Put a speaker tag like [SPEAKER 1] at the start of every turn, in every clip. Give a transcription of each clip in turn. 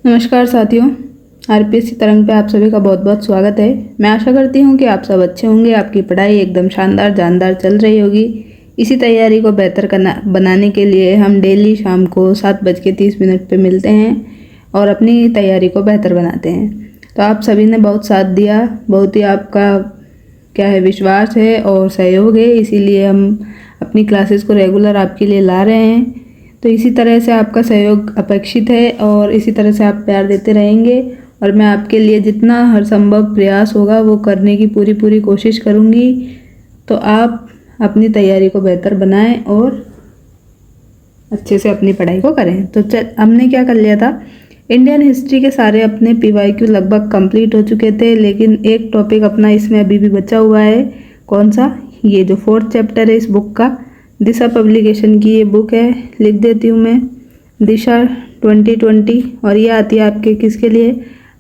[SPEAKER 1] नमस्कार साथियों, आरपीएससी तरंग पे आप सभी का बहुत बहुत स्वागत है। मैं आशा करती हूँ कि आप सब अच्छे होंगे, आपकी पढ़ाई एकदम शानदार जानदार चल रही होगी। इसी तैयारी को बेहतर बनाने के लिए हम डेली शाम को 7:30 पे मिलते हैं और अपनी तैयारी को बेहतर बनाते हैं। तो आप सभी ने बहुत साथ दिया, बहुत ही आपका क्या है विश्वास है और सहयोग है, इसीलिए हम अपनी क्लासेस को रेगुलर आपके लिए ला रहे हैं। तो इसी तरह से आपका सहयोग अपेक्षित है और इसी तरह से आप प्यार देते रहेंगे और मैं आपके लिए जितना हर संभव प्रयास होगा वो करने की पूरी कोशिश करूँगी। तो आप अपनी तैयारी को बेहतर बनाएं और अच्छे से अपनी पढ़ाई को करें। तो हमने क्या कर लिया था, इंडियन हिस्ट्री के सारे अपने PYQ लगभग कंप्लीट हो चुके थे, लेकिन एक टॉपिक अपना इसमें अभी भी बचा हुआ है। कौन सा? ये जो 4th चैप्टर है इस बुक का, दिशा पब्लिकेशन की ये बुक है। लिख देती हूँ मैं, दिशा 2020, और ये आती है आपके किसके लिए?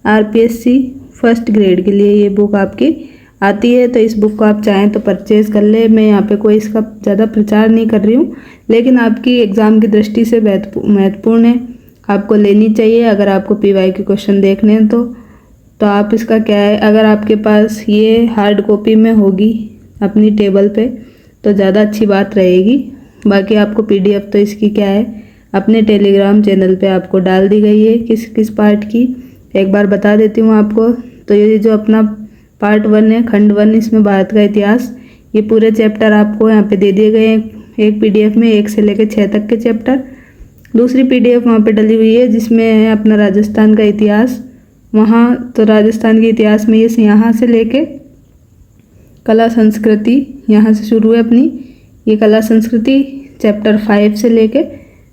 [SPEAKER 1] RPSC फर्स्ट ग्रेड के लिए ये बुक आपकी आती है। तो इस बुक को आप चाहें तो परचेज़ कर ले। मैं यहाँ पे कोई इसका ज़्यादा प्रचार नहीं कर रही हूँ, लेकिन आपकी एग्ज़ाम की दृष्टि से महत्वपूर्ण है, आपको लेनी चाहिए। अगर आपको PYQ क्वेश्चन देखने हैं तो आप इसका क्या है, अगर आपके पास ये हार्ड कॉपी में होगी अपनी टेबल पे तो ज़्यादा अच्छी बात रहेगी। बाकी आपको PDF तो इसकी क्या है अपने टेलीग्राम चैनल पे आपको डाल दी गई है, किस किस पार्ट की एक बार बता देती हूँ आपको। तो ये जो अपना पार्ट 1 है, खंड 1, इसमें भारत का इतिहास, ये पूरे चैप्टर आपको यहाँ पे दे दिए गए हैं एक PDF में, 1 से लेकर 6 तक के चैप्टर। दूसरी PDF वहाँ पे डली हुई है जिसमें है अपना राजस्थान का इतिहास। वहाँ तो राजस्थान के इतिहास में ये यहाँ से लेके कला संस्कृति, यहाँ से शुरू है अपनी ये कला संस्कृति, चैप्टर 5 से लेके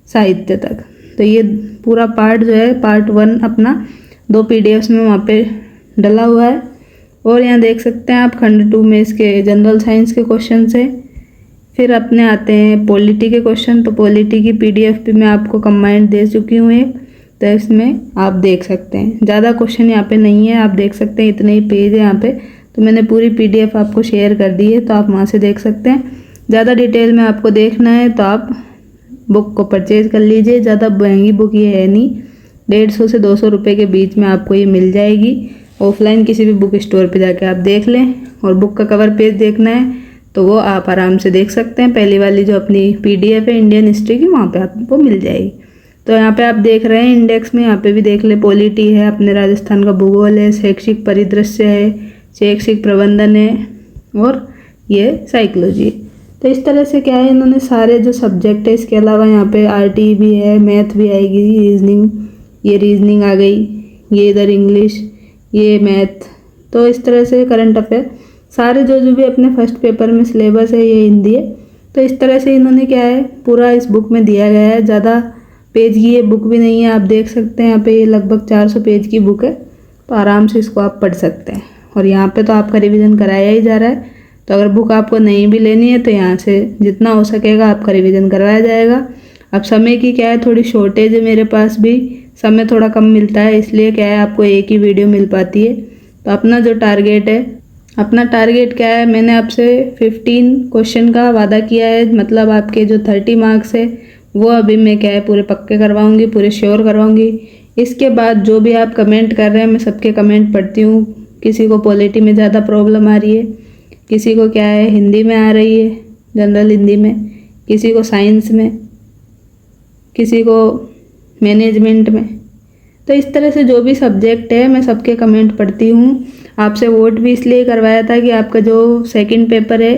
[SPEAKER 1] साहित्य तक। तो ये पूरा पार्ट जो है पार्ट 1 अपना 2 PDFs में वहाँ पे डला हुआ है। और यहाँ देख सकते हैं आप खंड 2 में इसके जनरल साइंस के क्वेश्चन है। फिर अपने आते हैं पॉलिटी के क्वेश्चन। तो पॉलिटी की PDF भी मैं आपको कंबाइंड दे चुकी हूँ एक, तो इसमें आप देख सकते हैं। ज़्यादा क्वेश्चन यहाँ पे नहीं है, आप देख सकते हैं इतने ही पेज है यहाँ पे। तो मैंने पूरी PDF आपको शेयर कर दी है, तो आप वहाँ से देख सकते हैं। ज़्यादा डिटेल में आपको देखना है तो आप बुक को परचेज़ कर लीजिए। ज़्यादा महंगी बुक ये है नहीं, 150 से 200 रुपये के बीच में आपको ये मिल जाएगी। ऑफलाइन किसी भी बुक स्टोर पे जाके आप देख लें। और बुक का कवर पेज देखना है तो वो आप आराम से देख सकते हैं। पहली वाली जो अपनी PDF है इंडियन हिस्ट्री की, वहाँ पे आपको मिल जाएगी। तो यहाँ पे आप देख रहे हैं इंडेक्स में, यहाँ पे भी देख ले, पॉलिटी है, अपने राजस्थान का भूगोल है, शैक्षिक परिदृश्य है, शैक्षिक प्रबंधन है और ये साइकोलॉजी। तो इस तरह से क्या है, इन्होंने सारे जो सब्जेक्ट है, इसके अलावा यहाँ पे RT भी है, मैथ भी आएगी, रीजनिंग, ये रीजनिंग आ गई, ये इधर इंग्लिश, ये मैथ। तो इस तरह से करंट अफेयर सारे जो भी अपने फर्स्ट पेपर में सिलेबस है ये हिंदी है। तो इस तरह से इन्होंने क्या है पूरा इस बुक में दिया गया है। ज़्यादा पेज की ये बुक भी नहीं है, आप देख सकते हैं यहाँ पे ये लगभग 400 पेज की बुक है। तो आराम से इसको आप पढ़ सकते हैं और यहाँ पे तो आपका रिवीजन कराया ही जा रहा है। तो अगर बुक आपको नहीं भी लेनी है तो यहाँ से जितना हो सकेगा आपका रिवीजन करवाया जाएगा। अब समय की क्या है, थोड़ी शॉर्टेज है, मेरे पास भी समय थोड़ा कम मिलता है, इसलिए क्या है आपको एक ही वीडियो मिल पाती है। तो अपना जो टारगेट है, अपना टारगेट क्या है, मैंने आपसे 15 क्वेश्चन का वादा किया है। मतलब आपके जो 30 मार्क्स है वो अभी मैं क्या है पूरे पक्के करवाऊँगी, पूरे श्योर करवाऊँगी। इसके बाद जो भी आप कमेंट कर रहे हैं, मैं सबके कमेंट पढ़ती हूँ। किसी को पॉलिटी में ज़्यादा प्रॉब्लम आ रही है, किसी को क्या है हिंदी में आ रही है, जनरल हिंदी में, किसी को साइंस में, किसी को मैनेजमेंट में। तो इस तरह से जो भी सब्जेक्ट है मैं सबके कमेंट पढ़ती हूँ। आपसे वोट भी इसलिए करवाया था कि आपका जो सेकंड पेपर है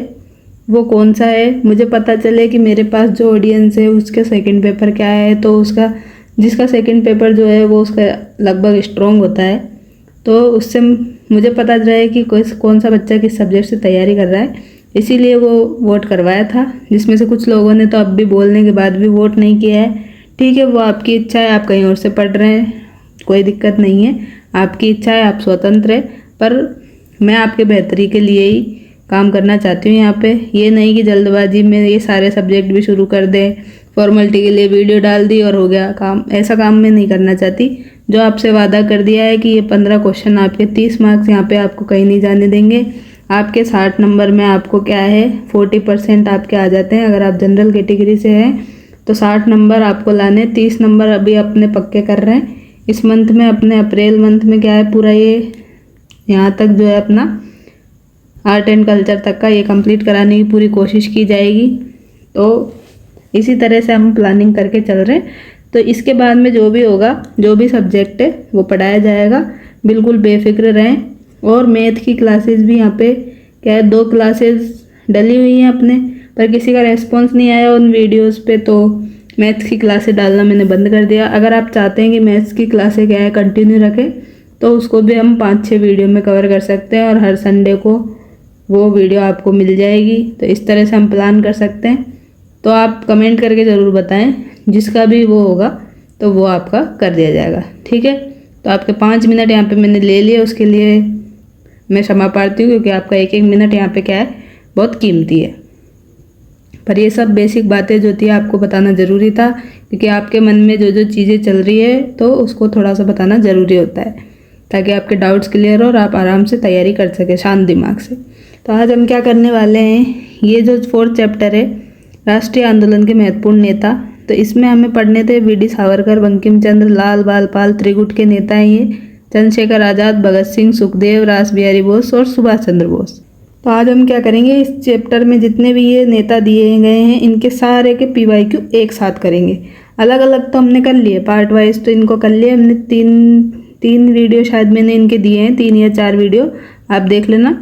[SPEAKER 1] वो कौन सा है, मुझे पता चले कि मेरे पास जो ऑडियंस है उसके सेकंड पेपर क्या है। तो उसका जिसका सेकंड पेपर जो है वो उसका लगभग स्ट्रॉन्ग होता है, तो उससे मुझे पता रहे कि कौन सा बच्चा किस सब्जेक्ट से तैयारी कर रहा है। इसीलिए वो वोट करवाया था, जिसमें से कुछ लोगों ने तो अब भी बोलने के बाद भी वोट नहीं किया है। ठीक है, वो आपकी इच्छा है, आप कहीं और से पढ़ रहे हैं, कोई दिक्कत नहीं है, आपकी इच्छा है, आप स्वतंत्र है। पर मैं आपके बेहतरी के लिए ही काम करना चाहती हूँ यहाँ पे। ये नहीं कि जल्दबाजी में ये सारे सब्जेक्ट भी शुरू कर दें, फॉर्मेलिटी के लिए वीडियो डाल दी और हो गया काम। ऐसा काम मैं नहीं करना चाहती। जो आपसे वादा कर दिया है कि ये 15 क्वेश्चन आपके 30 मार्क्स यहाँ पे आपको कहीं नहीं जाने देंगे। आपके 60 नंबर में आपको क्या है 40% आपके आ जाते हैं। अगर आप जनरल कैटेगरी से हैं तो 60 नंबर आपको लाने, 30 नंबर अभी अपने पक्के कर रहे हैं। इस मंथ में, अपने अप्रैल मंथ में क्या है, पूरा ये यहाँ तक जो है अपना आर्ट एंड कल्चर तक का ये कंप्लीट कराने की पूरी कोशिश की जाएगी। तो इसी तरह से हम प्लानिंग करके चल रहे हैं। तो इसके बाद में जो भी होगा, जो भी सब्जेक्ट है वो पढ़ाया जाएगा, बिल्कुल बेफिक्र रहें। और मैथ की क्लासेस भी यहाँ पे क्या है, 2 क्लासेस डली हुई हैं अपने, पर किसी का रेस्पॉन्स नहीं आया उन वीडियोस पे, तो मैथ्स की क्लासेस डालना मैंने बंद कर दिया। अगर आप चाहते हैं कि मैथ्स की क्लासेस क्या है कंटिन्यू रखें, तो उसको भी हम 5-6 वीडियो में कवर कर सकते हैं और हर संडे को वो वीडियो आपको मिल जाएगी। तो इस तरह से हम प्लान कर सकते हैं। तो आप कमेंट करके ज़रूर बताएं, जिसका भी वो होगा तो वो आपका कर दिया जाएगा, ठीक है। तो आपके 5 मिनट यहाँ पे मैंने ले लिए, उसके लिए मैं क्षमा प्रार्थी हूँ, क्योंकि आपका 1-1 मिनट यहाँ पे क्या है, बहुत कीमती है। पर ये सब बेसिक बातें जो थी आपको बताना ज़रूरी था, क्योंकि आपके मन में जो जो चीज़ें चल रही है तो उसको थोड़ा सा बताना ज़रूरी होता है, ताकि आपके डाउट्स क्लियर हो और आप आराम से तैयारी कर सकें शांत दिमाग से। तो आज हम क्या करने वाले हैं, ये जो 4th चैप्टर है, राष्ट्रीय आंदोलन के महत्वपूर्ण नेता, तो इसमें हमें पढ़ने थे वीडी सावरकर, बंकिम चंद्र, लाल बाल पाल, त्रिगुट के नेता हैं ये, चंद्रशेखर आज़ाद, भगत सिंह, सुखदेव, रास बिहारी बोस और सुभाष चंद्र बोस। तो आज हम क्या करेंगे, इस चैप्टर में जितने भी ये नेता दिए गए हैं इनके सारे के PYQ एक साथ करेंगे। अलग अलग तो हमने कर लिए, पार्ट वाइज तो इनको कर लिए हमने। तीन वीडियो शायद मैंने इनके दिए हैं, 3 या 4 वीडियो आप देख लेना।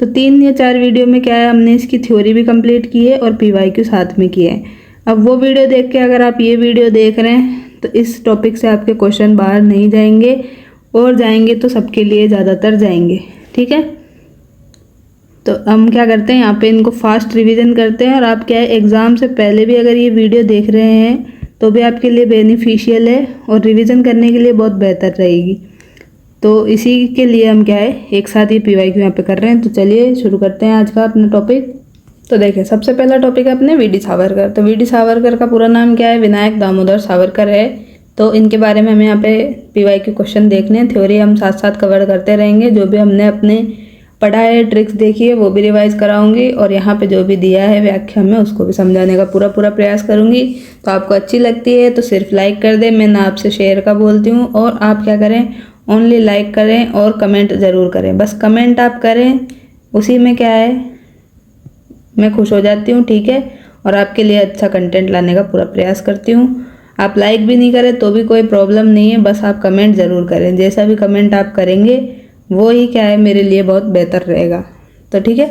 [SPEAKER 1] तो 3 या 4 वीडियो में क्या है, हमने इसकी थ्योरी भी कंप्लीट की है और PYQ साथ में किए हैं। अब वो वीडियो देख के अगर आप ये वीडियो देख रहे हैं तो इस टॉपिक से आपके क्वेश्चन बाहर नहीं जाएंगे, और जाएंगे तो सबके लिए ज़्यादातर जाएंगे, ठीक है। तो हम क्या करते हैं, यहाँ पे इनको फास्ट रिवीजन करते हैं। और आप क्या है, एग्ज़ाम से पहले भी अगर ये वीडियो देख रहे हैं तो भी आपके लिए बेनिफिशियल है और रिवीजन करने के लिए बहुत बेहतर रहेगी। तो इसी के लिए हम क्या है, एक साथ ये PYQ यहाँ पे कर रहे हैं। तो चलिए शुरू करते हैं आज का अपना टॉपिक। तो देखिए, सबसे पहला टॉपिक है अपने वीडी सावरकर। तो वीडी सावरकर का पूरा नाम क्या है, विनायक दामोदर सावरकर है। तो इनके बारे में हमें यहाँ पे PYQ क्वेश्चन देखने हैं, थ्योरी हम साथ साथ कवर करते रहेंगे। जो भी हमने अपने पढ़ा है, ट्रिक्स देखी है, वो भी रिवाइज कराऊंगी, और यहाँ पे जो भी दिया है व्याख्या में उसको भी समझाने का पूरा प्रयास करूंगी। तो आपको अच्छी लगती है तो सिर्फ लाइक कर दें, मैं ना आपसे शेयर का बोलती हूँ। और आप क्या करें, ओनली लाइक करें और कमेंट ज़रूर करें, बस कमेंट आप करें, उसी में क्या है मैं खुश हो जाती हूँ, ठीक है। और आपके लिए अच्छा कंटेंट लाने का पूरा प्रयास करती हूँ। आप लाइक भी नहीं करें तो भी कोई प्रॉब्लम नहीं है, बस आप कमेंट ज़रूर करें। जैसा भी कमेंट आप करेंगे वो ही क्या है, मेरे लिए बहुत बेहतर रहेगा। तो ठीक है,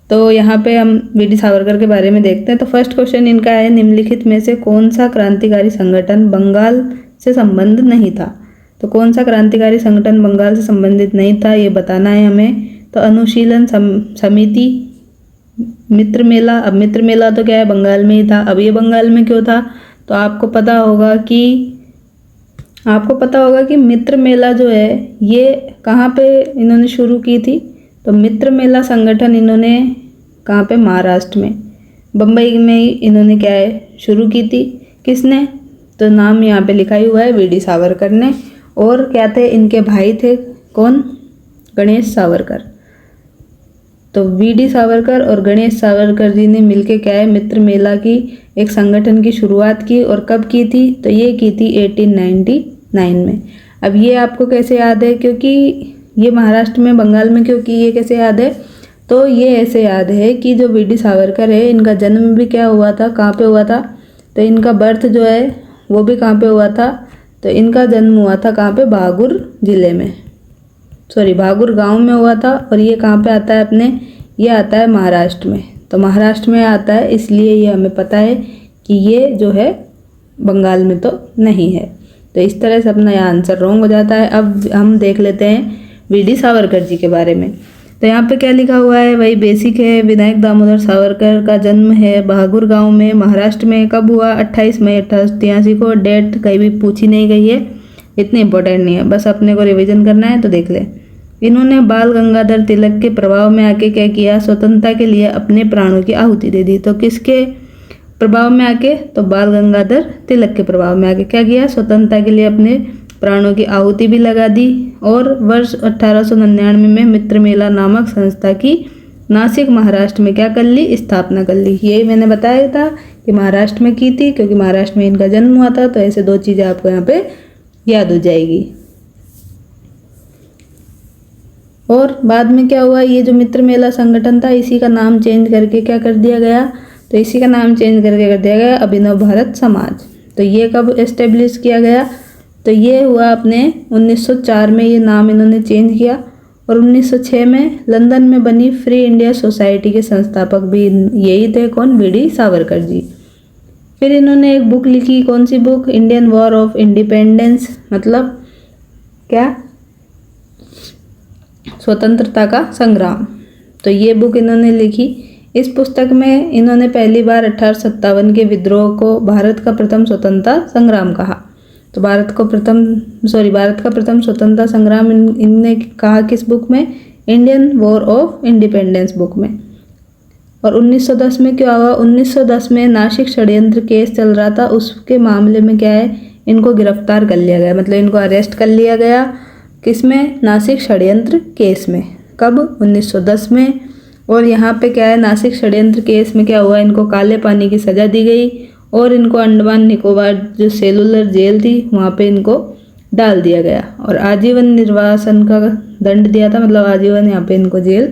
[SPEAKER 1] तो यहाँ पे हम वीडी सावरकर के बारे में देखते हैं। तो फर्स्ट क्वेश्चन इनका है, निम्नलिखित में से कौन सा क्रांतिकारी संगठन बंगाल से संबंध नहीं था। तो कौन सा क्रांतिकारी संगठन बंगाल से संबंधित नहीं था, ये बताना है हमें। तो अनुशीलन समिति, मित्र मेला। अब मित्र मेला तो क्या है, बंगाल में ही था। अब ये बंगाल में क्यों था, तो आपको पता होगा कि मित्र मेला जो है ये कहाँ पे इन्होंने शुरू की थी। तो मित्र मेला संगठन इन्होंने कहाँ पे, महाराष्ट्र में, बम्बई में ही इन्होंने क्या है शुरू की थी। किसने, तो नाम यहाँ पे लिखा ही हुआ है, वीडी सावरकर ने। और क्या थे, इनके भाई थे, कौन, गणेश सावरकर। तो वीडी सावरकर और गणेश सावरकर जी ने मिलके क्या है, मित्र मेला की एक संगठन की शुरुआत की। और कब की थी, तो ये की थी 1899 में। अब ये आपको कैसे याद है, क्योंकि ये महाराष्ट्र में, बंगाल में क्योंकि ये कैसे याद है, तो ये ऐसे याद है कि जो वीडी सावरकर है, इनका जन्म भी क्या हुआ था, कहाँ पे हुआ था, तो इनका बर्थ जो है वो भी कहाँ पे हुआ था। तो इनका जन्म हुआ था कहाँ पे, भागुर जिले में, भागुर गांव में हुआ था। और ये कहाँ पे आता है अपने, ये आता है महाराष्ट्र में। तो महाराष्ट्र में आता है, इसलिए ये हमें पता है कि ये जो है बंगाल में तो नहीं है। तो इस तरह से अपना यह आंसर रॉन्ग हो जाता है। अब हम देख लेते हैं वीडी सावरकर जी के बारे में। तो यहाँ पे क्या लिखा हुआ है, वही बेसिक है। विनायक दामोदर सावरकर का जन्म है भागुर गांव में, महाराष्ट्र में। कब हुआ, 28 मई 1883 को। डेट कहीं भी पूछी नहीं गई है, इतनी इंपॉर्टेंट नहीं है, बस अपने को रिवीजन करना है। तो देख ले, इन्होंने बाल गंगाधर तिलक के प्रभाव में आके क्या किया, स्वतंत्रता के लिए अपने प्राणों की आहुति दे दी। तो किसके प्रभाव में आके, तो बाल गंगाधर तिलक के प्रभाव में आके क्या किया, स्वतंत्रता के लिए अपने प्राणों की आहुति भी लगा दी। और वर्ष 1899 में मित्र मेला नामक संस्था की नासिक महाराष्ट्र में क्या कर ली, स्थापना कर ली। यही मैंने बताया था कि महाराष्ट्र में की थी, क्योंकि महाराष्ट्र में इनका जन्म हुआ था। तो ऐसे 2 चीज़ें आपको यहाँ पे याद हो जाएगी। और बाद में क्या हुआ, ये जो मित्र मेला संगठन था इसी का नाम चेंज करके क्या कर दिया गया, तो इसी का नाम चेंज करके कर दिया गया अभिनव भारत समाज। तो ये कब एस्टेब्लिश किया गया, तो ये हुआ अपने 1904 में, ये नाम इन्होंने चेंज किया। और 1906 में लंदन में बनी फ्री इंडिया सोसाइटी के संस्थापक भी यही थे, कौन, वीडी सावरकर जी। फिर इन्होंने एक बुक लिखी, कौन सी book, Indian war of independence, मतलब क्या, स्वतंत्रता का संग्राम। तो ये बुक इन्होंने लिखी। इस पुस्तक में इन्होंने पहली बार 1857 के विद्रोह को भारत का प्रथम स्वतंत्रता संग्राम कहा। तो भारत का प्रथम स्वतंत्रता संग्राम इनने कहा किस बुक में, Indian war of independence book में। और 1910 में क्या हुआ, 1910 में नासिक षड्यंत्र केस चल रहा था, उसके मामले में क्या है, इनको गिरफ्तार कर लिया गया, मतलब इनको अरेस्ट कर लिया गया। किसमें, नासिक षड्यंत्र केस में। कब, 1910 में। और यहाँ पे क्या है, नासिक षड्यंत्र केस में क्या हुआ, इनको काले पानी की सज़ा दी गई और इनको अंडमान निकोबार जो सेलुलर जेल थी वहाँ पे इनको डाल दिया गया और आजीवन निर्वासन का दंड दिया था, मतलब आजीवन यहाँ पे इनको जेल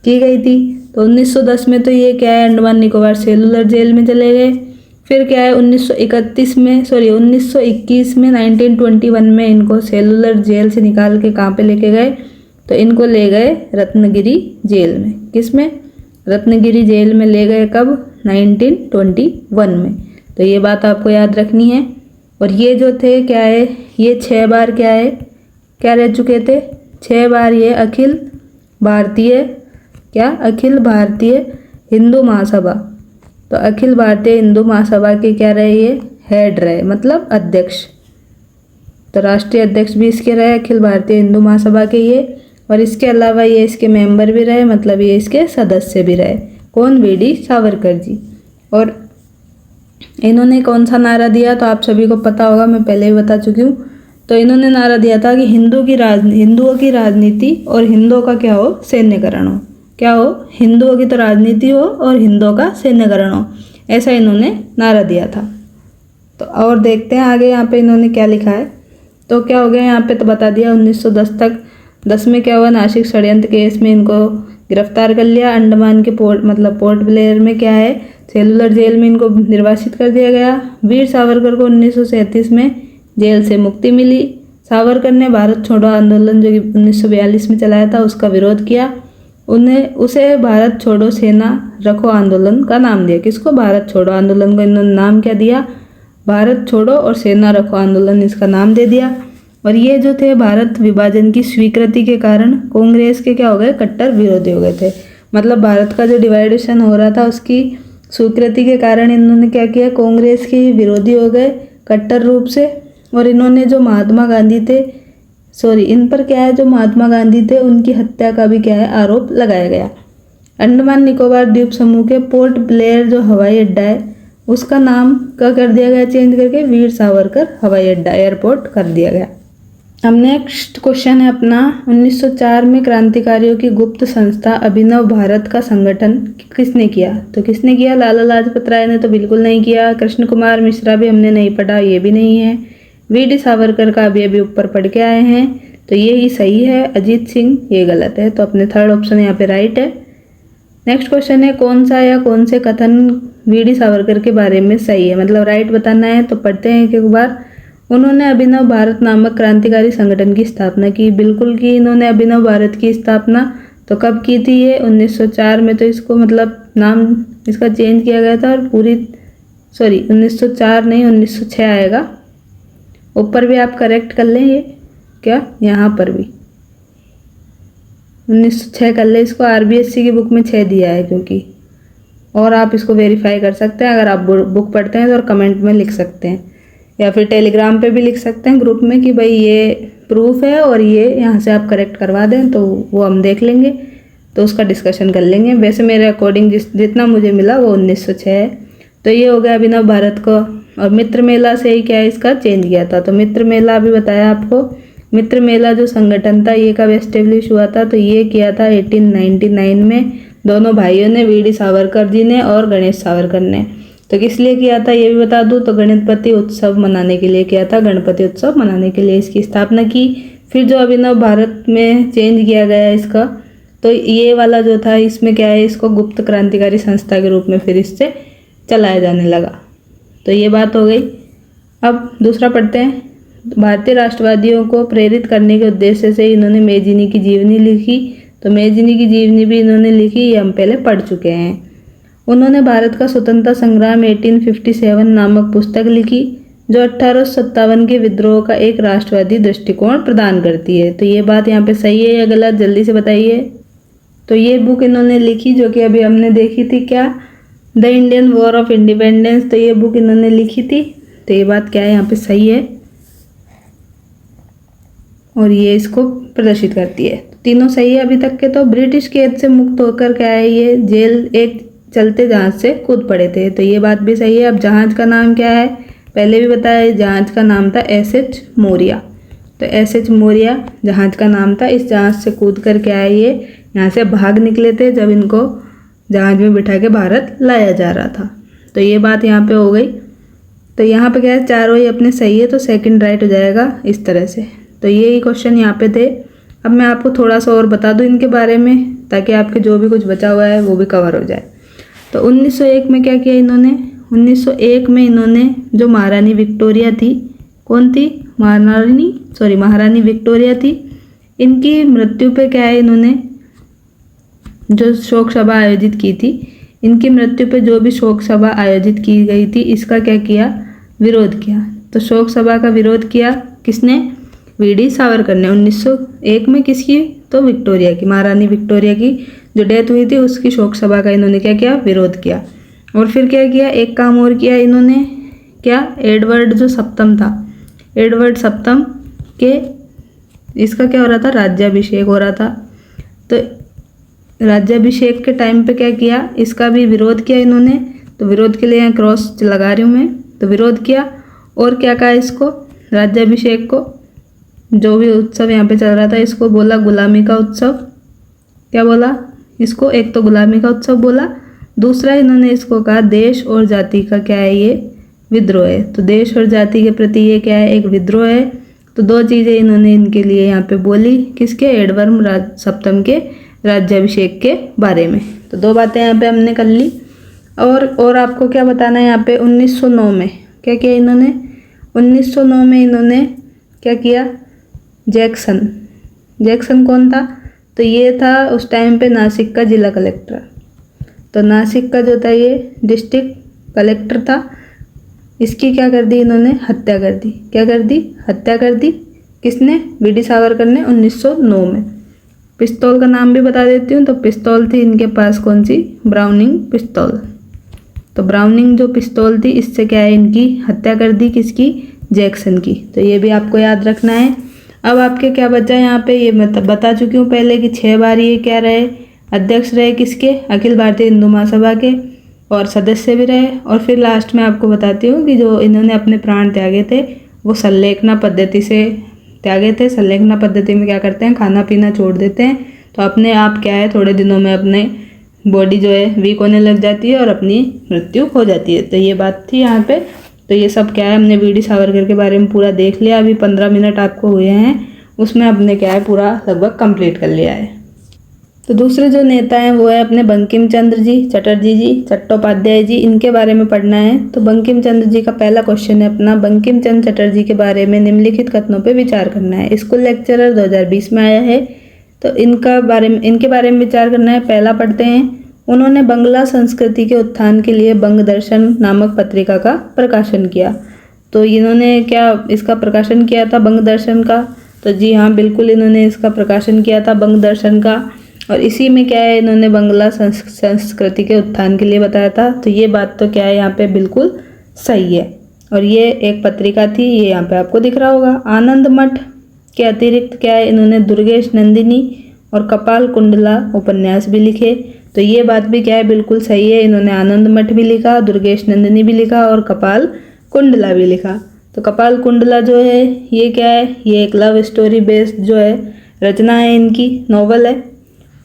[SPEAKER 1] की गई थी। तो 1910 में तो ये क्या है, अंडमान निकोबार सेलुलर जेल में चले गए। फिर क्या है, 1921 में 1921 में इनको सेलुलर जेल से निकाल के कहाँ पे लेके गए, तो इनको ले गए रत्नगिरी जेल में। किस में, रत्नगिरी जेल में ले गए। कब, 1921 में। तो ये बात आपको याद रखनी है। और ये जो थे क्या है, ये 6 बार क्या है, क्या रह चुके थे, 6 बार ये अखिल भारतीय हिंदू महासभा, तो अखिल भारतीय हिंदू महासभा के क्या रहे, ये हेड रहे, मतलब अध्यक्ष। तो राष्ट्रीय अध्यक्ष भी इसके रहे, अखिल भारतीय हिंदू महासभा के ये। और इसके अलावा ये इसके मेंबर भी रहे, मतलब ये इसके सदस्य भी रहे, कौन, वीडी सावरकर जी। और इन्होंने कौन सा नारा दिया, तो आप सभी को पता होगा, मैं पहले ही बता चुकी हूँ। तो इन्होंने नारा दिया था कि हिंदुओं की राजनीति और हिंदुओं का क्या हो, सैन्यकरण हो। क्या हो, हिंदुओं की तो राजनीति हो और हिंदुओं का सैन्यकरण हो, ऐसा इन्होंने नारा दिया था। तो और देखते हैं आगे यहाँ पे इन्होंने क्या लिखा है। तो क्या हो गया यहाँ पे, तो बता दिया 1910 तक। 10 में क्या हुआ, नासिक षड्यंत्र केस में इनको गिरफ्तार कर लिया। अंडमान के पोर्ट ब्लेयर में क्या है, सेलुलर जेल में इनको निर्वासित कर दिया गया। वीर सावरकर को 1937 में जेल से मुक्ति मिली। सावरकर ने भारत छोड़ो आंदोलन जो कि 1942 में चलाया था उसका विरोध किया। उसे भारत छोड़ो सेना रखो आंदोलन का नाम दिया। किसको, भारत छोड़ो आंदोलन को इन्होंने नाम क्या दिया, भारत छोड़ो और सेना रखो आंदोलन, इसका नाम दे दिया। और ये जो थे भारत विभाजन की स्वीकृति के कारण कांग्रेस के क्या हो गए, कट्टर विरोधी हो गए थे। मतलब भारत का जो डिवाइडेशन हो रहा था उसकी स्वीकृति के कारण इन्होंने क्या किया, कांग्रेस के विरोधी हो गए कट्टर रूप से। और इन्होंने जो महात्मा गांधी थे, इन पर क्या है, जो महात्मा गांधी थे उनकी हत्या का भी क्या है, आरोप लगाया गया। अंडमान निकोबार द्वीप समूह के पोर्ट ब्लेयर जो हवाई अड्डा है उसका नाम क्या कर दिया गया, चेंज करके वीर सावरकर हवाई अड्डा, एयरपोर्ट कर दिया गया। अब नेक्स्ट क्वेश्चन है अपना, 1904 में क्रांतिकारियों की गुप्त संस्था अभिनव भारत का संगठन किसने किया, तो किसने किया, लाला लाजपत राय ने तो बिल्कुल नहीं किया। कृष्ण कुमार मिश्रा भी हमने नहीं पढ़ा, ये भी नहीं है। वीडी सावरकर का अभी ऊपर पढ़ के आए हैं, तो ये ही सही है। अजीत सिंह ये गलत है, तो अपने थर्ड ऑप्शन यहाँ पे राइट है। नेक्स्ट क्वेश्चन है, कौन सा या कौन से कथन वीडी सावरकर के बारे में सही है, मतलब राइट बताना है। तो पढ़ते हैं एक बार। उन्होंने अभिनव भारत नामक क्रांतिकारी संगठन की स्थापना की, बिल्कुल की इन्होंने अभिनव भारत की स्थापना। तो कब की थी ये, 1904 में। तो इसको मतलब नाम इसका चेंज किया गया था और 1904 नहीं 1906 आएगा। ऊपर भी आप करेक्ट कर लें, ये क्या यहाँ पर भी 1906 कर ले, इसको RBSC की बुक में 6 दिया है क्योंकि, और आप इसको वेरीफाई कर सकते हैं अगर आप बुक पढ़ते हैं तो, और कमेंट में लिख सकते हैं या फिर टेलीग्राम पे भी लिख सकते हैं ग्रुप में कि भाई ये प्रूफ है और ये यहाँ से आप करेक्ट करवा दें, तो वो हम देख लेंगे, तो उसका डिस्कशन कर लेंगे। वैसे मेरे अकॉर्डिंग जितना मुझे मिला वो 1906 है। तो ये हो गया अभिनव भारत को। और मित्र मेला से ही क्या है, इसका चेंज किया था। तो मित्र मेला अभी बताया आपको, मित्र मेला जो संगठन था ये कब एस्टेब्लिश हुआ था, तो ये किया था 1899 में, दोनों भाइयों ने, वीडी सावरकर जी ने और गणेश सावरकर ने। तो किस लिए किया था ये भी बता दूँ, तो गणपति उत्सव मनाने के लिए किया था, गणपति उत्सव मनाने के लिए इसकी स्थापना की। फिर जो अभिनव भारत में चेंज किया गया इसका, तो ये वाला जो था इसमें क्या है, इसको गुप्त क्रांतिकारी संस्था के रूप में फिर इससे चलाया जाने लगा। तो ये बात हो गई। अब दूसरा पढ़ते हैं। भारतीय राष्ट्रवादियों को प्रेरित करने के उद्देश्य से इन्होंने मेजिनी की जीवनी लिखी। तो मेजिनी की जीवनी भी इन्होंने लिखी, ये हम पहले पढ़ चुके हैं। उन्होंने भारत का स्वतंत्रता संग्राम 1857 नामक पुस्तक लिखी, जो 1857 के विद्रोह का एक राष्ट्रवादी दृष्टिकोण प्रदान करती है। तो ये बात यहाँ पे सही है या गलत, जल्दी से बताइए। तो ये बुक इन्होंने लिखी जो कि अभी हमने देखी थी, क्या, the Indian war of independence. तो ये बुक इन्होंने लिखी थी। तो ये बात क्या है, यहाँ पे सही है और ये इसको प्रदर्शित करती है। तीनों सही है अभी तक के। तो ब्रिटिश कैद से मुक्त होकर क्या है, ये जेल एक चलते जहाज से कूद पड़े थे। तो ये बात भी सही है। अब जहाज का नाम क्या है, पहले भी बताया, जहाज का नाम था एसएच मौर्या। तो एसएच मौर्या जहाज का नाम था। इस जहाज से कूद कर क्या है, ये यहाँ से भाग निकले थे जब इनको जहाज में बिठा के भारत लाया जा रहा था। तो ये बात यहाँ पे हो गई। तो यहाँ पे क्या है, चारों ही अपने सही है, तो सेकंड राइट हो जाएगा इस तरह से। तो ये क्वेश्चन यहाँ पे थे। अब मैं आपको थोड़ा सा और बता दूँ इनके बारे में, ताकि आपके जो भी कुछ बचा हुआ है वो भी कवर हो जाए। तो 1901 में क्या किया इन्होंने, 1901 में इन्होंने जो महारानी विक्टोरिया थी, कौन थी, महारानी विक्टोरिया थी, इनकी मृत्यु पे क्या है, इन्होंने जो शोक सभा आयोजित की थी, इनकी मृत्यु पे जो भी शोक सभा आयोजित की गई थी, इसका क्या किया, विरोध किया। तो शोक सभा का विरोध किया किसने, वीडी सावरकर ने। 1901 में किसकी, तो विक्टोरिया की, महारानी विक्टोरिया की जो डेथ हुई थी उसकी शोक सभा का इन्होंने क्या किया, विरोध किया। और फिर क्या किया, एक काम और किया इन्होंने, क्या, एडवर्ड जो सप्तम था, एडवर्ड सप्तम के इसका क्या हो रहा था, राज्याभिषेक हो रहा था। तो राज्याभिषेक के टाइम पे क्या किया, इसका भी विरोध किया इन्होंने। तो विरोध के लिए यहाँ क्रॉस लगा रही हूँ मैं। तो विरोध किया और क्या कहा, इसको राज्याभिषेक को, जो भी उत्सव यहाँ पे चल रहा था, इसको बोला गुलामी का उत्सव। क्या बोला इसको, एक तो गुलामी का उत्सव बोला, दूसरा इन्होंने इसको कहा देश और जाति का क्या है, ये विद्रोह है। तो देश और जाति के प्रति ये क्या है, एक विद्रोह है। तो दो चीज़ें इन्होंने इनके लिए यहाँ पे बोली, किसके, एडवर्ड सप्तम के राज्याभिषेक के बारे में। तो दो बातें यहाँ पे हमने कर ली। और आपको क्या बताना है यहाँ पे, 1909 में क्या किया इन्होंने, 1909 में इन्होंने क्या किया, जैक्सन कौन था, तो ये था उस टाइम पे नासिक का जिला कलेक्टर। तो नासिक का जो था ये डिस्ट्रिक्ट कलेक्टर था, इसकी क्या कर दी इन्होंने, हत्या कर दी। क्या कर दी, हत्या कर दी। किसने, वीडी सावरकर ने 1909 में। पिस्तौल का नाम भी बता देती हूँ। तो पिस्तौल थी इनके पास कौन सी, ब्राउनिंग पिस्तौल। तो ब्राउनिंग जो पिस्तौल थी, इससे क्या है, इनकी हत्या कर दी, किसकी, जैक्सन की। तो ये भी आपको याद रखना है। अब आपके क्या बचा यहाँ पे, ये मैं बता चुकी हूँ पहले कि 6 बार ये क्या रहे, अध्यक्ष रहे, किसके, अखिल भारतीय हिंदू महासभा के, और सदस्य भी रहे। और फिर लास्ट में आपको बताती हूँ कि जो इन्होंने अपने प्राण त्यागे थे वो संलेखना पद्धति से त्यागे थे। संलेखना पद्धति में क्या करते हैं, खाना पीना छोड़ देते हैं। तो अपने आप क्या है, थोड़े दिनों में अपने बॉडी जो है वीक होने लग जाती है और अपनी मृत्यु हो जाती है। तो ये बात थी यहाँ पे। तो ये सब क्या है, हमने वीडी सावरकर के बारे में पूरा देख लिया। अभी 15 मिनट आपको हुए हैं, उसमें हमने क्या है पूरा लगभग कंप्लीट कर लिया है। तो दूसरे जो नेता हैं वो है अपने बंकिम चंद्र जी, चटर्जी जी, चट्टोपाध्याय जी, इनके बारे में पढ़ना है। तो बंकिम चंद्र जी का पहला क्वेश्चन है अपना, बंकिम चंद्र चटर्जी के बारे में निम्नलिखित कथनों पे विचार करना है। स्कूल लेक्चरर 2020 में आया है। तो इनके बारे में विचार करना है। पहला पढ़ते हैं, उन्होंने बंगला संस्कृति के उत्थान के लिए बंग दर्शन नामक पत्रिका का प्रकाशन किया। तो इन्होंने क्या इसका प्रकाशन किया था, बंग दर्शन का? तो जी हाँ, बिल्कुल इन्होंने इसका प्रकाशन किया था, बंग दर्शन का। और इसी में क्या है, इन्होंने बंगला संस्कृति के उत्थान के लिए बताया था। तो ये बात तो क्या है यहाँ पे बिल्कुल सही है। और ये एक पत्रिका थी, ये यहाँ पे आपको दिख रहा होगा। आनंद मठ के अतिरिक्त क्या है, इन्होंने दुर्गेश नंदिनी और कपाल कुंडला उपन्यास भी लिखे। तो ये बात भी क्या है, बिल्कुल सही है। इन्होंने आनंद मठ भी लिखा, दुर्गेश नंदिनी भी लिखा और कपाल कुंडला भी लिखा। तो कपाल कुंडला जो है ये क्या है, ये एक लव स्टोरी बेस्ड जो है रचना है, इनकी नॉवल है।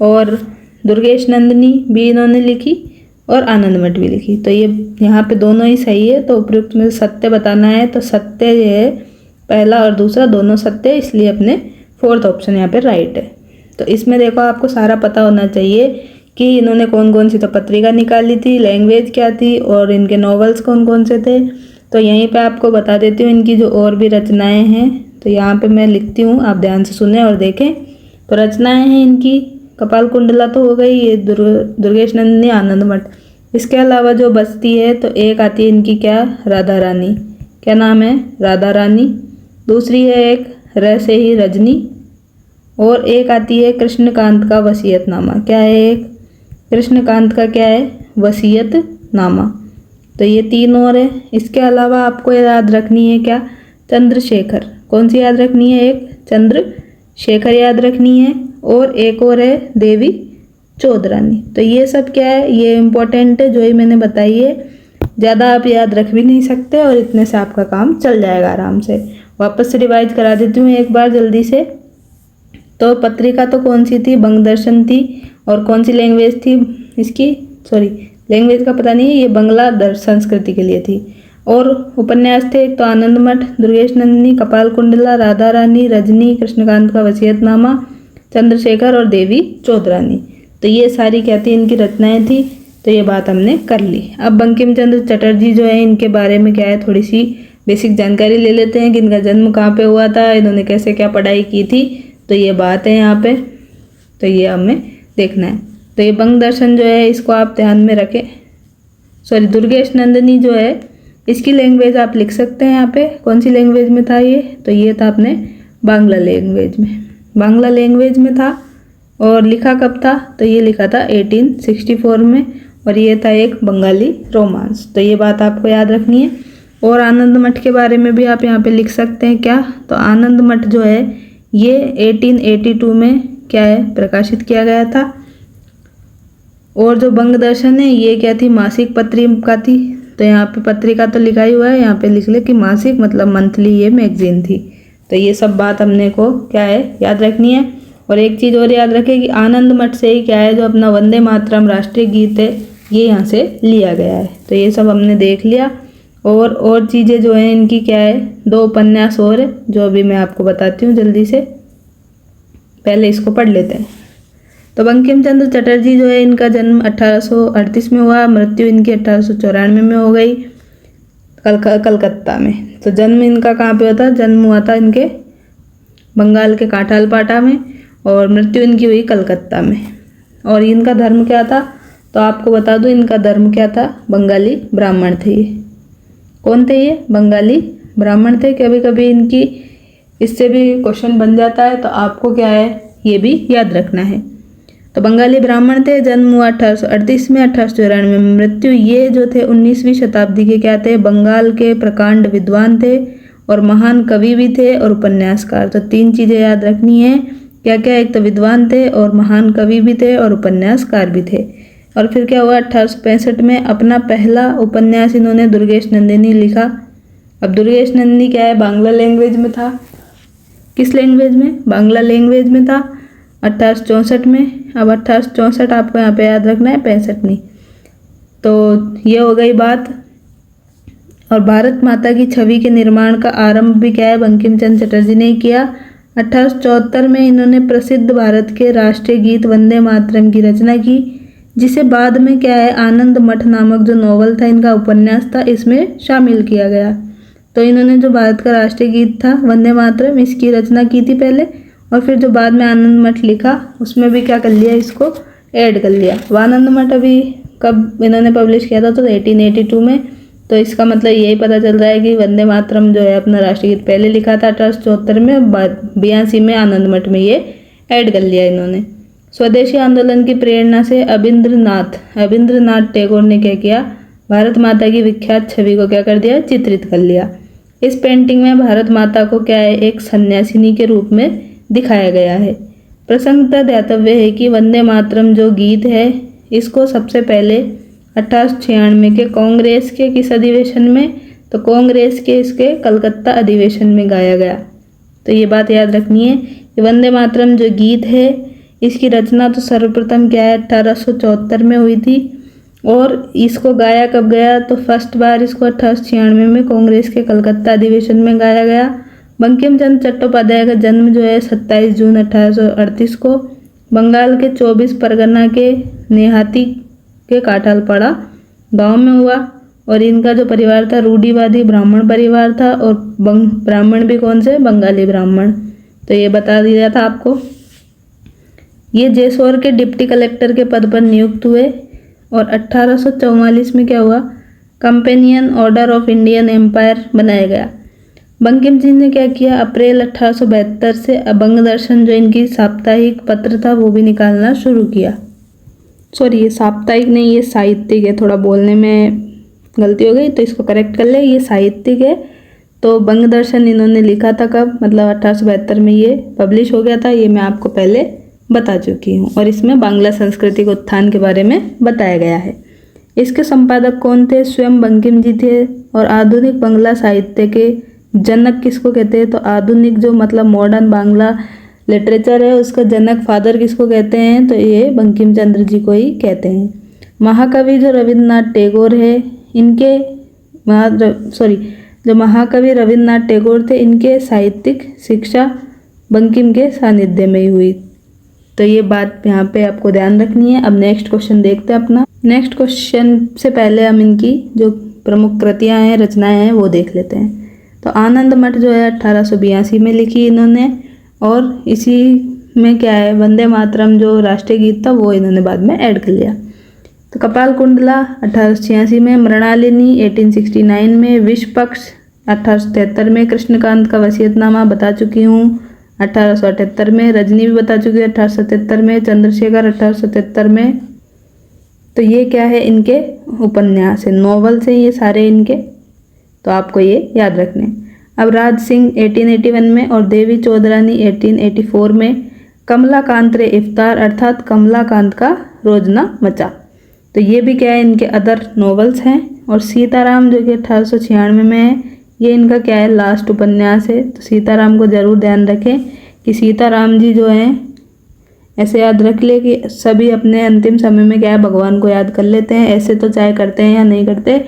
[SPEAKER 1] और दुर्गेश नंदिनी भी इन्होंने लिखी और आनंदमठ भी लिखी। तो ये यहाँ पे दोनों ही सही है। तो उपयुक्त में सत्य बताना है, तो सत्य ये है, पहला और दूसरा दोनों सत्य, इसलिए अपने फोर्थ ऑप्शन यहाँ पे राइट है। तो इसमें देखो आपको सारा पता होना चाहिए कि इन्होंने कौन कौन सी तो पत्रिका निकाली थी, लैंग्वेज क्या थी और इनके नॉवेल्स कौन कौन से थे। तो यहीं पे आपको बता देती हूँ इनकी जो और भी रचनाएं हैं। तो यहाँ पे मैं लिखती हूँ, आप ध्यान से सुने और देखें। तो रचनाएं हैं इनकी, कपाल कुंडला तो हो गई, ये दुर्गेश नंदिनी, आनंदमठ। इसके अलावा जो बचती है तो एक आती है इनकी क्या, राधा रानी। क्या नाम है, राधा रानी। दूसरी है एक र से ही रजनी, और एक आती है कृष्णकांत का वसीयतनामा। क्या है, एक कृष्णकांत का क्या है, वसीयतनामा। तो ये तीन और है। इसके अलावा आपको याद रखनी है क्या, चंद्रशेखर। कौन सी याद रखनी है, एक चंद्रशेखर याद रखनी है, और एक और है देवी चौधरानी। तो ये सब क्या है, ये इम्पोर्टेंट है जो ही मैंने बताई है। ज़्यादा आप याद रख भी नहीं सकते और इतने से आपका काम चल जाएगा आराम से। वापस से रिवाइज करा देती हूँ एक बार जल्दी से। तो पत्रिका तो कौन सी थी, बंगदर्शन थी। और कौन सी लैंग्वेज थी इसकी, सॉरी लैंग्वेज का पता नहीं है, ये बंगला संस्कृति के लिए थी। और उपन्यास थे एक तो आनंदमठ, दुर्गेश नंदिनी, कपाल कुंडला, राधा रानी, रजनी, कृष्णकांत का वसीयतनामा, चंद्रशेखर और देवी चौधरानी। तो ये सारी क्या थी, इनकी रचनाएं थी। तो ये बात हमने कर ली। अब बंकिम चंद्र चटर्जी जो है, इनके बारे में क्या है, थोड़ी सी बेसिक जानकारी ले लेते हैं कि इनका जन्म कहाँ पे हुआ था, इन्होंने कैसे क्या पढ़ाई की थी। तो ये बात है यहाँ पे, तो ये हमें देखना है। तो ये बंग दर्शन जो है इसको आप ध्यान में रखें। सॉरी, दुर्गेश नंदिनी जो है इसकी लैंग्वेज आप लिख सकते हैं यहाँ पे। कौन सी लैंग्वेज में था ये, तो ये था अपने बांग्ला लैंग्वेज में, बांग्ला लैंग्वेज में था। और लिखा कब था, तो ये लिखा था 1864 में, और ये था एक बंगाली रोमांस। तो ये बात आपको याद रखनी है। और आनंद मठ के बारे में भी आप यहाँ पे लिख सकते हैं क्या, तो आनंद मठ जो है ये 1882 में क्या है, प्रकाशित किया गया था। और जो बंग दर्शन है ये क्या थी, मासिक पत्रिका थी। तो यहाँ पे पत्रिका तो लिखा ही हुआ है, यहाँ पे लिख ले कि मासिक मतलब मंथली ये मैगजीन थी। तो ये सब बात हमने को क्या है याद रखनी है। और एक चीज़ और याद रखें कि आनंद मठ से ही क्या है, जो अपना वंदे मातरम राष्ट्रीय गीत है ये यहाँ से लिया गया है। तो ये सब हमने देख लिया। और चीज़ें जो हैं इनकी क्या है, दो उपन्यास और है जो अभी मैं आपको बताती हूँ जल्दी से। पहले इसको पढ़ लेते हैं। तो बंकिम चंद्र चटर्जी जो है, इनका जन्म 1838 में हुआ, मृत्यु इनकी 1894 में हो गई कलकत्ता में। तो जन्म इनका कहाँ पे हुआ था, जन्म हुआ था इनके बंगाल के काठालपाटा में, और मृत्यु इनकी हुई कलकत्ता में। और इनका धर्म क्या था, तो आपको बता दूं इनका धर्म क्या था, बंगाली ब्राह्मण थे ये। कौन थे ये, बंगाली ब्राह्मण थे। कभी कभी इनकी इससे भी क्वेश्चन बन जाता है, तो आपको क्या है ये भी याद रखना है। तो बंगाली ब्राह्मण थे, जन्म हुआ 1838 में, 1894 में मृत्यु। ये जो थे 19वीं शताब्दी के क्या थे, बंगाल के प्रकांड विद्वान थे और महान कवि भी थे और उपन्यासकार। तो तीन चीज़ें याद रखनी है, क्या क्या, एक तो विद्वान थे और महान कवि भी थे और उपन्यासकार भी थे। और फिर क्या हुआ, 1865 में अपना पहला उपन्यास इन्होंने दुर्गेश नंदिनी लिखा। अब दुर्गेश नंदिनी क्या है, बांग्ला लैंग्वेज में था। किस लैंग्वेज में, बांग्ला लैंग्वेज में था 1864 में। अब 1864 आपको यहाँ पे याद रखना है, 65 नहीं। तो ये हो गई बात। और भारत माता की छवि के निर्माण का आरंभ भी क्या है, बंकिम चंद्र चटर्जी ने किया। 1874 में इन्होंने प्रसिद्ध भारत के राष्ट्रीय गीत वंदे मातरम की रचना की, जिसे बाद में क्या है, आनंद मठ नामक जो नॉवल था, इनका उपन्यास था, इसमें शामिल किया गया। तो इन्होंने जो भारत का राष्ट्रीय गीत था वंदे मातरम, इसकी रचना की थी पहले, और फिर जो बाद में आनंद मठ लिखा उसमें भी क्या कर लिया, इसको ऐड कर लिया। वो आनंद मठ अभी कब इन्होंने पब्लिश किया था, तो 1882 में। तो इसका मतलब यही पता चल रहा है कि वंदे मातरम जो है अपना राष्ट्रीय गीत पहले लिखा था 1874 में, 82 में आनंद मठ में ये ऐड कर लिया इन्होंने। स्वदेशी आंदोलन की प्रेरणा से अबिंद्रनाथ टैगोर ने क्या किया, भारत माता की विख्यात छवि को क्या कर दिया, चित्रित कर लिया। इस पेंटिंग में भारत माता को क्या है, एक सन्यासिनी के रूप में दिखाया गया है। प्रसंगतः ध्यातव्य है कि वंदे मातरम जो गीत है, इसको सबसे पहले 1896 के कांग्रेस के किस अधिवेशन में, तो कांग्रेस के इसके कलकत्ता अधिवेशन में गाया गया। तो ये बात याद रखनी है कि वंदे मातरम जो गीत है, इसकी रचना तो सर्वप्रथम क्या है 1874 में हुई थी, और इसको गाया कब गया, तो फर्स्ट बार इसको 1896 में कांग्रेस के कलकत्ता अधिवेशन में गाया गया। बंकिम चंद्र चट्टोपाध्याय का जन्म जो है 27 जून 1838 को बंगाल के 24 परगना के नेहाती के काठालपाड़ा गांव में हुआ। और इनका जो परिवार था रूढ़िवादी ब्राह्मण परिवार था, और ब्राह्मण भी कौन से, बंगाली ब्राह्मण। तो ये बता दिया था आपको। ये जेसौर के डिप्टी कलेक्टर के पद पर नियुक्त हुए। और 1844 में क्या हुआ, companion order of Indian empire बनाया गया। बंकिम जी ने क्या किया, अप्रैल 1872 से अभंग दर्शन जो इनकी साप्ताहिक पत्र था वो भी निकालना शुरू किया। सॉरी, ये साप्ताहिक नहीं, ये साहित्यिक है, थोड़ा बोलने में गलती हो गई तो इसको करेक्ट कर ले, ये साहित्यिक है। तो बंग दर्शन इन्होंने लिखा था कब, मतलब 1872 में ये पब्लिश हो गया था, ये मैं आपको पहले बता चुकी हूँ। और इसमें बांग्ला संस्कृति के उत्थान के बारे में बताया गया है। इसके संपादक कौन थे, स्वयं बंकिम जी थे। और आधुनिक बांग्ला साहित्य के जनक किसको कहते हैं, तो आधुनिक जो मतलब मॉडर्न बांग्ला लिटरेचर है उसका जनक फादर किसको कहते हैं, तो ये बंकिम चंद्र जी को ही कहते हैं। महाकवि जो रविन्द्रनाथ टैगोर है, इनके जो महाकवि रविन्द्रनाथ टैगोर थे, इनके साहित्यिक शिक्षा बंकिम के सानिध्य में ही हुई। तो ये बात यहाँ पे आपको ध्यान रखनी है। अब नेक्स्ट क्वेश्चन देखते हैं अपना। नेक्स्ट क्वेश्चन से पहले हम इनकी जो प्रमुख कृतियाँ हैं, रचनाएं हैं, वो देख लेते हैं। तो आनंद मठ जो है 1882 में लिखी इन्होंने। और इसी में क्या है, वंदे मातरम जो राष्ट्रीय गीत था वो इन्होंने बाद में ऐड कर लिया। तो कपाल कुंडला 1886 में, मृणालिनी 1869 में, विष पक्ष 1873 में, कृष्णकांत का वसीयतनामा बता चुकी हूँ 1878 में, रजनी भी बता चुकी है 1877 में, चंद्रशेखर 1877 में। तो ये क्या है, इनके उपन्यास है, नॉवल्स हैं ये सारे इनके, तो आपको ये याद रखने। अब राज सिंह 1881 में और देवी चौधरानी 1884 में, कमलाकांत रे इफ्तार अर्थात कमलाकांत का रोजना मचा। तो ये भी क्या है, इनके अदर नॉवेल्स हैं। और सीताराम जो कि 1896 में है, ये इनका क्या है, लास्ट उपन्यास है। तो सीताराम को ज़रूर ध्यान रखें कि सीताराम जी जो हैं, ऐसे याद रख ले कि सभी अपने अंतिम समय में क्या है, भगवान को याद कर लेते हैं। ऐसे तो चाहे करते हैं या नहीं करते,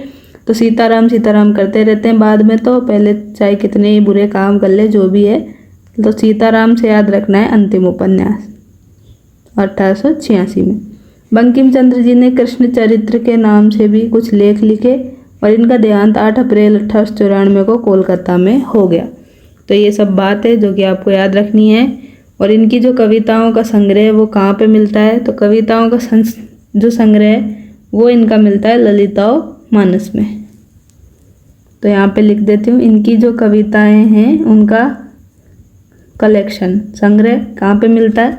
[SPEAKER 1] तो सीताराम सीताराम करते रहते हैं बाद में, तो पहले चाहे कितने ही बुरे काम कर ले जो भी है, तो सीताराम से याद रखना है अंतिम उपन्यास 1886 में। बंकिम चंद्र जी ने कृष्ण चरित्र के नाम से भी कुछ लेख लिखे। और इनका देहांत 8 अप्रैल 1894 को कोलकाता में हो गया। तो ये सब बात है जो कि आपको याद रखनी है। और इनकी जो कविताओं का संग्रह वो कहाँ पे मिलता है, तो कविताओं का जो संग्रह है वो इनका मिलता है ललिताओ मानस में। तो यहाँ पे लिख देती हूँ, इनकी जो कविताएं हैं उनका कलेक्शन संग्रह कहाँ पे मिलता है,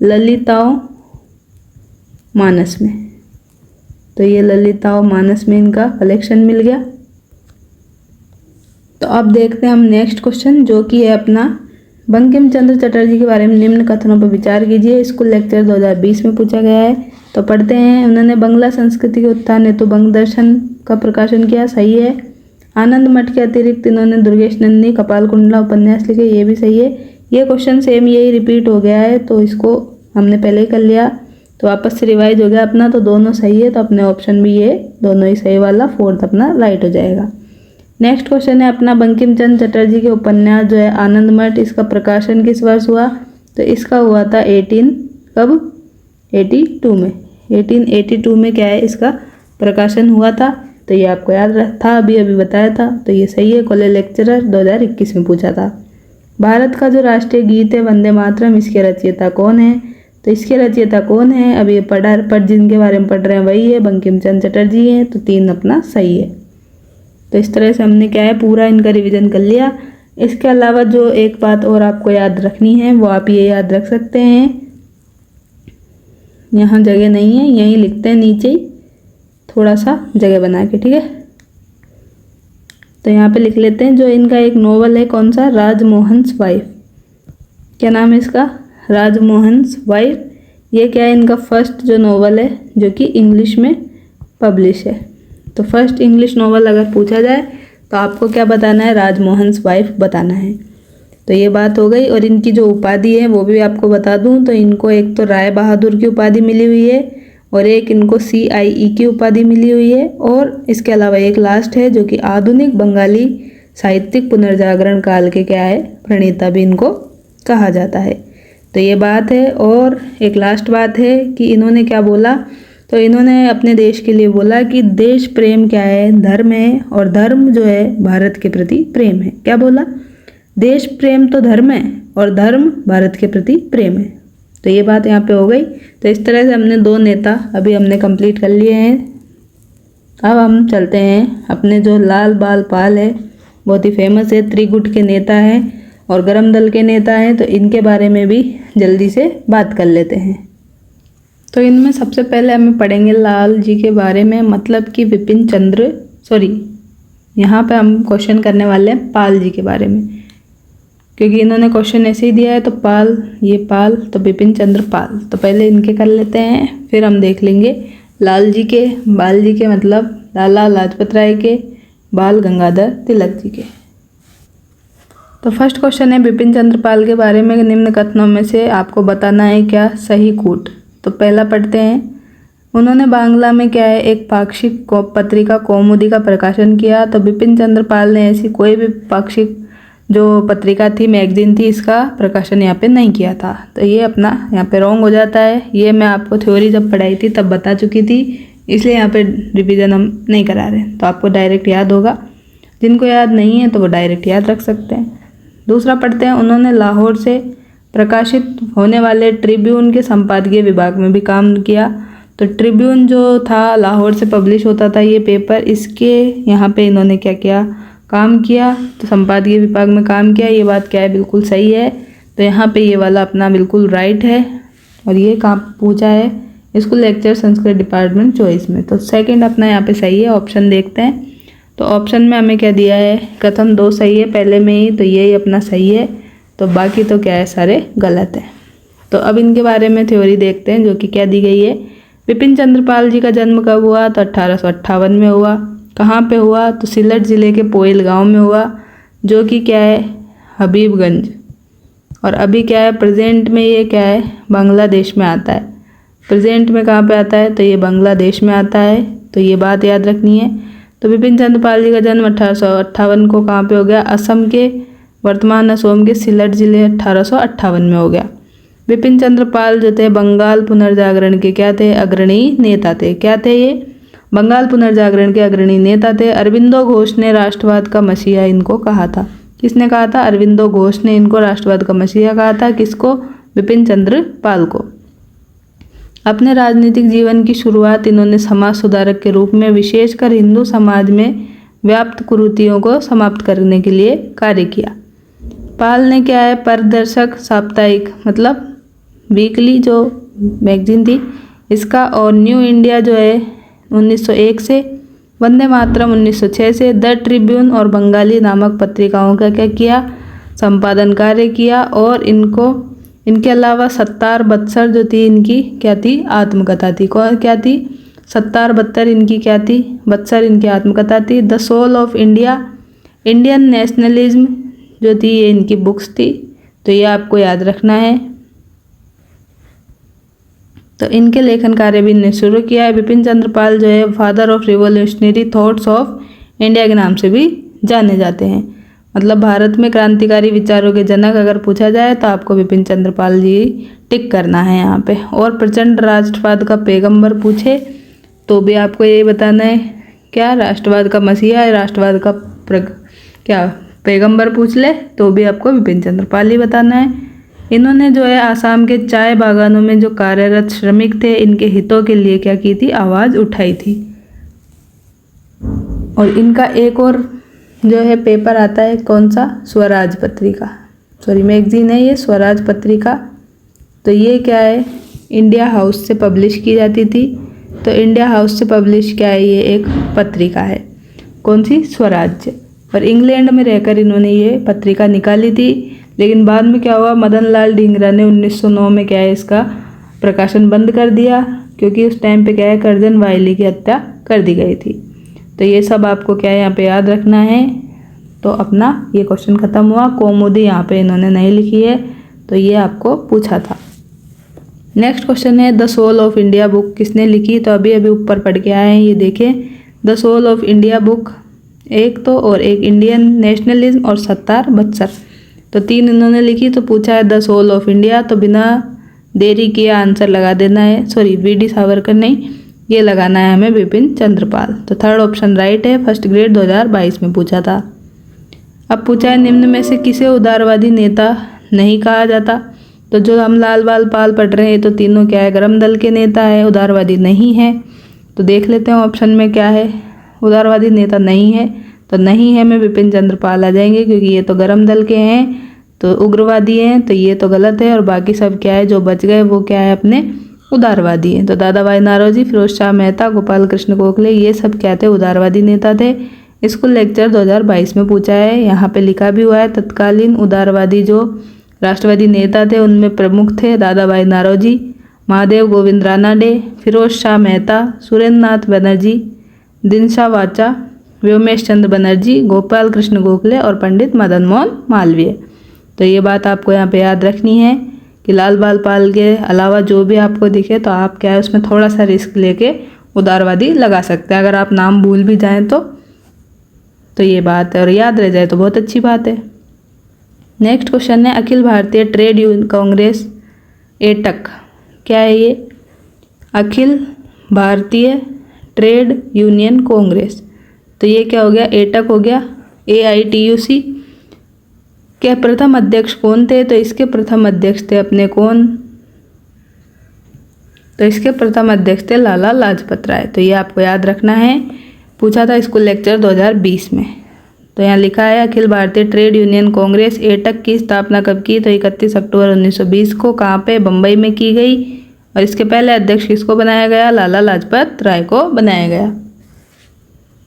[SPEAKER 1] ललिताओ मानस में। तो ये ललिताओ मानस में इनका कलेक्शन मिल गया। तो अब देखते हैं हम नेक्स्ट क्वेश्चन, जो कि है अपना बंकिम चंद्र चटर्जी के बारे में निम्न कथनों पर विचार कीजिए। स्कूल लेक्चर 2020 में पूछा गया है। तो पढ़ते हैं। उन्होंने बांग्ला संस्कृति के उत्थान हेतु बंग दर्शन का प्रकाशन किया, सही है। आनंद मठ के अतिरिक्त इन्होंने दुर्गेश नंदी कपाल कुंडला उपन्यास लिखे, ये भी सही है। ये क्वेश्चन सेम यही रिपीट हो गया है, तो इसको हमने पहले ही कर लिया, तो वापस से रिवाइज हो गया अपना, तो दोनों सही है। तो अपने ऑप्शन भी ये दोनों ही सही वाला, फोर्थ अपना राइट हो जाएगा। नेक्स्ट क्वेश्चन है अपना, बंकिम चंद्र चटर्जी के उपन्यास जो है आनंद मठ, इसका प्रकाशन किस वर्ष हुआ, तो इसका हुआ था 1882 में। 1882 में क्या है, इसका प्रकाशन हुआ था। तो ये आपको याद था, अभी बताया था, तो ये सही है। कॉलेज लेक्चरर 2021 में पूछा था। भारत का जो राष्ट्रीय गीत है वंदे मातरम, इसके रचयिता कौन है, तो इसके रचयिता कौन है, अब ये पढ़ जिनके बारे में पढ़ रहे हैं वही है, बंकिम चंद्र चटर्जी हैं। तो 3 अपना सही है। तो इस तरह से हमने क्या है, पूरा इनका रिवीजन कर लिया। इसके अलावा जो एक बात और आपको याद रखनी है वो आप ये याद रख सकते हैं, यहाँ जगह नहीं है, यहीं लिखते हैं नीचे ही, थोड़ा सा जगह बना के, ठीक है। तो यहाँ पे लिख लेते हैं, जो इनका एक नोवेल है, कौन सा, राजमोहन्स वाइफ। क्या नाम है इसका, राजमोहन्स वाइफ। ये क्या है, इनका फर्स्ट जो नोवेल है जो कि इंग्लिश में पब्लिश है। तो फर्स्ट इंग्लिश नोवेल अगर पूछा जाए तो आपको क्या बताना है, राजमोहन्स वाइफ बताना है। तो ये बात हो गई। और इनकी जो उपाधि है वो भी आपको बता दूं, तो इनको एक तो राय बहादुर की उपाधि मिली हुई है, और एक इनको CIE की उपाधि मिली हुई है। और इसके अलावा एक लास्ट है जो कि आधुनिक बंगाली साहित्यिक पुनर्जागरण काल के क्या है, प्रणेता भी इनको कहा जाता है। तो ये बात है। और एक लास्ट बात है कि इन्होंने क्या बोला, तो इन्होंने अपने देश के लिए बोला कि देश प्रेम क्या है, धर्म है, और धर्म जो है भारत के प्रति प्रेम है। क्या बोला, देश प्रेम तो धर्म है और धर्म भारत के प्रति प्रेम है। तो ये बात यहाँ पे हो गई। तो इस तरह से हमने 2 नेता अभी हमने कंप्लीट कर लिए हैं। अब हम चलते हैं अपने जो लाल बाल पाल है, बहुत ही फेमस है, त्रिगुट के नेता हैं और गरम दल के नेता हैं। तो इनके बारे में भी जल्दी से बात कर लेते हैं। तो इनमें सबसे पहले हमें पढ़ेंगे लाल जी के बारे में, मतलब कि विपिन चंद्र, यहाँ पे हम क्वेश्चन करने वाले हैं पाल जी के बारे में, क्योंकि इन्होंने क्वेश्चन ऐसे ही दिया है। तो पाल, ये पाल, तो विपिन चंद्र पाल। तो पहले इनके कर लेते हैं, फिर हम देख लेंगे लाल जी के, बाल जी के मतलब लाला लाजपत राय के, बाल गंगाधर तिलक जी के। तो फर्स्ट क्वेश्चन है विपिन चंद्र पाल के बारे में निम्न कथनों में से आपको बताना है क्या सही कूट। तो पहला पढ़ते हैं। उन्होंने बांग्ला में क्या है, एक पाक्षिक पत्रिका कौमुदी का प्रकाशन किया। तो विपिन चंद्र पाल ने ऐसी कोई भी पाक्षिक जो पत्रिका थी, मैगजीन थी, इसका प्रकाशन यहाँ पे नहीं किया था। तो ये अपना यहाँ पे रॉन्ग हो जाता है। ये मैं आपको थ्योरी जब पढ़ाई थी तब बता चुकी थी, इसलिए यहाँ पे रिवीजन हम नहीं करा रहे। तो आपको डायरेक्ट याद होगा, जिनको याद नहीं है तो वो डायरेक्ट याद रख सकते हैं। दूसरा पढ़ते हैं। उन्होंने लाहौर से प्रकाशित होने वाले ट्रिब्यून के संपादकीय विभाग में भी काम किया। तो ट्रिब्यून जो था लाहौर से पब्लिश होता था ये पेपर, इसके यहाँ पे इन्होंने क्या किया, काम किया। तो संपादकीय विभाग में काम किया, ये बात क्या है, बिल्कुल सही है। तो यहाँ पे ये वाला अपना बिल्कुल राइट है। और ये काम पूछा है school lecture Sanskrit department choice में। तो सेकंड अपना यहाँ पे सही है। ऑप्शन देखते हैं। तो ऑप्शन में हमें क्या दिया है, कथन 2 सही है पहले में ही, तो यही अपना सही है। तो बाकी तो क्या है, सारे गलत है। तो अब इनके बारे में थ्योरी देखते हैं जो कि क्या दी गई है। विपिन चंद्र पाल जी का जन्म कब हुआ, तो 1858 में हुआ। कहाँ पे हुआ, तो सिलट ज़िले के पोइल गांव में हुआ, जो कि क्या है, हबीबगंज। और अभी क्या है, प्रेजेंट में ये क्या है, बांग्लादेश में आता है। प्रेजेंट में कहाँ पे आता है, तो ये बांग्लादेश में आता है। तो ये बात याद रखनी है। तो विपिन चंद्र पाल जी का जन्म 1858 को कहाँ पे हो गया, असम के, वर्तमान असम के सिलट जिले 1858 में हो गया। विपिन चंद्र पाल जो थे बंगाल पुनर्जागरण के क्या थे, अग्रणी नेता थे। क्या थे ये, बंगाल पुनर्जागरण के अग्रणी नेता थे। अरविंदो घोष ने राष्ट्रवाद का मसीहा इनको कहा था। किसने कहा था, अरविंदो घोष ने इनको राष्ट्रवाद का मसीहा कहा था। किसको, विपिन चंद्र पाल को। अपने राजनीतिक जीवन की शुरुआत इन्होंने समाज सुधारक के रूप में विशेषकर हिंदू समाज में व्याप्त कुरीतियों को समाप्त करने के लिए कार्य किया। पाल ने क्या है, पारदर्शक साप्ताहिक मतलब वीकली जो मैगजीन थी इसका, और न्यू इंडिया जो है 1901 से, वंदे मातरम 1906 से, द ट्रिब्यून और बंगाली नामक पत्रिकाओं का क्या किया, संपादन कार्य किया। और इनके अलावा 70 बत्सर जो थी इनकी क्या थी, आत्मकथा थी। कौन क्या थी, 70 72 इनकी क्या थी, बत्सर इनकी आत्मकथा थी। The soul of India, Indian nationalism जो थी ये इनकी बुक्स थी। तो ये आपको याद रखना है। तो इनके लेखन कार्य भी इन्होंने शुरू किया है। विपिन चंद्र पाल जो है father of revolutionary thoughts of India के नाम से भी जाने जाते हैं। मतलब भारत में क्रांतिकारी विचारों के जनक अगर पूछा जाए तो आपको विपिन चंद्र पाल जी टिक करना है यहाँ पे। और प्रचंड राष्ट्रवाद का पैगंबर पूछे तो भी आपको यही बताना है, क्या राष्ट्रवाद का मसीहा है, राष्ट्रवाद का क्या पैगंबर पूछ ले तो भी आपको विपिन चंद्र पाल ही बताना है। इन्होंने जो है आसाम के चाय बागानों में जो कार्यरत श्रमिक थे इनके हितों के लिए क्या की थी, आवाज़ उठाई थी। और इनका एक और जो है पेपर आता है, कौन सा, स्वराज पत्रिका, मैगजीन है ये, स्वराज पत्रिका। तो ये क्या है, इंडिया हाउस से पब्लिश की जाती थी। तो इंडिया हाउस से पब्लिश क्या है, ये एक पत्रिका है, कौन सी, स्वराज। और इंग्लैंड में रहकर इन्होंने ये पत्रिका निकाली थी। लेकिन बाद में क्या हुआ, मदन लाल ढींगरा ने 1909 में क्या है इसका प्रकाशन बंद कर दिया, क्योंकि उस टाइम पे क्या है करजन वायली की हत्या कर दी गई थी। तो ये सब आपको क्या है यहाँ पे याद रखना है। तो अपना ये क्वेश्चन खत्म हुआ। कौमुदी यहाँ पे इन्होंने नहीं लिखी है, तो ये आपको पूछा था। नेक्स्ट क्वेश्चन है the soul of India book किसने लिखी, तो अभी अभी ऊपर पढ़ के आए हैं, ये देखें the soul of India book एक तो और एक इंडियन नेशनलिज्म और सत्तार बत्सर, तो 3 इन्होंने लिखी। तो पूछा है द सोल ऑफ इंडिया, तो बिना देरी किए आंसर लगा देना है, सॉरी वीडी सावरकर नहीं, ये लगाना है हमें बिपिन चंद्रपाल। तो थर्ड ऑप्शन राइट है, फर्स्ट ग्रेड 2022 में पूछा था। अब पूछा है निम्न में से किसे उदारवादी नेता नहीं कहा जाता, तो जो हम लाल बाल पाल पढ़ रहे हैं तो तीनों क्या है, गरम दल के नेता है, उदारवादी नहीं है। तो देख लेते हैं ऑप्शन में क्या है, उदारवादी नेता नहीं है, तो नहीं है में विपिन चंद्रपाल आ जाएंगे, क्योंकि ये तो गरम दल के हैं, तो उग्रवादी हैं, तो ये तो गलत है। और बाकी सब क्या है जो बच गए वो क्या है, अपने उदारवादी हैं। तो दादा भाई नारोजी, फिरोज शाह मेहता, गोपाल कृष्ण गोखले, ये सब क्या थे, उदारवादी नेता थे। स्कूल लेक्चर 2022 में पूछा है, यहाँ पे लिखा भी हुआ है तत्कालीन उदारवादी जो राष्ट्रवादी नेता थे उनमें प्रमुख थे दादा भाई नारोजी, महादेव गोविंद रानाडे, फिरोज शाह मेहता, सुरेंद्र नाथ बनर्जी, दिनशा वाचा, व्योमेश चंद्र बनर्जी, गोपाल कृष्ण गोखले और पंडित मदन मोहन मालवीय। तो ये बात आपको यहाँ पे याद रखनी है कि लाल बाल पाल के अलावा जो भी आपको दिखे तो आप क्या है उसमें थोड़ा सा रिस्क लेके उदारवादी लगा सकते हैं। अगर आप नाम भूल भी जाएं तो ये बात है, और याद रह जाए तो बहुत अच्छी बात है। नेक्स्ट क्वेश्चन है अखिल भारतीय ट्रेड यूनियन कांग्रेस एटक, क्या है ये, अखिल भारतीय ट्रेड यूनियन कांग्रेस, तो ये क्या हो गया, एटक हो गया। AITUC के प्रथम अध्यक्ष कौन थे, तो इसके प्रथम अध्यक्ष थे अपने कौन, तो इसके प्रथम अध्यक्ष थे लाला लाजपत राय। तो ये आपको याद रखना है, पूछा था स्कूल लेक्चर 2020 में। तो यहाँ लिखा है अखिल भारतीय ट्रेड यूनियन कांग्रेस एटक की स्थापना कब की, तो 31 अक्टूबर 1920 को, कहाँ पे, बम्बई में की गई। और इसके पहले अध्यक्ष किसको बनाया गया, लाला लाजपत राय को बनाया गया।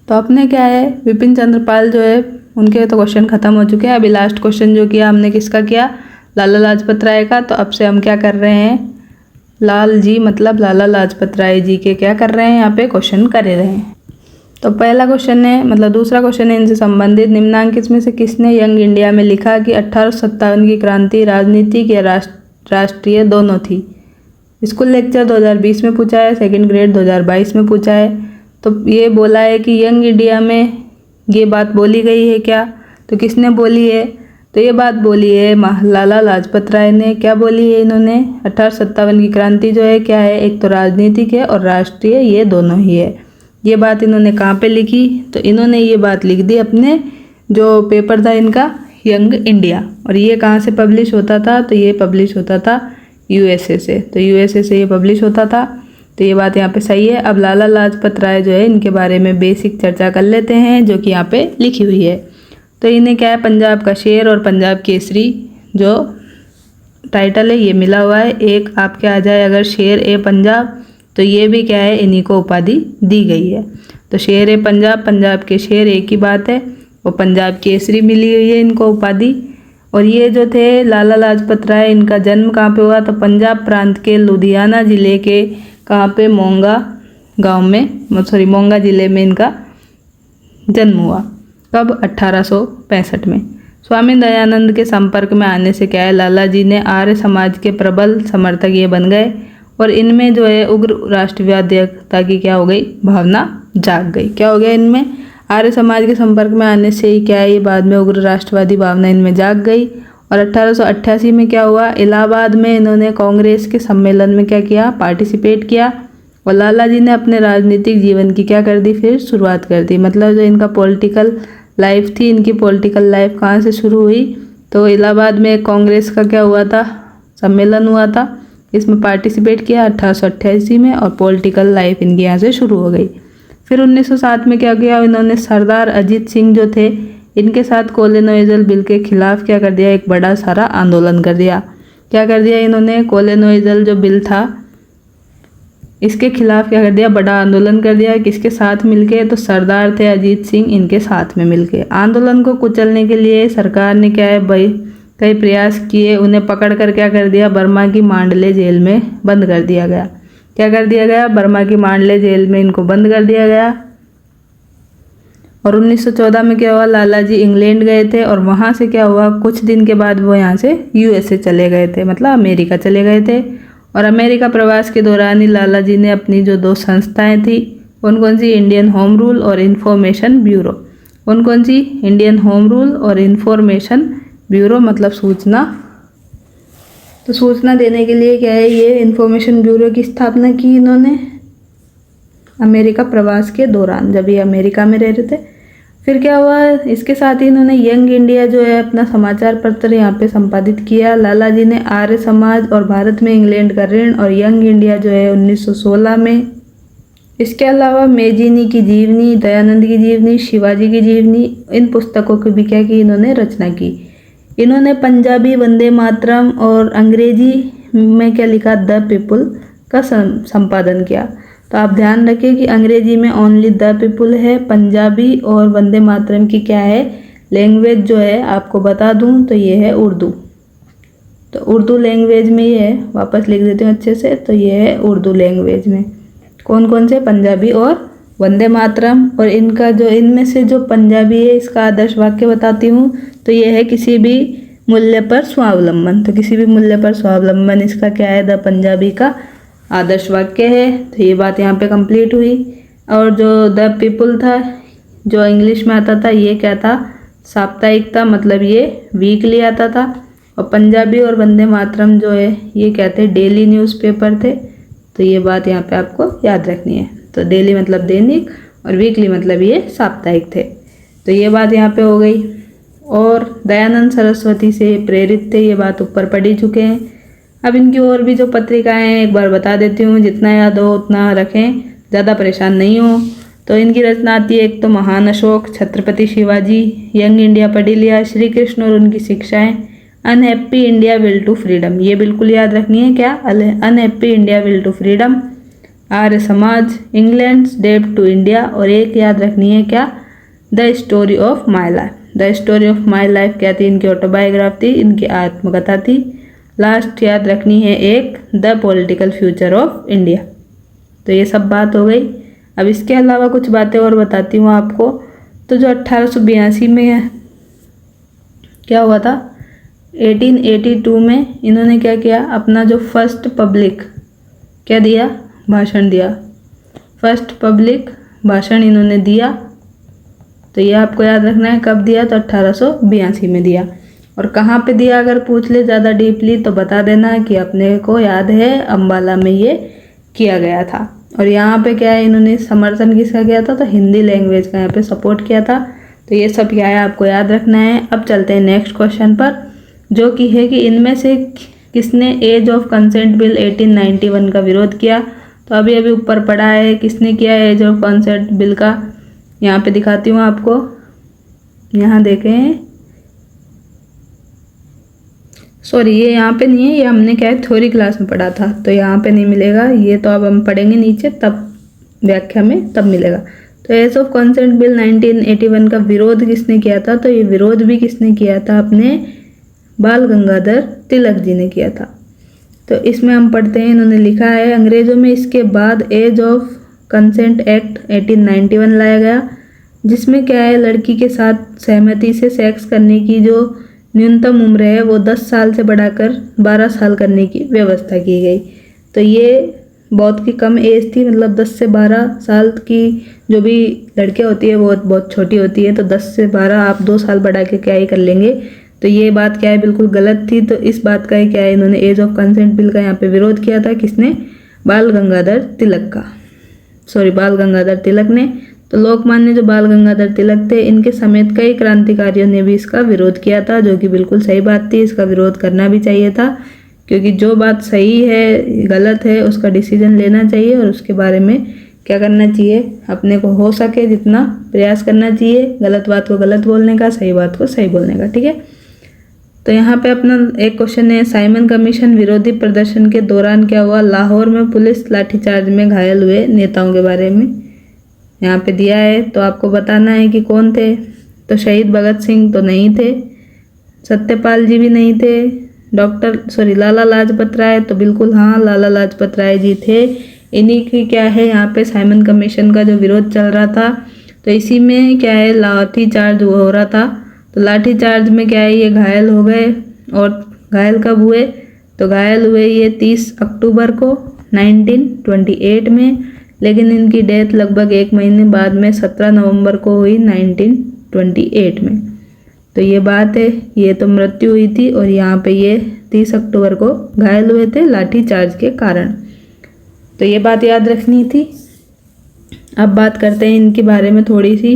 [SPEAKER 1] तो अपने क्या है विपिन चंद्रपाल जो है उनके तो क्वेश्चन खत्म हो चुके हैं। अभी लास्ट क्वेश्चन जो किया हमने किसका किया, लाला लाजपत राय का। तो अब से हम क्या कर रहे हैं, लाल जी मतलब लाला लाजपत राय जी के क्या कर रहे हैं, यहाँ पे क्वेश्चन कर रहे हैं। तो पहला क्वेश्चन है मतलब दूसरा क्वेश्चन है इनसे संबंधित, निम्नांकित में से किसने यंग इंडिया में लिखा कि 1857 की क्रांति राजनीतिक या राष्ट्रीय दोनों थी। स्कूल लेक्चर 2020 में पूछा है, सेकंड ग्रेड 2022 में पूछा है। तो ये बोला है कि यंग इंडिया में ये बात बोली गई है क्या, तो किसने बोली है, तो ये बात बोली है लाला लाजपत राय ने। क्या बोली है इन्होंने, 1857 की क्रांति जो है क्या है, एक तो राजनीतिक है और राष्ट्रीय, ये दोनों ही है। ये बात इन्होंने कहाँ पे लिखी, तो इन्होंने ये बात लिख दी अपने जो पेपर था इनका यंग इंडिया। और ये कहाँ से पब्लिश होता था, तो ये पब्लिश होता था USA से, तो USA से ये पब्लिश होता था। तो ये बात यहाँ पे सही है। अब लाला लाजपत राय जो है इनके बारे में बेसिक चर्चा कर लेते हैं जो कि यहाँ पे लिखी हुई है। तो इन्हें क्या है, पंजाब का शेर और पंजाब केसरी जो टाइटल है ये मिला हुआ है। एक आपके आ जाए अगर शेर ए पंजाब, तो ये भी क्या है इन्हीं को उपाधि दी गई है। तो शेर ए पंजाब, पंजाब के शेर एक ही बात है, वो पंजाब केसरी मिली हुई है इनको उपाधि। और ये जो थे लाला लाजपत राय, इनका जन्म कहाँ पे हुआ, तो पंजाब प्रांत के लुधियाना ज़िले के कहाँ पे, मोंगा गांव में, सॉरी मोंगा ज़िले में इनका जन्म हुआ। कब, 1865 में। स्वामी दयानंद के संपर्क में आने से क्या है, लाला जी ने आर्य समाज के प्रबल समर्थक ये बन गए और इनमें जो है उग्र राष्ट्रवादिता की क्या हो गई, भावना जाग गई। क्या हो गया इनमें, आर्य समाज के संपर्क में आने से ही क्या है, ये बाद में उग्र राष्ट्रवादी भावना इनमें जाग गई। और 1888 में क्या हुआ, इलाहाबाद में इन्होंने कांग्रेस के सम्मेलन में क्या किया, पार्टिसिपेट किया। और लाला जी ने अपने राजनीतिक जीवन की क्या कर दी, फिर शुरुआत कर दी। मतलब जो इनका पॉलिटिकल लाइफ थी, इनकी पॉलिटिकल लाइफ कहाँ से शुरू हुई, तो इलाहाबाद में कांग्रेस का क्या हुआ था, सम्मेलन हुआ था, इसमें पार्टिसिपेट किया 1888 में और पॉलिटिकल लाइफ इनकी यहाँ से शुरू हो गई। फिर 1907 में क्या किया, इन्होंने सरदार अजीत सिंह जो थे इनके साथ कोलोनाइजल बिल के खिलाफ क्या कर दिया, एक बड़ा सारा आंदोलन कर दिया। क्या कर दिया इन्होंने, कोलोनाइजल जो बिल था इसके खिलाफ क्या कर दिया, बड़ा आंदोलन कर दिया। किसके साथ मिलके, तो सरदार थे अजीत सिंह, इनके साथ में मिलके। आंदोलन को कुचलने के लिए सरकार ने क्या है भाई कई प्रयास किए, उन्हें पकड़ कर क्या कर दिया, बर्मा की मांडले जेल में बंद कर दिया गया। क्या कर दिया गया, बर्मा की मांडले जेल में इनको बंद कर दिया गया। और 1914 में क्या हुआ, लाला जी इंग्लैंड गए थे और वहाँ से क्या हुआ, कुछ दिन के बाद वो यहाँ से USA चले गए थे, मतलब अमेरिका चले गए थे। और अमेरिका प्रवास के दौरान ही लाला जी ने अपनी जो 2 संस्थाएं थी, कौन कौन सी, इंडियन होम रूल और इंफॉर्मेशन ब्यूरो। कौन कौन सी, इंडियन होम रूल और इंफॉर्मेशन ब्यूरो मतलब सूचना। तो सूचना देने के लिए क्या है, ये इंफॉर्मेशन ब्यूरो की स्थापना की इन्होंने अमेरिका प्रवास के दौरान, जब ये अमेरिका में रह रहे थे। फिर क्या हुआ, इसके साथ ही इन्होंने यंग इंडिया जो है अपना समाचार पत्र यहाँ पे संपादित किया। लाला जी ने आर्य समाज और भारत में इंग्लैंड का ऋण और यंग इंडिया जो है 1916 में। इसके अलावा मेजिनी की जीवनी, दयानंद की जीवनी, शिवाजी की जीवनी, इन पुस्तकों की भी क्या की इन्होंने रचना की। इन्होंने पंजाबी वंदे मातरम और अंग्रेजी में क्या लिखा, द पीपुल का संपादन किया। तो आप ध्यान रखें कि अंग्रेजी में ओनली द पीपुल है, पंजाबी और वंदे मातरम की क्या है, लैंग्वेज जो है आपको बता दूं तो ये है उर्दू। तो उर्दू लैंग्वेज में ये है, वापस लिख देती हूँ अच्छे से, तो ये है उर्दू लैंग्वेज में कौन कौन से, पंजाबी और वंदे मातरम। और इनका जो, इनमें से जो पंजाबी है इसका आदर्श वाक्य बताती हूँ, तो ये है किसी भी मूल्य पर स्वावलंबन। तो किसी भी मूल्य पर स्वावलंबन इसका क्या है, द पंजाबी का आदर्श वाक्य है। तो ये बात यहाँ पे कंप्लीट हुई। और जो द पीपुल था जो इंग्लिश में आता था, ये क्या था, साप्ताहिक था, मतलब ये वीकली आता था। और पंजाबी और वंदे मातरम जो है ये क्या थे, डेली न्यूज़पेपर थे। तो ये बात यहाँ पे आपको याद रखनी है। तो डेली मतलब दैनिक और वीकली मतलब ये साप्ताहिक थे। तो ये बात यहाँ पे हो गई। और दयानंद सरस्वती से प्रेरित थे, ये बात ऊपर पढ़ ही चुके हैं। अब इनकी और भी जो पत्रिकाएं हैं एक बार बता देती हूँ, जितना याद हो उतना रखें, ज़्यादा परेशान नहीं हो। तो इनकी रचना आती है, एक तो महान अशोक, छत्रपति शिवाजी, यंग इंडिया पढ़ लिया, श्री कृष्ण और उनकी शिक्षाएं, unhappy India will to freedom, ये बिल्कुल याद रखनी है क्या, unhappy India will to freedom, Arya Samaj, England date to India, और एक याद रखनी है क्या, the story of my life. The story of my life क्या थी, इनकी ऑटोबायोग्राफ थी, इनकी आत्मकथा थी। लास्ट याद रखनी है एक, the political future of India. तो ये सब बात हो गई। अब इसके अलावा कुछ बातें और बताती हूँ आपको। तो जो 1882 में क्या हुआ था, 1882 में इन्होंने क्या किया, अपना जो फर्स्ट पब्लिक क्या दिया, भाषण दिया। फर्स्ट पब्लिक भाषण इन्होंने दिया। तो ये आपको याद रखना है, कब दिया, तो 1882 में दिया। और कहाँ पे दिया अगर पूछ ले ज़्यादा डीपली तो बता देना कि अपने को याद है अम्बाला में ये किया गया था। और यहाँ पे क्या है, इन्होंने समर्थन किसका किया था, तो हिंदी लैंग्वेज का यहाँ पे सपोर्ट किया था। तो ये सब क्या है आपको याद रखना है। अब चलते हैं नेक्स्ट क्वेश्चन पर, जो कि है कि इनमें से किसने एज ऑफ कंसेंट बिल 1891 का विरोध किया। तो अभी ऊपर पढ़ा है किसने किया एज ऑफ कंसेंट बिल का, यहाँ पे दिखाती हूँ आपको। यहाँ देखें, सॉरी ये यहाँ पे नहीं है, ये हमने क्या है थ्योरी क्लास में पढ़ा था, तो यहाँ पे नहीं मिलेगा, ये तो अब हम पढ़ेंगे नीचे तब व्याख्या में तब मिलेगा। तो एज ऑफ कंसेंट बिल 1981 का विरोध किसने किया था, तो ये विरोध भी किसने किया था, अपने बाल गंगाधर तिलक जी ने किया था। तो इसमें हम पढ़ते हैं, इन्होंने लिखा है, अंग्रेज़ों में इसके बाद एज ऑफ कंसेंट एक्ट 1891 लाया गया, जिसमें क्या है लड़की के साथ सहमति से सेक्स करने की जो न्यूनतम उम्र है वो 10 साल से बढ़ाकर 12 साल करने की व्यवस्था की गई। तो ये बहुत की कम एज थी, मतलब 10 से 12 साल की जो भी लड़कियां होती है वो बहुत छोटी होती है। तो 10 से 12 आप 2 साल बढ़ा के क्या ही कर लेंगे। तो ये बात क्या है बिल्कुल गलत थी। तो इस बात का क्या है, इन्होंने एज ऑफ कंसेंट बिल का यहाँ पे विरोध किया था, किसने, बाल गंगाधर तिलक का, सॉरी बाल गंगाधर तिलक ने। तो लोकमान्य जो बाल गंगाधर तिलक थे, इनके समेत कई क्रांतिकारियों ने भी इसका विरोध किया था, जो कि बिल्कुल सही बात थी। इसका विरोध करना भी चाहिए था, क्योंकि जो बात सही है गलत है उसका डिसीजन लेना चाहिए और उसके बारे में क्या करना चाहिए, अपने को हो सके जितना प्रयास करना चाहिए, गलत बात को गलत बोलने का, सही बात को सही बोलने का, ठीक है। तो यहाँ पे अपना एक क्वेश्चन है, साइमन कमीशन विरोधी प्रदर्शन के दौरान क्या हुआ, लाहौर में पुलिस लाठीचार्ज में घायल हुए नेताओं के बारे में यहाँ पे दिया है। तो आपको बताना है कि कौन थे। तो शहीद भगत सिंह तो नहीं थे, सत्यपाल जी भी नहीं थे, लाला लाजपत राय तो बिल्कुल हाँ लाला लाजपत राय जी थे। इन्हीं की क्या है यहाँ पे साइमन कमीशन का जो विरोध चल रहा था, तो इसी में क्या है लाठी चार्ज हो रहा था। तो लाठी चार्ज में क्या है ये घायल हो गए, और घायल कब हुए, तो घायल हुए ये 30 अक्टूबर को 1928 में, लेकिन इनकी डेथ लगभग 1 महीने बाद में 17 नवंबर को हुई 1928 में। तो ये बात है, ये तो मृत्यु हुई थी और यहाँ पे ये 30 अक्टूबर को घायल हुए थे लाठी चार्ज के कारण। तो ये बात याद रखनी थी। अब बात करते हैं इनके बारे में थोड़ी सी।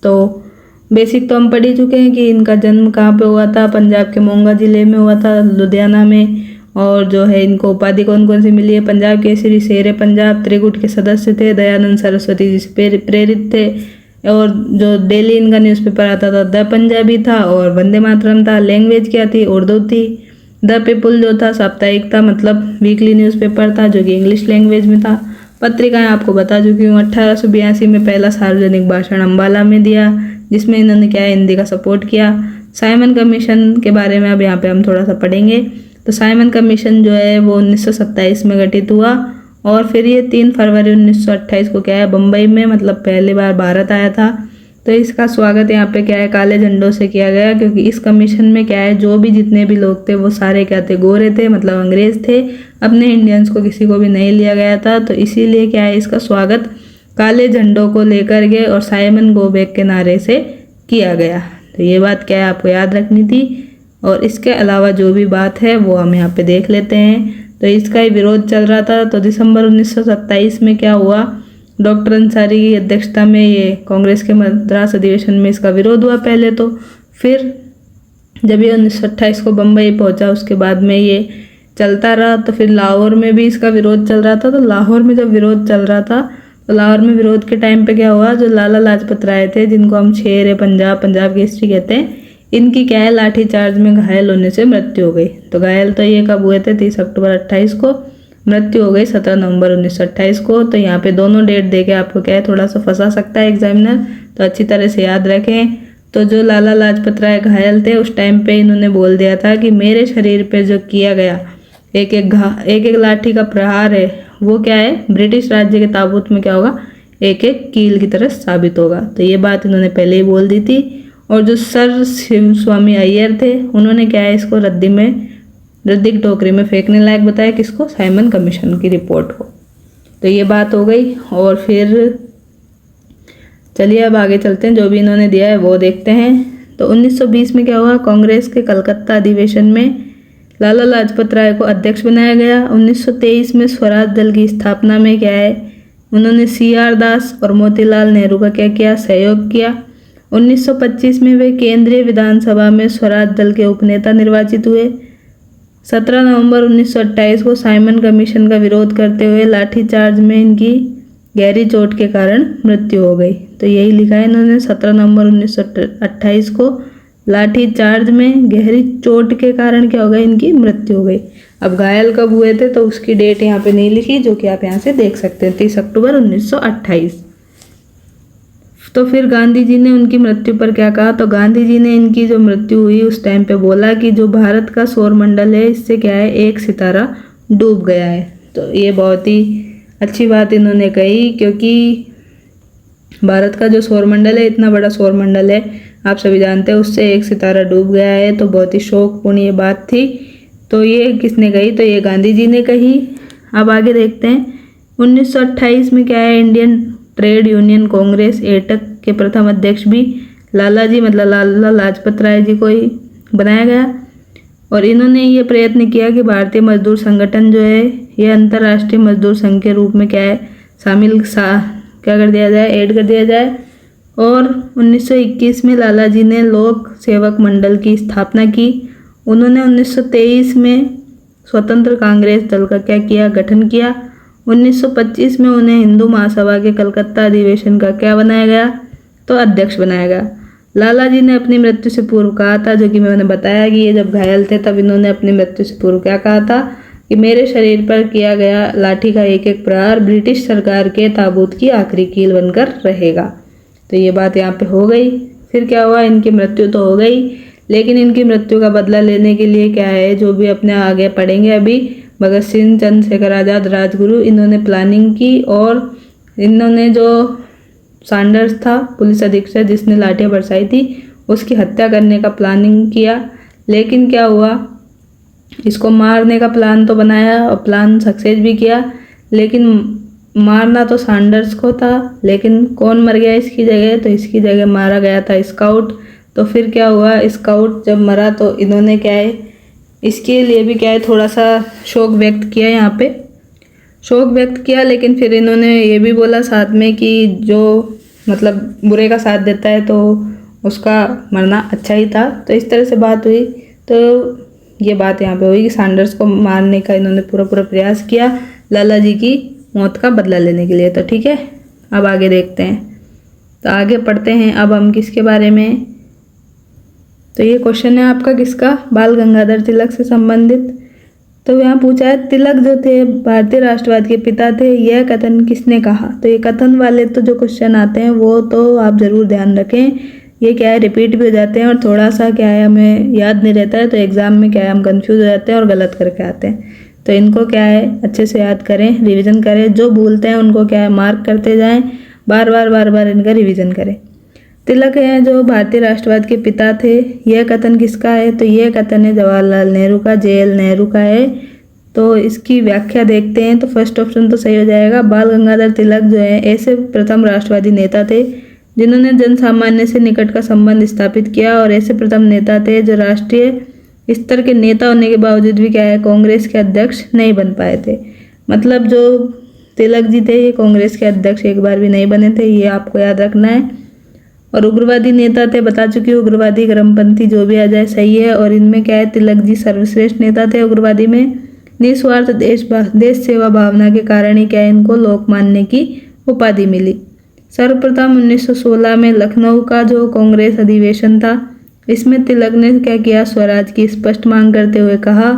[SPEAKER 1] तो बेसिक तो हम पढ़ ही चुके हैं कि इनका जन्म कहाँ पे हुआ था। पंजाब के मोगा ज़िले में हुआ था, लुधियाना में। और जो है इनको उपाधि कौन कौन सी मिली है? पंजाब केसरी, शेर पंजाब, त्रिकुट के सदस्य थे, दयानंद सरस्वती जी से प्रेरित थे। और जो डेली इनका न्यूज़पेपर आता था द पंजाबी था, और वंदे मातरम था। लैंग्वेज क्या थी? उर्दू थी। द पीपुल जो था साप्ताहिक था, मतलब वीकली न्यूज़पेपर था जो कि इंग्लिश लैंग्वेज में था। पत्रिकाएं आपको बता चुकी हूँ। 1882 में पहला सार्वजनिक भाषण अम्बाला में दिया, जिसमें इन्होंने क्या है, हिंदी का सपोर्ट किया। साइमन कमीशन के बारे में अब यहाँ पे हम थोड़ा सा पढ़ेंगे। तो साइमन कमीशन जो है वो 1927 में गठित हुआ, और फिर ये 3 फरवरी 1928 को क्या है, बम्बई में मतलब पहली बार भारत आया था। तो इसका स्वागत यहाँ पे क्या है, काले झंडों से किया गया, क्योंकि इस कमीशन में क्या है, जो भी जितने भी लोग थे वो सारे क्या थे, गोरे थे, मतलब अंग्रेज थे। अपने इंडियंस को किसी को भी नहीं लिया गया था। तो इसीलिए क्या है, इसका स्वागत काले झंडों को लेकर के और साइमन गो बैक के नारे से किया गया। तो ये बात क्या है, आपको याद रखनी थी। और इसके अलावा जो भी बात है वो हम यहाँ पे देख लेते हैं। तो इसका ही विरोध चल रहा था। तो दिसंबर 1927 में क्या हुआ, डॉक्टर अंसारी की अध्यक्षता में ये कांग्रेस के मद्रास अधिवेशन में इसका विरोध हुआ पहले। तो फिर जब ये 1928 को बम्बई पहुंचा, उसके बाद में ये चलता रहा। तो फिर लाहौर में भी इसका विरोध चल रहा था। तो लाहौर में जब विरोध चल रहा था, तो लाहौर में विरोध के टाइम पे क्या हुआ, जो लाला लाजपत राय थे, जिनको हम शेर पंजाब, पंजाब की हिस्ट्री कहते हैं, इनकी क्या है, लाठी चार्ज में घायल होने से मृत्यु हो गई। तो घायल तो ये कब हुए थे, 30 अक्टूबर 28 को। मृत्यु हो गई 17 नवंबर 1928 को। तो यहाँ पे दोनों डेट देके आपको क्या है, थोड़ा सा फंसा सकता है एग्जामिनर, तो अच्छी तरह से याद रखें। तो जो लाला लाजपत राय घायल थे, उस टाइम पे इन्होंने बोल दिया था कि मेरे शरीर पे जो किया गया एक एक लाठी का प्रहार है, वो क्या है, ब्रिटिश राज्य के ताबूत में क्या होगा, एक एक कील की तरह साबित होगा। तो ये बात इन्होंने पहले ही बोल दी थी। और जो सर शिव स्वामी अय्यर थे, उन्होंने क्या है, इसको रद्दी की टोकरी में फेंकने लायक बताया, किसको, साइमन कमीशन की रिपोर्ट को। तो ये बात हो गई। और फिर चलिए अब आगे चलते हैं, जो भी इन्होंने दिया है वो देखते हैं। तो 1920 में क्या हुआ, कांग्रेस के कलकत्ता अधिवेशन में लाला लाजपत राय को अध्यक्ष बनाया गया। 1923 में स्वराज दल की स्थापना में क्या है, उन्होंने CR दास और मोतीलाल नेहरू का क्या किया, सहयोग किया। 1925 में वे केंद्रीय विधानसभा में स्वराज दल के उपनेता निर्वाचित हुए। 17 नवंबर 1928 को साइमन कमीशन का विरोध करते हुए लाठीचार्ज में इनकी गहरी चोट के कारण मृत्यु हो गई। तो यही लिखा है इन्होंने, 17 नवंबर 1928 को लाठी चार्ज में गहरी चोट के कारण क्या हो गई, इनकी मृत्यु हो गई। अब घायल कब हुए थे, तो उसकी डेट यहाँ पे नहीं लिखी, जो कि आप यहाँ से देख सकते हैं, 30 अक्टूबर 1928। तो फिर गांधी जी ने उनकी मृत्यु पर क्या कहा, तो गांधी जी ने इनकी जो मृत्यु हुई उस टाइम पे बोला कि जो भारत का सौर मंडल है, इससे क्या है, एक सितारा डूब गया है। तो ये बहुत ही अच्छी बात इन्होंने कही, क्योंकि भारत का जो सौर मंडल है, इतना बड़ा सौर मंडल है, आप सभी जानते हैं, उससे एक सितारा डूब गया है। तो बहुत ही शोकपूर्ण ये बात थी। तो ये किसने कही, तो ये गांधी जी ने कही। अब आगे देखते हैं, 1928 में क्या है, Indian trade union Congress AITUC के प्रथम अध्यक्ष भी लाला जी, मतलब लाला लाजपत राय जी को ही बनाया गया। और इन्होंने ये प्रयत्न किया कि भारतीय मजदूर संगठन जो है, ये अंतर्राष्ट्रीय मजदूर संघ के रूप में क्या है, क्या कर दिया जाए, ऐड कर दिया जाए। और 1921 में लाला जी ने लोक सेवक मंडल की स्थापना की। उन्होंने 1923 में स्वतंत्र कांग्रेस दल का क्या किया, गठन किया। 1925 में उन्हें हिंदू महासभा के कलकत्ता अधिवेशन का क्या बनाया गया, तो अध्यक्ष बनाया गया। लाला जी ने अपनी मृत्यु से पूर्व कहा था, जो कि मैंने बताया कि ये जब घायल थे तब इन्होंने अपनी मृत्यु से पूर्व क्या कहा था, कि मेरे शरीर पर किया गया लाठी का एक एक प्रहार ब्रिटिश सरकार के ताबूत की आखिरी कील बनकर रहेगा। तो ये बात यहाँ पे हो गई। फिर क्या हुआ, इनकी मृत्यु तो हो गई, लेकिन इनकी मृत्यु का बदला लेने के लिए क्या है, जो भी अपने आगे पढ़ेंगे अभी, भगत सिंह, चंद्रशेखर आज़ाद, राजगुरु, इन्होंने प्लानिंग की। और इन्होंने जो सैंडर्स था पुलिस अधीक्षक जिसने लाठियाँ बरसाई थी, उसकी हत्या करने का प्लानिंग किया। लेकिन क्या हुआ, इसको मारने का प्लान तो बनाया और प्लान सक्सेस भी किया, लेकिन मारना तो सैंडर्स को था, लेकिन कौन मर गया इसकी जगह? तो इसकी जगह मारा गया था स्काउट। तो फिर क्या हुआ, स्काउट जब मरा तो इन्होंने क्या है, इसके लिए भी क्या है, थोड़ा सा शोक व्यक्त किया, यहाँ पे शोक व्यक्त किया। लेकिन फिर इन्होंने ये भी बोला साथ में कि जो मतलब बुरे का साथ देता है तो उसका मरना अच्छा ही था। तो इस तरह से बात हुई। तो ये बात यहाँ पे हुई कि सैंडर्स को मारने का इन्होंने पूरा प्रयास किया लाला जी की मौत का बदला लेने के लिए। तो ठीक है, अब आगे देखते हैं। तो आगे पढ़ते हैं अब हम किसके बारे में। तो ये क्वेश्चन है आपका किसका, बाल गंगाधर तिलक से संबंधित। तो यहाँ पूछा है तिलक जो थे भारतीय राष्ट्रवाद के पिता थे, यह कथन किसने कहा? तो ये कथन वाले तो जो क्वेश्चन आते हैं वो तो आप ज़रूर ध्यान रखें, ये क्या है रिपीट भी हो जाते हैं और थोड़ा सा क्या है हमें याद नहीं रहता है, तो एग्ज़ाम में क्या है हम कंफ्यूज हो जाते हैं और गलत करके आते हैं। तो इनको क्या है अच्छे से याद करें, रिविज़न करें, जो भूलते हैं उनको क्या है मार्क करते जाएँ, बार बार इनका रिविज़न करें। तिलक हैं जो भारतीय राष्ट्रवाद के पिता थे, यह कथन किसका है? तो यह कथन है जवाहरलाल नेहरू का, JL नेहरू का है। तो इसकी व्याख्या देखते हैं। तो फर्स्ट ऑप्शन तो सही हो जाएगा। बाल गंगाधर तिलक जो है ऐसे प्रथम राष्ट्रवादी नेता थे जिन्होंने जन सामान्य से निकट का संबंध स्थापित किया और ऐसे प्रथम नेता थे जो राष्ट्रीय स्तर के नेता होने के बावजूद भी क्या है कांग्रेस के अध्यक्ष नहीं बन पाए थे। मतलब जो तिलक जी थे ये कांग्रेस के अध्यक्ष एक बार भी नहीं बने थे, ये आपको याद रखना है। और उग्रवादी नेता थे, बता चुकी हूँ, उग्रवादी गर्मपंथी जो भी आ जाए सही है। और इनमें क्या है तिलक जी सर्वश्रेष्ठ नेता थे उग्रवादी में। निस्वार्थ देश सेवा भावना के कारण ही क्या है इनको लोकमान्य की उपाधि मिली। सर्वप्रथम 1916 में लखनऊ का जो कांग्रेस अधिवेशन था, इसमें तिलक ने क्या किया, स्वराज की स्पष्ट मांग करते हुए कहा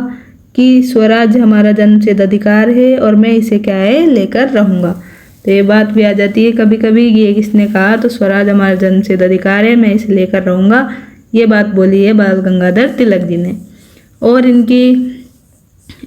[SPEAKER 1] कि स्वराज हमारा जन्मसिद्ध अधिकार है और मैं इसे क्या है लेकर रहूँगा। तो ये बात भी आ जाती है कभी कभी, ये किसने कहा? तो स्वराज हमारा जन्मसिद्ध अधिकार है, मैं इसे लेकर रहूँगा, ये बात बोली है बाल गंगाधर तिलक जी ने। और इनकी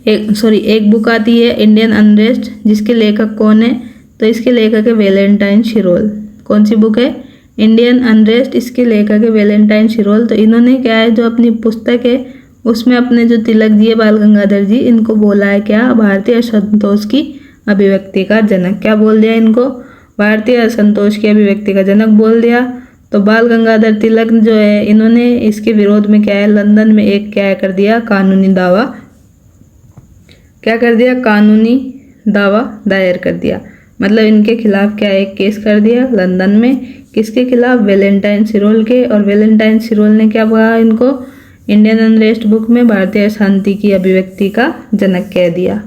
[SPEAKER 1] एक बुक आती है इंडियन अनरेस्ट, जिसके लेखक कौन है? तो इसके लेखक है वैलेंटाइन शिरोल। कौन सी बुक है? इंडियन अनरेस्ट, इसके लेखक है वैलेंटाइन शिरोल। तो इन्होंने क्या है जो अपनी पुस्तक है उसमें अपने जो तिलक जी है बाल गंगाधर जी, इनको बोला है क्या, भारतीय असंतोष की अभिव्यक्ति का जनक। क्या बोल दिया इनको? भारतीय असंतोष की अभिव्यक्ति का जनक बोल दिया। तो बाल गंगाधर तिलक जो है इन्होंने इसके विरोध में क्या है लंदन में एक क्या कर दिया कानूनी दावा, क्या कर दिया, कानूनी दावा दायर कर दिया। मतलब इनके खिलाफ क्या एक केस कर दिया लंदन में, किसके खिलाफ? वैलेंटाइन शिरोल के। और वैलेंटाइन शिरोल ने क्या कहा इनको? इंडियन अनरेस्ट बुक में भारतीय शांति की अभिव्यक्ति का जनक कह दिया।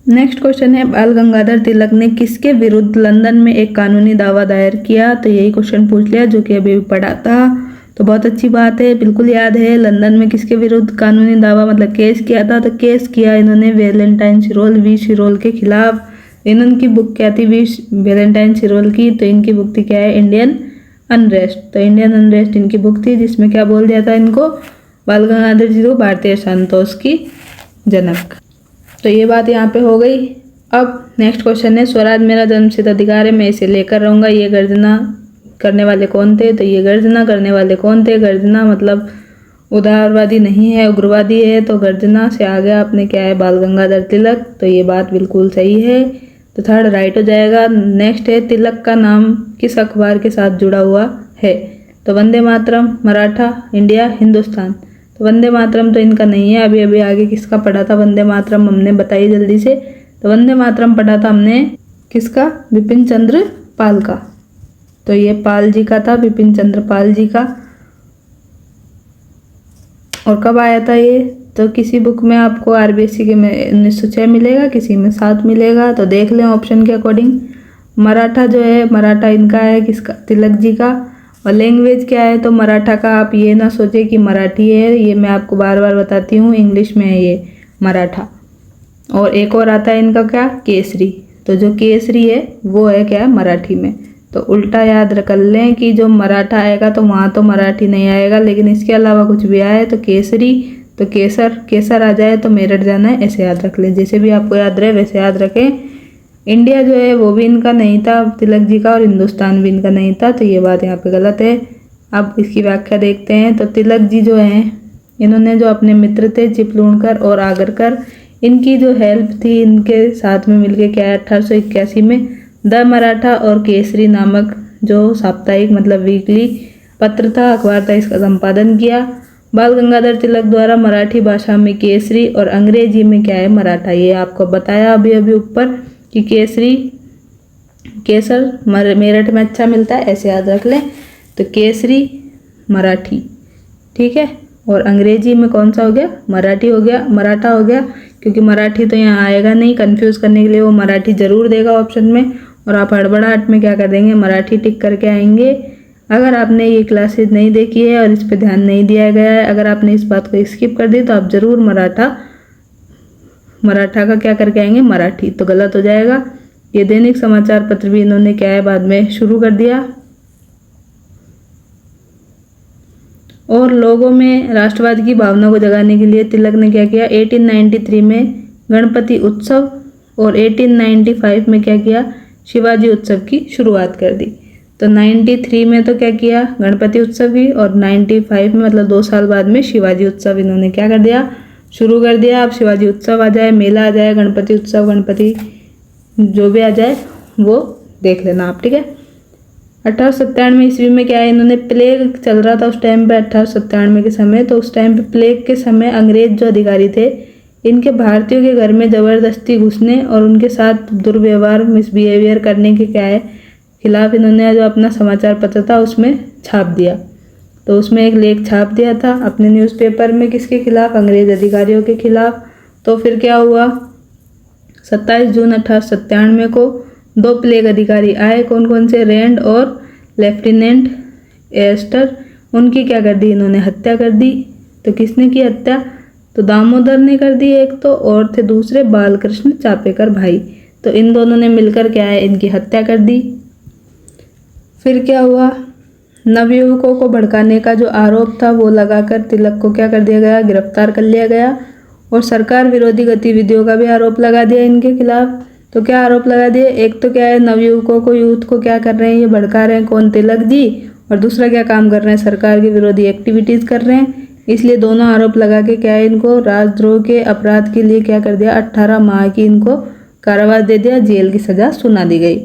[SPEAKER 1] नेक्स्ट क्वेश्चन है बाल गंगाधर तिलक ने किसके विरुद्ध लंदन में एक कानूनी दावा दायर किया? तो यही क्वेश्चन पूछ लिया जो कि अभी पढ़ा था। तो बहुत अच्छी बात है, बिल्कुल याद है। लंदन में किसके विरुद्ध कानूनी दावा मतलब केस किया था? तो केस किया इन्होंने वैलेंटाइन शिरोल, वी शिरोल के खिलाफ। इनकी बुक क्या थी? वैलेंटाइन शिरोल की। तो इनकी बुक थी क्या है? Indian unrest. तो इंडियन अनरेस्ट इनकी बुक थी जिसमें क्या बोल दिया था इनको, बाल गंगाधर जी को भारतीय संतोष की जनक। तो ये बात यहाँ पे हो गई। अब नेक्स्ट क्वेश्चन है स्वराज मेरा जन्मसिद्ध अधिकार है, मैं इसे लेकर रहूँगा, ये गर्जना करने वाले कौन थे? तो ये गर्जना करने वाले कौन थे? गर्जना मतलब उदारवादी नहीं है, उग्रवादी है। तो गर्जना से आ गया आपने क्या है बाल गंगाधर तिलक। तो ये बात बिल्कुल सही है, तो थर्ड राइट हो जाएगा। नेक्स्ट है तिलक का नाम किस अखबार के साथ जुड़ा हुआ है? तो वंदे मातरम, मराठा, इंडिया, हिंदुस्तान। तो वंदे मातरम तो इनका नहीं है। अभी आगे किसका पढ़ा था वंदे मातरम हमने, बताइए जल्दी से। तो वंदे मातरम पढ़ा था हमने किसका? बिपिन चंद्र पाल का। तो ये पाल जी का था, बिपिन चंद्र पाल जी का। और कब आया था ये? तो किसी बुक में आपको RBSC के में 1906 मिलेगा, किसी में 7 मिलेगा। तो देख लें ऑप्शन के अकॉर्डिंग। मराठा जो है, मराठा इनका है किसका? तिलक जी का। और लैंग्वेज क्या है? तो मराठा का आप ये ना सोचे कि मराठी है, ये मैं आपको बार बार बताती हूँ, इंग्लिश में है ये मराठा। और एक और आता है इनका क्या? केसरी। तो जो केसरी है वो है क्या? मराठी में। तो उल्टा याद कर लें कि जो मराठा आएगा तो वहाँ तो मराठी नहीं आएगा, लेकिन इसके अलावा कुछ भी आए तो केसरी, तो केसर आ जाए तो मेरठ जाना है, ऐसे याद रख लें। जैसे भी आपको याद रहे वैसे याद रखें। इंडिया जो है वो भी इनका नहीं था तिलक जी का, और हिंदुस्तान भी इनका नहीं था। तो ये बात यहाँ पे गलत है। अब इसकी व्याख्या देखते हैं। तो तिलक जी जो हैं इन्होंने जो अपने मित्र थे चिपलूणकर और आगरकर, इनकी जो हेल्प थी, इनके साथ में मिलके क्या है 1881 में द मराठा और केसरी नामक जो साप्ताहिक मतलब वीकली पत्र था, अखबार था, इसका संपादन किया। बाल गंगाधर तिलक द्वारा मराठी भाषा में केसरी और अंग्रेजी में क्या है मराठा। ये आपको बताया अभी अभी ऊपर कि केसरी केसर मेरठ में अच्छा मिलता है, ऐसे याद रख लें। तो केसरी मराठी, ठीक है, और अंग्रेजी में कौन सा हो गया मराठी हो गया, मराठा हो गया, क्योंकि मराठी तो यहाँ आएगा नहीं, कंफ्यूज करने के लिए वो मराठी जरूर देगा ऑप्शन में, और आप हड़बड़ाहट में क्या कर देंगे मराठी टिक करके आएंगे। अगर आपने ये क्लासेज नहीं देखी है और इस पर ध्यान नहीं दिया गया है, अगर आपने इस बात को स्किप कर दी तो आप जरूर मराठा का क्या करके आएंगे मराठी, तो गलत हो जाएगा। ये दैनिक समाचार पत्र भी इन्होंने क्या है बाद में शुरू कर दिया। और लोगों में राष्ट्रवाद की भावना को जगाने के लिए तिलक ने क्या किया 1893 में गणपति उत्सव और 1895 में क्या किया शिवाजी उत्सव की शुरुआत कर दी। तो 93 में तो क्या किया गणपति उत्सव की, और 95 में मतलब 2 साल बाद में शिवाजी उत्सव इन्होंने क्या कर दिया शुरू कर दिया। अब शिवाजी उत्सव आ जाए, मेला आ जाए, गणपति उत्सव, गणपति जो भी आ जाए वो देख लेना आप, ठीक है। 1897 ईस्वी में क्या है इन्होंने प्लेग चल रहा था उस टाइम पे 1897 के समय, तो उस टाइम पे प्लेग के समय अंग्रेज जो अधिकारी थे इनके भारतीयों के घर में ज़बरदस्ती घुसने और उनके साथ दुर्व्यवहार मिसबिहेवियर करने के क्या है खिलाफ इन्होंने जो अपना समाचार पत्र था उसमें छाप दिया। तो उसमें एक लेख छाप दिया था अपने न्यूज़पेपर में, किसके खिलाफ अंग्रेज अधिकारियों के खिलाफ। तो फिर क्या हुआ 27 जून 1897 को 2 प्लेग अधिकारी आए, कौन कौन से रेंड और लेफ्टिनेंट एस्टर, उनकी क्या कर दी इन्होंने हत्या कर दी। तो किसने की हत्या तो दामोदर ने कर दी एक तो, और थे दूसरे बालकृष्ण चापेकर भाई, तो इन दोनों ने मिलकर क्या है इनकी हत्या कर दी। फिर क्या हुआ नवयुवकों को भड़काने का जो आरोप था वो लगाकर तिलक को क्या कर दिया गया गिरफ्तार कर लिया गया, और सरकार विरोधी गतिविधियों का भी आरोप लगा दिया इनके खिलाफ। तो क्या आरोप लगा दिए, एक तो क्या है नवयुवकों को यूथ को क्या कर रहे हैं ये भड़का रहे हैं कौन तिलक जी, और दूसरा क्या काम कर रहे हैं सरकार की विरोधी एक्टिविटीज़ कर रहे हैं, इसलिए दोनों आरोप लगा के क्या है इनको राजद्रोह के अपराध के लिए क्या कर दिया 18 माह की इनको कारावास दे दिया, जेल की सज़ा सुना दी गई।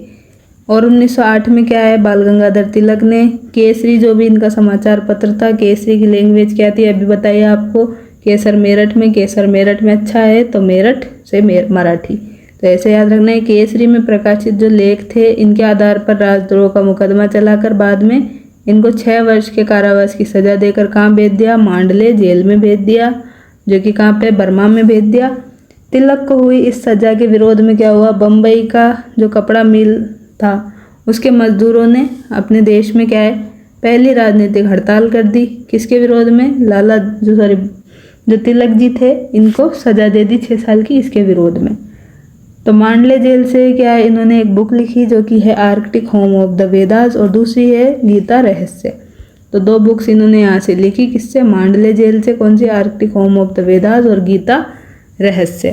[SPEAKER 1] और 1908 में क्या है बाल गंगाधर तिलक ने केसरी जो भी इनका समाचार पत्र था, केसरी की लैंग्वेज क्या थी अभी बताइए आपको, केसर मेरठ में अच्छा है तो मेरठ से मराठी, तो ऐसे याद रखना है। केसरी में प्रकाशित जो लेख थे इनके आधार पर राजद्रोह का मुकदमा चलाकर बाद में इनको 6 वर्ष के कारावास की सज़ा देकर कहाँ भेज दिया मांडले जेल में भेज दिया, जो कि कहाँ पे बर्मा में भेज दिया। तिलक को हुई इस सज़ा के विरोध में क्या हुआ बम्बई का जो कपड़ा मिल था उसके मजदूरों ने अपने देश में क्या है पहली राजनीतिक हड़ताल कर दी, किसके विरोध में लाला जो तिलक जी थे इनको सज़ा दे दी 6 साल की, इसके विरोध में। तो मांडले जेल से क्या है इन्होंने एक बुक लिखी जो कि है Arctic home of the Vedas, और दूसरी है गीता रहस्य। तो 2 बुक्स इन्होंने यहाँ से लिखी, किससे मांडले जेल से, कौन सी Arctic home of the Vedas और गीता रहस्य।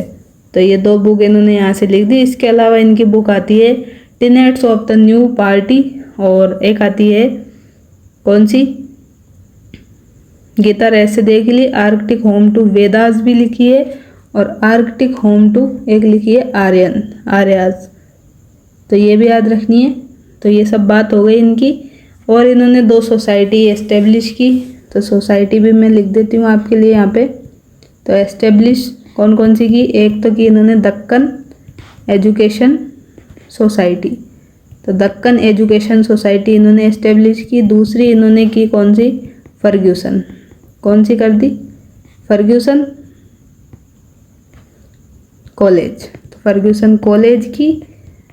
[SPEAKER 1] तो ये 2 बुक इन्होंने यहाँ से लिख दी। इसके अलावा इनकी बुक आती है tenets of the new party, और एक आती है कौन सी गीता रहस्य देख ली, आर्कटिक होम टू वेदास भी लिखी है, और आर्कटिक होम टू एक लिखी है आर्याज, तो ये भी याद रखनी है। तो ये सब बात हो गई इनकी। और इन्होंने 2 सोसाइटी एस्टेब्लिश की, तो सोसाइटी भी मैं लिख देती हूँ आपके लिए यहाँ पे। तो एस्टेब्लिश कौन कौन सी की, एक तो की इन्होंने दक्कन एजुकेशन सोसाइटी, तो दक्कन एजुकेशन सोसाइटी इन्होंने एस्टेब्लिश की। दूसरी इन्होंने की कौन सी फर्ग्यूसन, कौन सी कर दी फर्ग्यूसन कॉलेज, तो फर्ग्यूसन कॉलेज की,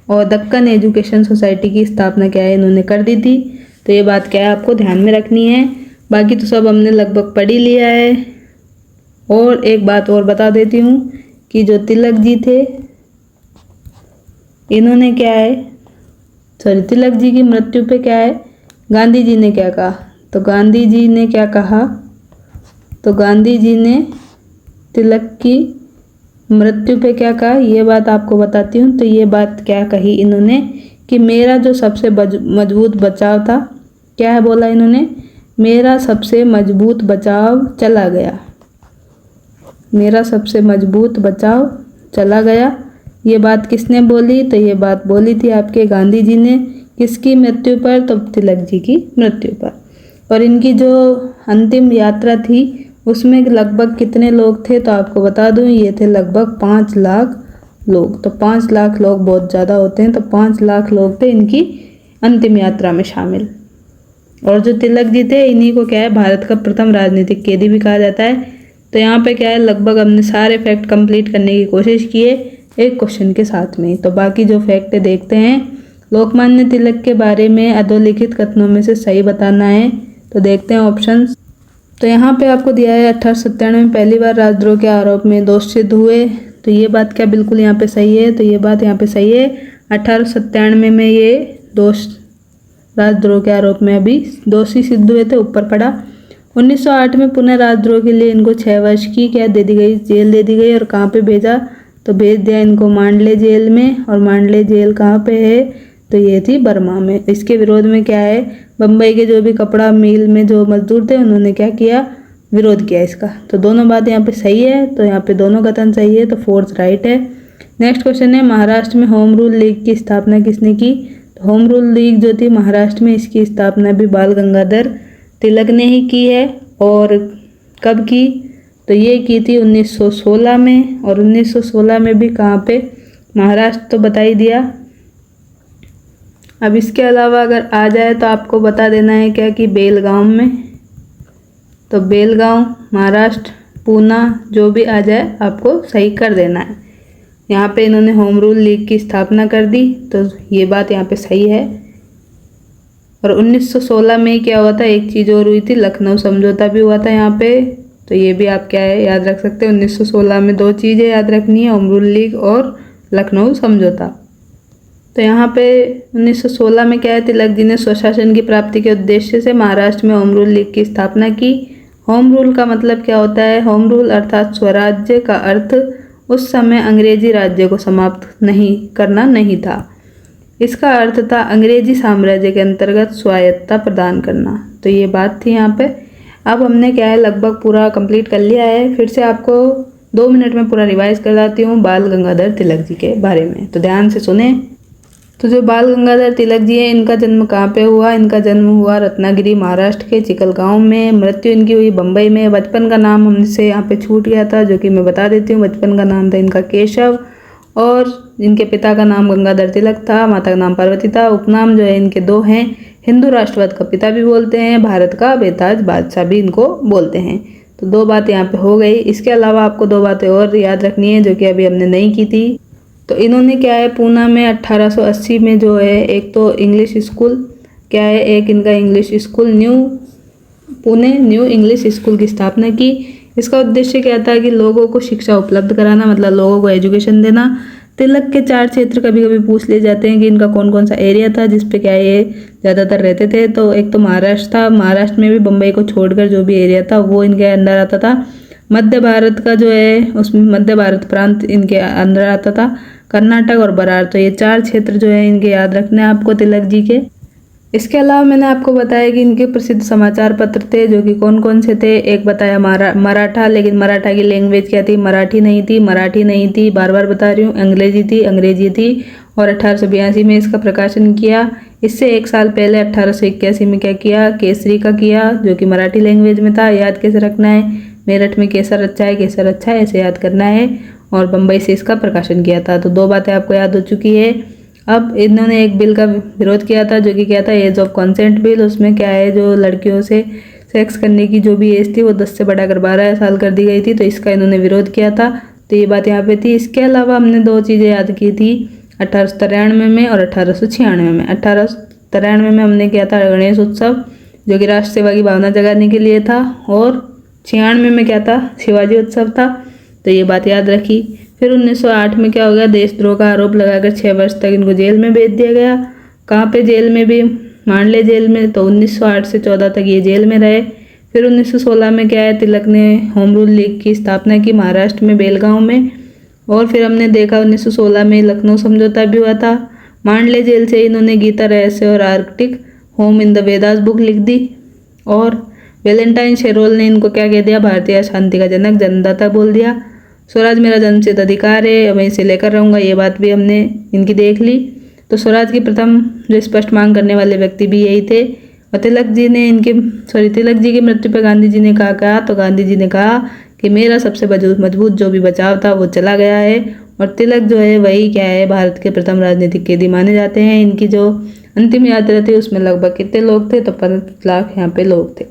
[SPEAKER 1] और दक्कन एजुकेशन सोसाइटी की स्थापना क्या है इन्होंने कर दी थी। तो ये बात क्या है आपको ध्यान में रखनी है, बाकी तो सब हमने लगभग पढ़ ही लिया है। और एक बात और बता देती हूँ कि जो तिलक जी थे इन्होंने क्या है तिलक जी की मृत्यु पे क्या है गांधी जी ने क्या कहा, तो गांधी जी ने क्या कहा, तो गांधी जी ने तिलक की मृत्यु पे क्या कहा ये बात आपको बताती हूँ। तो ये बात क्या कही इन्होंने कि मेरा जो सबसे मजबूत बचाव था, क्या है बोला इन्होंने, मेरा सबसे मजबूत बचाव चला गया, मेरा सबसे मजबूत बचाव चला गया। ये बात किसने बोली? तो ये बात बोली थी आपके गांधी जी ने। किसकी मृत्यु पर? तो तिलक जी की मृत्यु पर। और इनकी जो अंतिम यात्रा थी उसमें लगभग कितने लोग थे? तो आपको बता दूं, ये थे लगभग 5 लाख लोग। तो 5 लाख लोग बहुत ज़्यादा होते हैं, तो 5 लाख लोग थे इनकी अंतिम यात्रा में शामिल। और जो तिलक जी थे, इन्हीं को क्या है, भारत का प्रथम राजनीतिक कैदी भी कहा जाता है। तो यहाँ पे क्या है, लगभग हमने सारे फैक्ट कंप्लीट करने की कोशिश की है एक क्वेश्चन के साथ में। तो बाकी जो फैक्ट देखते हैं, लोकमान्य तिलक के बारे में अधोलिखित कथनों में से सही बताना है। तो देखते हैं ऑप्शंस। तो यहाँ पे आपको दिया है 1897 में पहली बार राजद्रोह के आरोप में दोष सिद्ध हुए। तो ये बात क्या बिल्कुल यहाँ पे सही है? तो ये बात यहाँ पे सही है। 1897 में ये दोष राजद्रोह के आरोप में अभी दोषी सिद्ध हुए थे, ऊपर पड़ा। 1908 में पुनः राजद्रोह के लिए इनको 6 वर्ष की क्या दे दी गई, जेल दे दी गई। और कहाँ पे भेजा? तो भेज दिया इनको मांडले जेल में। और मांडले जेल कहाँ पे है? तो ये थी बर्मा में। इसके विरोध में क्या है, बम्बई के जो भी कपड़ा मिल में जो मजदूर थे उन्होंने क्या किया, विरोध किया इसका। तो दोनों बात यहाँ पे सही है, तो यहाँ पे दोनों कथन सही है, तो फोर्थ राइट है। नेक्स्ट क्वेश्चन है, महाराष्ट्र में होम रूल लीग की स्थापना किसने की? तो होम रूल लीग जो थी महाराष्ट्र में, इसकी स्थापना भी बाल गंगाधर तिलक ने ही की है। और कब की? तो ये की थी 1916 में। और 1916 में भी कहाँ पे? महाराष्ट्र तो बता ही दिया। अब इसके अलावा अगर आ जाए तो आपको बता देना है क्या कि बेलगांव में। तो बेलगांव महाराष्ट्र, पूना, जो भी आ जाए आपको सही कर देना है। यहाँ पे इन्होंने होम रूल लीग की स्थापना कर दी, तो ये बात यहाँ पे सही है। और 1916 में क्या हुआ था, एक चीज़ और हुई थी, लखनऊ समझौता भी हुआ था यहाँ पे। तो ये भी आप क्या है याद रख सकते हैं। 1916 में 2 चीज़ें याद रखनी है, होम रूल लीग और लखनऊ समझौता। तो यहाँ पे 1916 में क्या है, तिलक जी ने स्वशासन की प्राप्ति के उद्देश्य से महाराष्ट्र में होम रूल लीग की स्थापना की। होम रूल का मतलब क्या होता है? होम रूल अर्थात स्वराज्य का अर्थ उस समय अंग्रेजी राज्य को समाप्त नहीं करना नहीं था। इसका अर्थ था अंग्रेजी साम्राज्य के अंतर्गत स्वायत्तता प्रदान करना। तो ये बात थी यहाँ पे। अब हमने क्या है लगभग पूरा कंप्लीट कर लिया है। फिर से आपको 2 मिनट में पूरा रिवाइज कर देती हूँ बाल गंगाधर तिलक जी के बारे में, तो ध्यान से सुने। तो जो बाल गंगाधर तिलक जी हैं, इनका जन्म कहाँ पे हुआ? इनका जन्म हुआ रत्नागिरी महाराष्ट्र के चिकलगांव में। मृत्यु इनकी हुई बम्बई में। बचपन का नाम हमसे यहाँ पे छूट गया था, जो कि मैं बता देती हूँ। बचपन का नाम था इनका केशव। और इनके पिता का नाम गंगाधर तिलक था, माता का नाम पार्वती था। उपनाम जो है इनके 2 हैं। हिंदू राष्ट्रवाद का पिता भी बोलते हैं, भारत का बेताज बादशाह भी इनको बोलते हैं। तो 2 बात यहाँ पे हो गई। इसके अलावा आपको 2 बातें और याद रखनी है, जो कि अभी हमने नहीं की थी। तो इन्होंने क्या है, पूना में 1880 में जो है एक तो इंग्लिश स्कूल क्या है, एक इनका English school Pune new English school की स्थापना की। इसका उद्देश्य क्या था कि लोगों को शिक्षा उपलब्ध कराना, मतलब लोगों को एजुकेशन देना। तिलक के 4 क्षेत्र कभी कभी पूछ लिए जाते हैं कि इनका कौन कौन सा एरिया था जिस पे क्या ये ज़्यादातर रहते थे। तो एक तो महाराष्ट्र था, महाराष्ट्र में भी बम्बई को छोड़कर जो भी एरिया था वो इनके अंदर आता था। मध्य भारत का जो है उसमें मध्य भारत प्रांत इनके अंदर आता था, कर्नाटक और बरार। तो ये 4 क्षेत्र जो है इनके याद रखने हैं आपको तिलक जी के। इसके अलावा मैंने आपको बताया कि इनके प्रसिद्ध समाचार पत्र थे, जो कि कौन कौन से थे। एक बताया मराठा, लेकिन मराठा की लैंग्वेज क्या थी? मराठी नहीं थी, बार बार बता रही हूँ। अंग्रेजी थी। और 1882 में इसका प्रकाशन किया। इससे 1 साल पहले 1881 में क्या किया? केसरी का किया, जो कि मराठी लैंग्वेज में था। याद कैसे रखना है? मेरठ में केसर अच्छा है, ऐसे याद करना है। और बम्बई से इसका प्रकाशन किया था। तो 2 बातें आपको याद हो चुकी है। अब इन्होंने एक बिल का विरोध किया था, जो कि क्या था? Age of consent bill. उसमें क्या है, जो लड़कियों से सेक्स करने की जो भी एज थी वो 10 से बढ़ाकर 12 साल कर दी गई थी। तो इसका इन्होंने विरोध किया था। तो ये बात यहाँ पे थी। इसके अलावा हमने 2 चीज़ें याद की थी, 1893 में और 1896 में। 1893 में हमने किया था गणेश उत्सव, जो कि राष्ट्र सेवा की भावना जगाने के लिए था। और 96 में क्या था? शिवाजी उत्सव था। तो ये बात याद रखी। फिर 1908 में क्या हो गया? देशद्रोह का आरोप लगाकर 6 वर्ष तक इनको जेल में भेज दिया गया। कहाँ पे जेल में? भी मांडले जेल में। तो 1908 से 14 तक ये जेल में रहे। फिर 1916 में क्या है, तिलक ने होम रूल लीग की स्थापना की महाराष्ट्र में बेलगांव में। और फिर हमने देखा 1916 में लखनऊ समझौता भी हुआ था। मांडले जेल से इन्होंने गीता रहस्य और Arctic home in the Vedas book लिख दी। और वैलेंटाइन शेरोल ने इनको क्या कह दिया, भारतीय अशांति का जनक, जन्मदाता बोल दिया। स्वराज मेरा जन्मसिद्ध अधिकार है, मैं इसे लेकर रहूँगा, ये बात भी हमने इनकी देख ली। तो स्वराज की प्रथम जो स्पष्ट मांग करने वाले व्यक्ति भी यही थे। और तिलक जी की मृत्यु पर गांधी जी ने कहा, तो गांधी जी ने कहा कि मेरा सबसे मजबूत जो भी बचाव था वो चला गया है। और तिलक जो है वही क्या है, भारत के प्रथम राजनीतिक कैदी माने जाते हैं। इनकी जो अंतिम यात्रा थी उसमें लगभग कितने लोग थे, तो 5 लाख यहाँ पे लोग थे।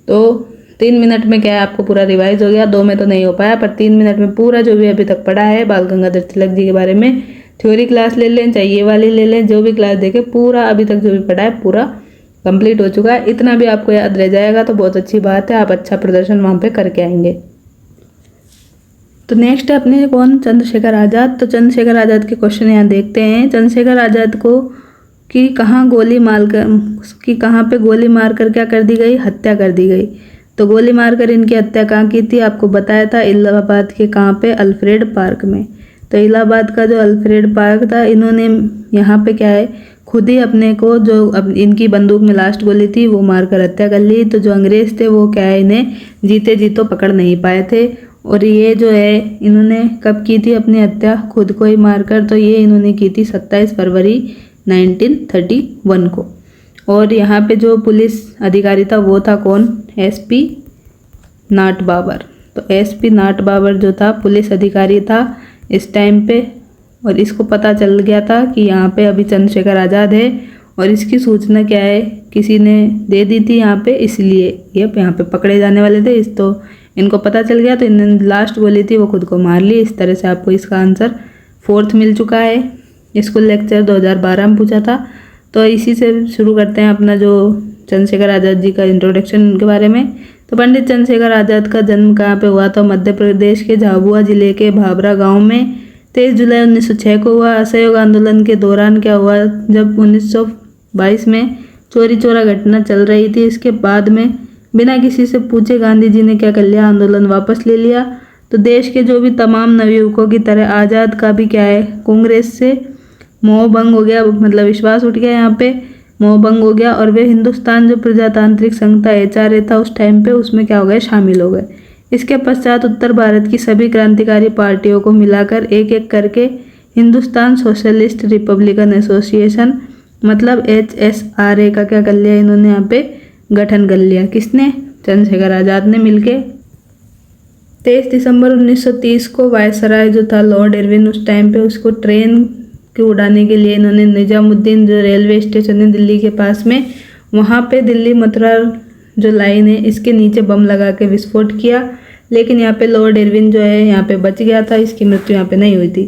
[SPEAKER 1] तो 3 मिनट में क्या है, आपको पूरा रिवाइज हो गया। 2 में तो नहीं हो पाया, पर 3 मिनट में पूरा जो भी अभी तक पढ़ा है बाल गंगाधर तिलक जी के बारे में, थ्योरी क्लास ले लें चाहे ये वाली ले लें, जो भी क्लास देखें, पूरा अभी तक जो भी पढ़ा है पूरा कंप्लीट हो चुका है। इतना भी आपको याद रह जाएगा तो बहुत अच्छी बात है, आप अच्छा प्रदर्शन वहाँ पे करके आएंगे। तो नेक्स्ट है अपने कौन, चंद्रशेखर आज़ाद। तो चंद्रशेखर आज़ाद के क्वेश्चन यहाँ देखते हैं। चंद्रशेखर आज़ाद को कि कहाँ पे गोली मारकर क्या कर दी गई, हत्या कर दी गई। तो गोली मारकर इनकी हत्या कहाँ की थी, आपको बताया था इलाहाबाद के कहाँ पे, अल्फ्रेड पार्क में। तो इलाहाबाद का जो अल्फ्रेड पार्क था, इन्होंने यहाँ पे क्या है, खुद ही अपने को जो अब इनकी बंदूक में लास्ट गोली थी वो मारकर हत्या कर ली। तो जो अंग्रेज थे वो क्या है, इन्हें जीते जी तो पकड़ नहीं पाए थे। और ये जो है इन्होंने कब की थी अपनी हत्या, खुद को ही मारकर। तो ये इन्होंने की थी 27 फरवरी 1931 को। और यहाँ पे जो पुलिस अधिकारी था वो था कौन, एसपी नाट बाबर। तो एसपी नाट बाबर जो था पुलिस अधिकारी था इस टाइम पे। और इसको पता चल गया था कि यहाँ पे अभी चंद्रशेखर आज़ाद है, और इसकी सूचना क्या है, किसी ने दे दी थी यहाँ पे, इसलिए ये यहाँ पे पकड़े जाने वाले थे। तो इनको पता चल गया तो इन्होंने लास्ट गोली थी वो खुद को मार ली। इस तरह से आपको इसका आंसर 4th मिल चुका है। स्कूल लेक्चर 2012 में पूछा था। तो इसी से शुरू करते हैं अपना जो चंद्रशेखर आज़ाद जी का इंट्रोडक्शन के बारे में। तो पंडित चंद्रशेखर आज़ाद का जन्म कहाँ पे हुआ, तो मध्य प्रदेश के झाबुआ जिले के भाभरा गांव में 23 जुलाई 1906 को हुआ। असहयोग आंदोलन के दौरान क्या हुआ, जब 1922 में चोरी चोरा घटना चल रही थी, इसके बाद में बिना किसी से पूछे गांधी जी ने क्या कर लिया, आंदोलन वापस ले लिया। तो देश के जो भी तमाम नवयुवकों की तरह आज़ाद का भी क्या है, कांग्रेस से मोह भंग हो गया, मतलब विश्वास उठ गया, यहाँ पे मोह भंग हो गया। और वे हिंदुस्तान जो प्रजातांत्रिक संघ था, HRA था उस टाइम पे, उसमें क्या हो गए, शामिल हो गए। इसके पश्चात उत्तर भारत की सभी क्रांतिकारी पार्टियों को मिलाकर एक एक करके हिंदुस्तान सोशलिस्ट रिपब्लिकन एसोसिएशन मतलब HSRA का क्या कर लिया इन्होंने, यहाँ पे गठन कर लिया। किसने, चंद्रशेखर आज़ाद ने मिलके। 23 दिसंबर 1930 को वायसराय जो था लॉर्ड इरविन उस टाइम पे, उसको ट्रेन के उड़ाने के लिए इन्होंने निजामुद्दीन जो रेलवे स्टेशन है दिल्ली के पास में, वहाँ पे दिल्ली मथुरा जो लाइन है इसके नीचे बम लगा के विस्फोट किया। लेकिन यहाँ पे लॉर्ड इरविन जो है यहाँ पे बच गया था, इसकी मृत्यु यहाँ पे नहीं हुई थी।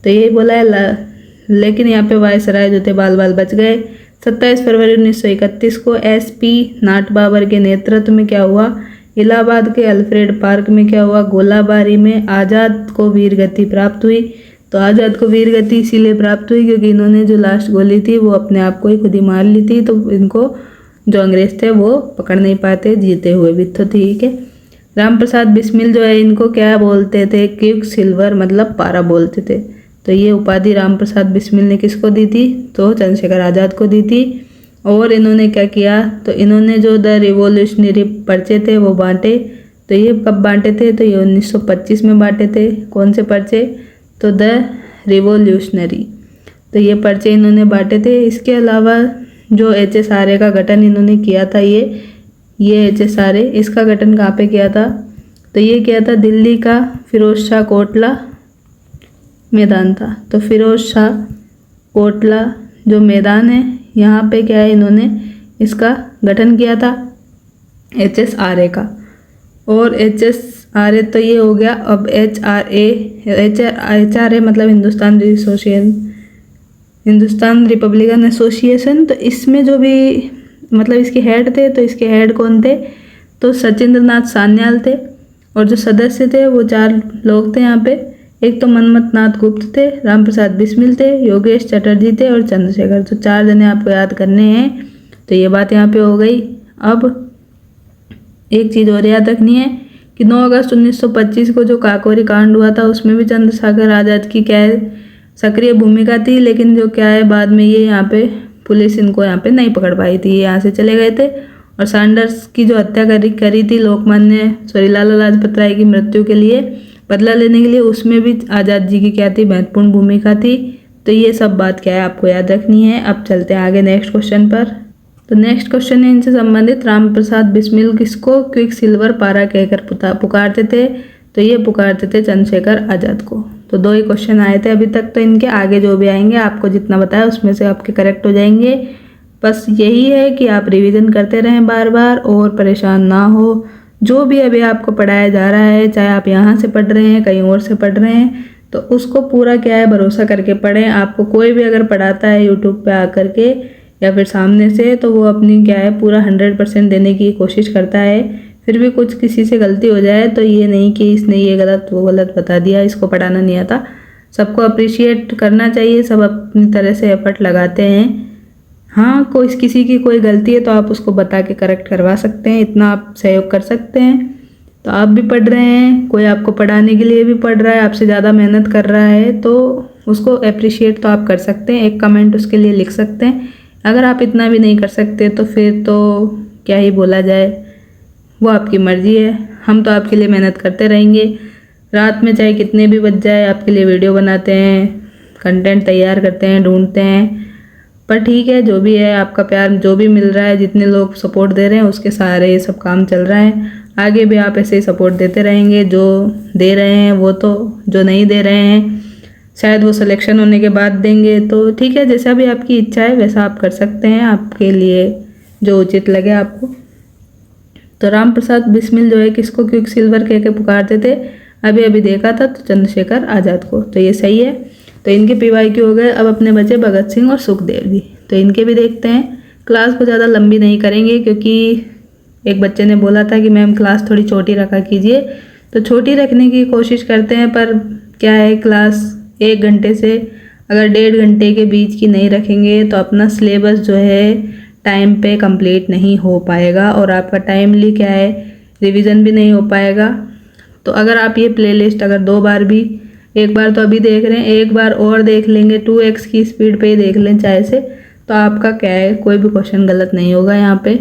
[SPEAKER 1] तो यही बोला है, लेकिन यहाँ पे वायसराय जो थे बाल बाल बच गए। 27 फरवरी 1931 को SP नाट बाबर के नेतृत्व में क्या हुआ, इलाहाबाद के अल्फ्रेड पार्क में क्या हुआ, गोलाबारी में आज़ाद को वीर गति प्राप्त हुई। तो आज़ाद को वीर गति इसीलिए प्राप्त हुई क्योंकि इन्होंने जो लास्ट गोली थी वो अपने आप को ही खुद ही मार ली थी। तो इनको जो अंग्रेज थे वो पकड़ नहीं पाते जीते हुए भी। तो ठीक है, राम प्रसाद बिस्मिल जो है इनको क्या बोलते थे, क्विक सिल्वर मतलब पारा बोलते थे। तो ये उपाधि राम प्रसाद बिस्मिल ने किसको दी थी, तो चंद्रशेखर आज़ाद को दी थी। और इन्होंने क्या किया, तो इन्होंने जो द रिवोल्यूशनरी पर्चे थे वो बांटे। तो ये कब बांटे थे, तो ये 1925 में बांटे थे। कौन से पर्चे, तो द रिवोल्यूशनरी। तो ये पर्चे इन्होंने बांटे थे। इसके अलावा जो HSRA का गठन इन्होंने किया था, ये HSRA, इसका गठन कहाँ पे किया था, तो ये किया था दिल्ली का फिरोज शाह कोटला मैदान था। तो फिरोज शाह कोटला जो मैदान है यहाँ पे क्या है, इन्होंने इसका गठन किया था HSRA का। और HSRA तो ये हो गया। अब HRA मतलब हिंदुस्तान रिपब्लिकन एसोसिएशन। तो इसमें जो भी मतलब इसके हेड थे, तो इसके हेड कौन थे, तो सचिंद्र नाथ सान्याल थे। और जो सदस्य थे वो 4 लोग थे यहाँ पे। एक तो मनमथ नाथ गुप्त थे, राम प्रसाद बिस्मिल थे, योगेश चटर्जी थे और चंद्रशेखर। तो 4 जने आपको याद करने हैं। तो ये बात यहाँ पे हो गई। अब एक चीज़ और याद रखनी है कि 9 अगस्त 1925 को जो काकोरी कांड हुआ था उसमें भी चंद्रशेखर आज़ाद की क्या है, सक्रिय भूमिका थी। लेकिन जो क्या है बाद में ये यहाँ पे पुलिस इनको यहाँ पे नहीं पकड़ पाई थी, ये यहाँ से चले गए थे। और सैंडर्स की जो हत्या करी थी लाला लाजपत राय की मृत्यु के लिए बदला लेने के लिए, उसमें भी आज़ाद जी की क्या थी, महत्वपूर्ण भूमिका थी। तो ये सब बात क्या है आपको याद रखनी है। अब चलते हैं आगे नेक्स्ट क्वेश्चन पर। तो नेक्स्ट क्वेश्चन है इनसे संबंधित, राम प्रसाद बिस्मिल किसको क्विक सिल्वर पारा कहकर पुकारते थे? तो ये पुकारते थे चंद्रशेखर आज़ाद को। तो 2 ही क्वेश्चन आए थे अभी तक, तो इनके आगे जो भी आएंगे आपको जितना बताया उसमें से आपके करेक्ट हो जाएंगे। बस यही है कि आप रिवीजन करते रहें बार बार और परेशान ना हो। जो भी अभी आपको पढ़ाया जा रहा है, चाहे आप यहाँ से पढ़ रहे हैं कहीं और से पढ़ रहे हैं, तो उसको पूरा क्या है भरोसा करके पढ़ें। आपको कोई भी अगर पढ़ाता है यूट्यूब पे आकर के या फिर सामने से, तो वो अपनी क्या है पूरा 100% देने की कोशिश करता है। फिर भी कुछ किसी से गलती हो जाए तो ये नहीं कि इसने ये गलत वो गलत बता दिया, इसको पढ़ाना नहीं आता। सबको अप्रिशिएट करना चाहिए, सब अपनी तरह से एफर्ट लगाते हैं। हाँ, किसी की कोई गलती है तो आप उसको बता के करेक्ट करवा सकते हैं, इतना आप सहयोग कर सकते हैं। तो आप भी पढ़ रहे हैं, कोई आपको पढ़ाने के लिए भी पढ़ रहा है, आपसे ज़्यादा मेहनत कर रहा है, तो उसको अप्रिशिएट तो आप कर सकते हैं, एक कमेंट उसके लिए लिख सकते हैं। अगर आप इतना भी नहीं कर सकते तो फिर तो क्या ही बोला जाए, वो आपकी मर्ज़ी है। हम तो आपके लिए मेहनत करते रहेंगे, रात में चाहे कितने भी बज जाए आपके लिए वीडियो बनाते हैं, कंटेंट तैयार करते हैं, ढूंढते हैं। पर ठीक है, जो भी है आपका प्यार जो भी मिल रहा है, जितने लोग सपोर्ट दे रहे हैं उसके सहारे ये सब काम चल रहा है। आगे भी आप ऐसे ही सपोर्ट देते रहेंगे। जो दे रहे हैं वो तो, जो नहीं दे रहे हैं शायद वो सिलेक्शन होने के बाद देंगे। तो ठीक है, जैसा भी आपकी इच्छा है वैसा आप कर सकते हैं, आपके लिए जो उचित लगे आपको। तो राम प्रसाद बिस्मिल जो है किसको क्विक सिल्वर कह के पुकारते थे? अभी अभी देखा था, तो चंद्रशेखर आज़ाद को। तो ये सही है। तो इनके PYQ हो गए। अब अपने बचे भगत सिंह और सुखदेव जी, तो इनके भी देखते हैं। क्लास को ज़्यादा लंबी नहीं करेंगे क्योंकि एक बच्चे ने बोला था कि मैम क्लास थोड़ी छोटी रखा कीजिए, तो छोटी रखने की कोशिश करते हैं। पर क्या है, क्लास 1 घंटे से अगर 1.5 घंटे के बीच की नहीं रखेंगे तो अपना सिलेबस जो है टाइम पे कंप्लीट नहीं हो पाएगा और आपका टाइमली क्या है रिवीजन भी नहीं हो पाएगा। तो अगर आप ये प्लेलिस्ट अगर 2 बार भी, एक बार तो अभी देख रहे हैं, एक बार और देख लेंगे, 2x की स्पीड पे ही देख लें चाहे से, तो आपका क्या है कोई भी क्वेश्चन गलत नहीं होगा यहाँ पे।